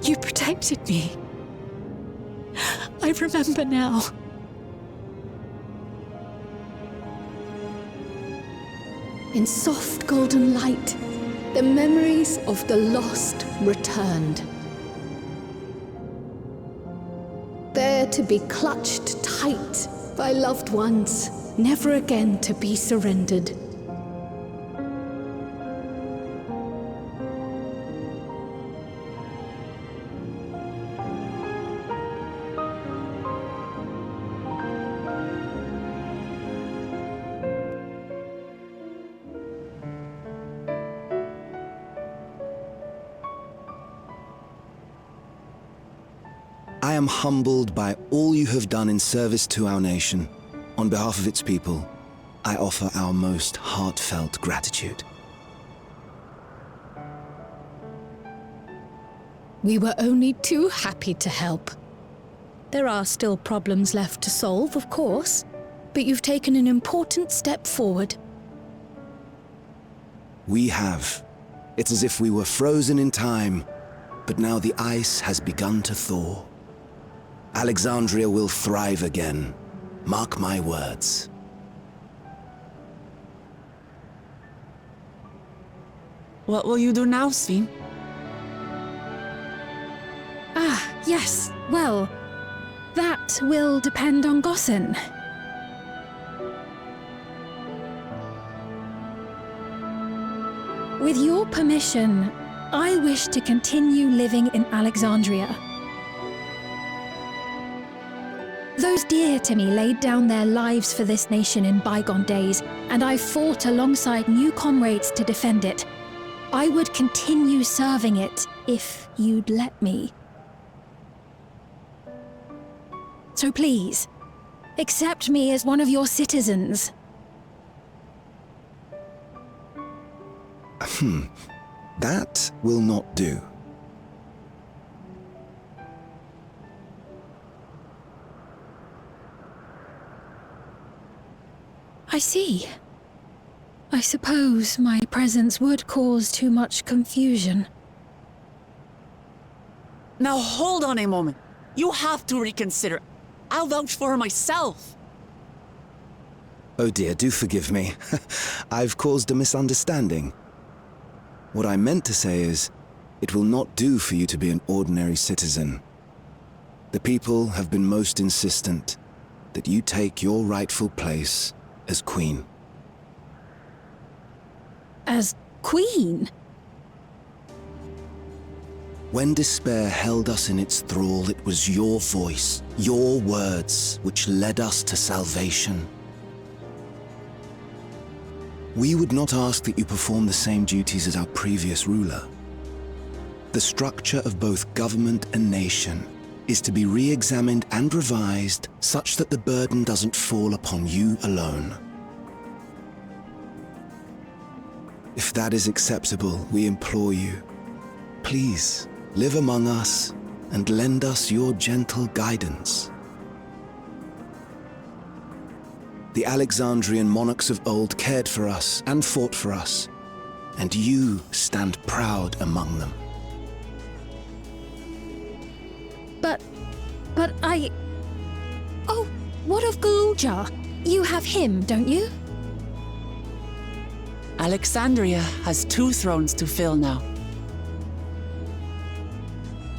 You protected me. I remember now. In soft golden light, the memories of the lost returned. There to be clutched tight by loved ones, never again to be surrendered. I am humbled by all you have done in service to our nation. On behalf of its people, I offer our most heartfelt gratitude. We were only too happy to help. There are still problems left to solve, of course, but you've taken an important step forward. We have. It's as if we were frozen in time, but now the ice has begun to thaw. Alexandria will thrive again. Mark my words. What will you do now, Sven? Yes. Well, that will depend on Gossen. With your permission, I wish to continue living in Alexandria. Those dear to me laid down their lives for this nation in bygone days, and I fought alongside new comrades to defend it. I would continue serving it if you'd let me. So please, accept me as one of your citizens. That will not do. I see. I suppose my presence would cause too much confusion. Now hold on a moment. You have to reconsider. I'll vouch for her myself. Oh dear, do forgive me. I've caused a misunderstanding. What I meant to say is, it will not do for you to be an ordinary citizen. The people have been most insistent that you take your rightful place as queen. As queen? When despair held us in its thrall, it was your voice, your words, which led us to salvation. We would not ask that you perform the same duties as our previous ruler. The structure of both government and nation is to be re-examined and revised such that the burden doesn't fall upon you alone. If that is acceptable, we implore you, please live among us and lend us your gentle guidance. The Alexandrian monarchs of old cared for us and fought for us, and you stand proud among them. But I... Oh, what of Galuja? You have him, don't you? Alexandria has 2 thrones to fill now.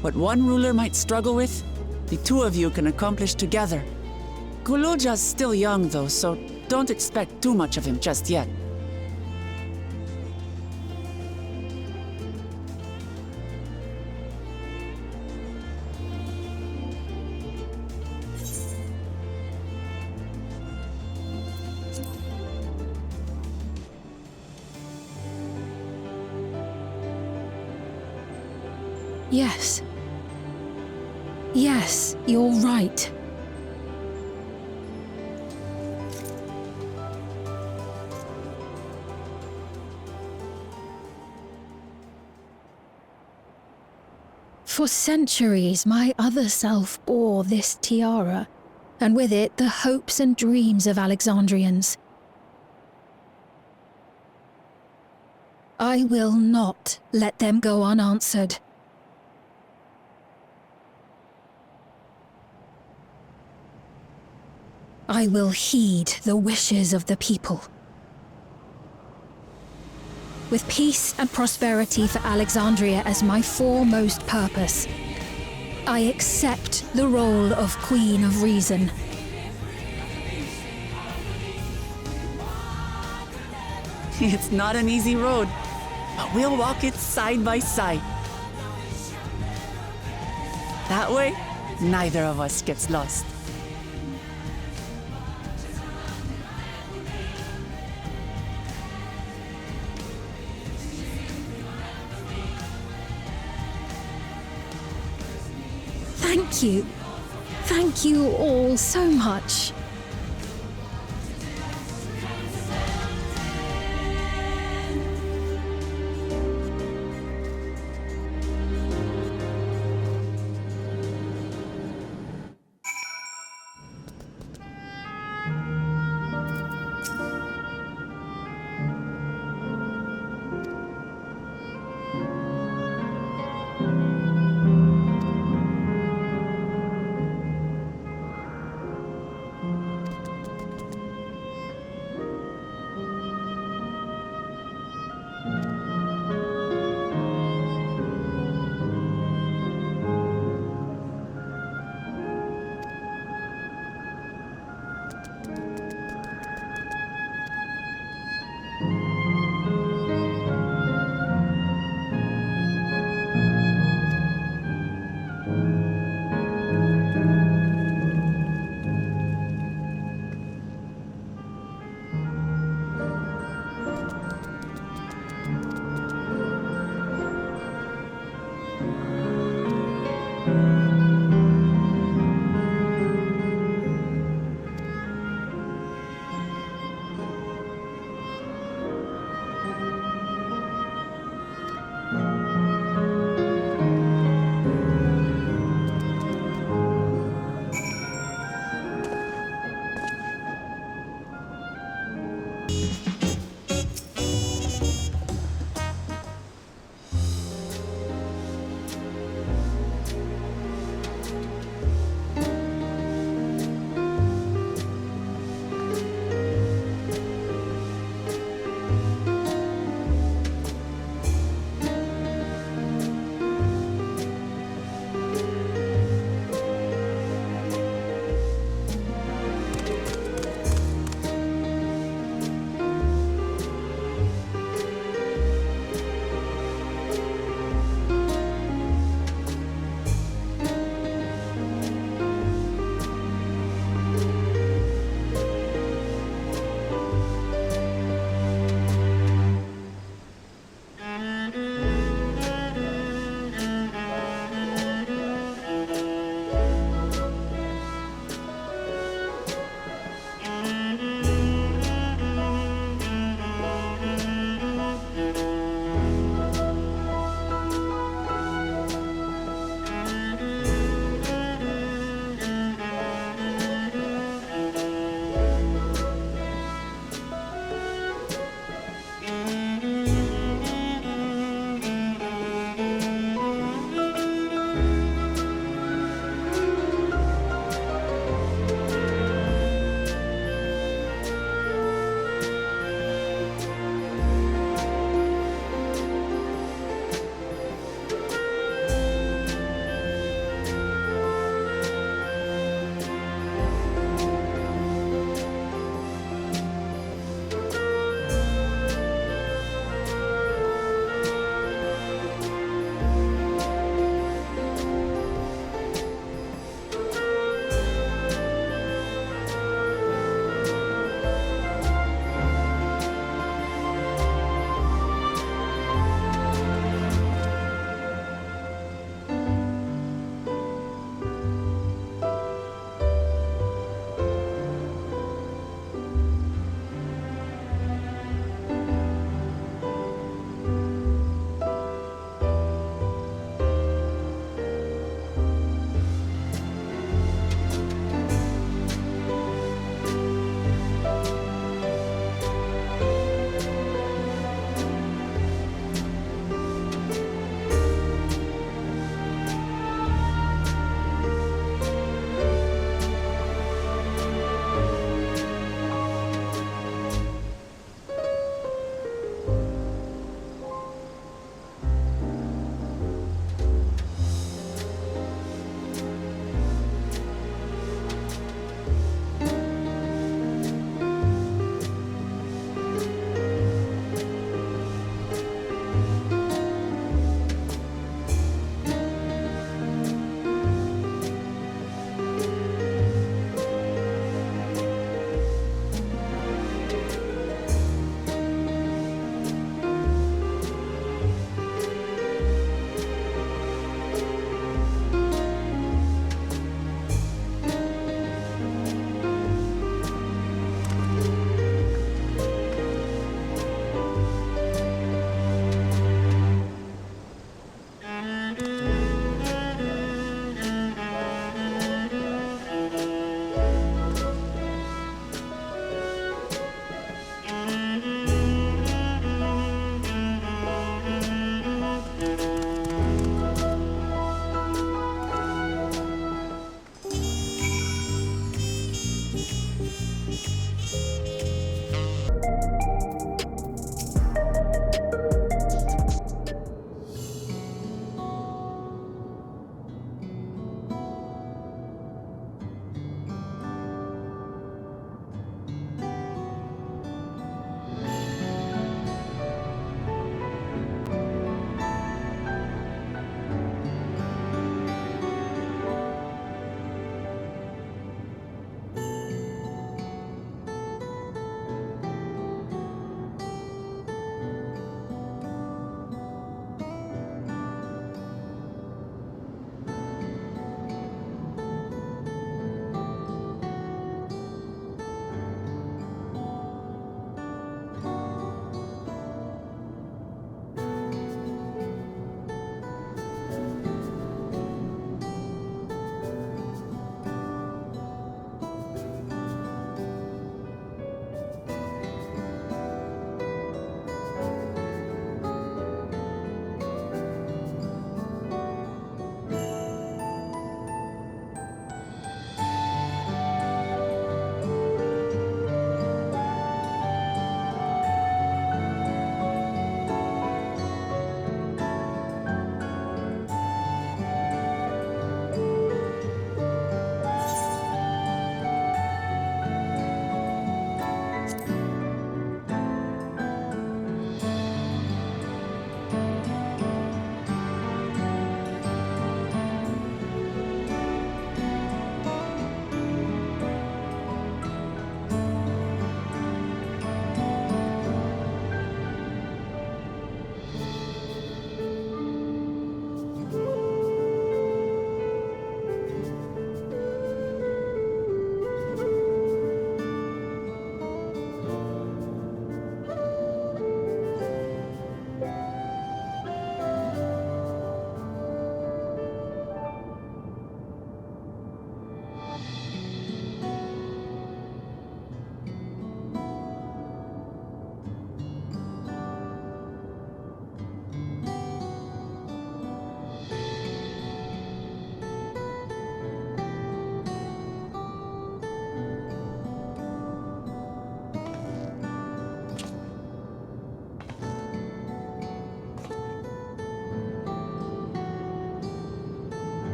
What one ruler might struggle with, the 2 of you can accomplish together. Galuja's still young though, so don't expect too much of him just yet. Yes. Yes, you're right. For centuries, my other self bore this tiara, and with it the hopes and dreams of Alexandrians. I will not let them go unanswered. I will heed the wishes of the people. With peace and prosperity for Alexandria as my foremost purpose, I accept the role of Queen of Reason. It's not an easy road, but we'll walk it side by side. That way, neither of us gets lost. Thank you. Thank you all so much.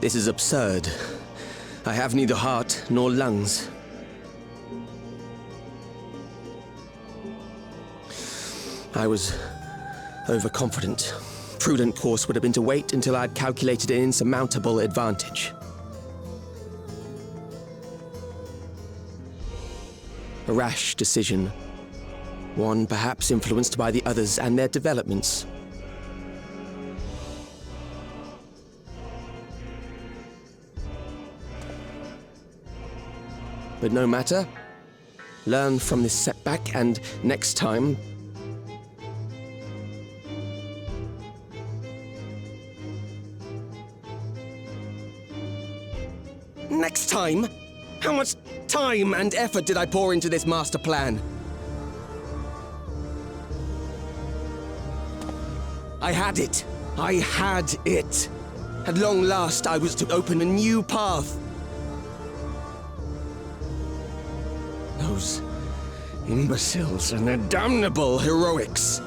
This is absurd. I have neither heart nor lungs. I was overconfident. Prudent course would have been to wait until I'd calculated an insurmountable advantage. A rash decision. One perhaps influenced by the others and their developments. But no matter. Learn from this setback, and next time... Next time? How much time and effort did I pour into this master plan? I had it. I had it. At long last, I was to open a new path. Those imbeciles and their damnable heroics.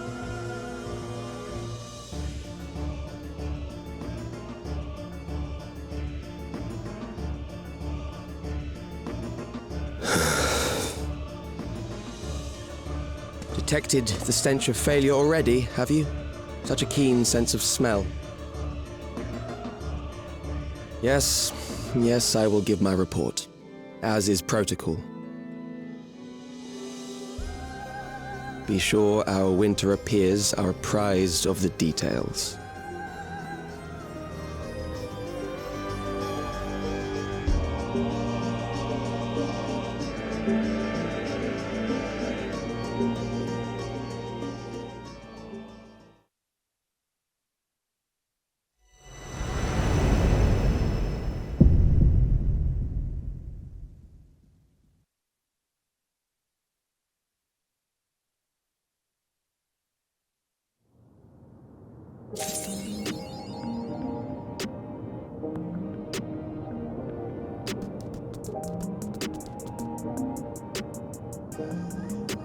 Detected the stench of failure already, have you? Such a keen sense of smell. Yes, I will give my report, as is protocol. Be sure our winter peers are apprised of the details.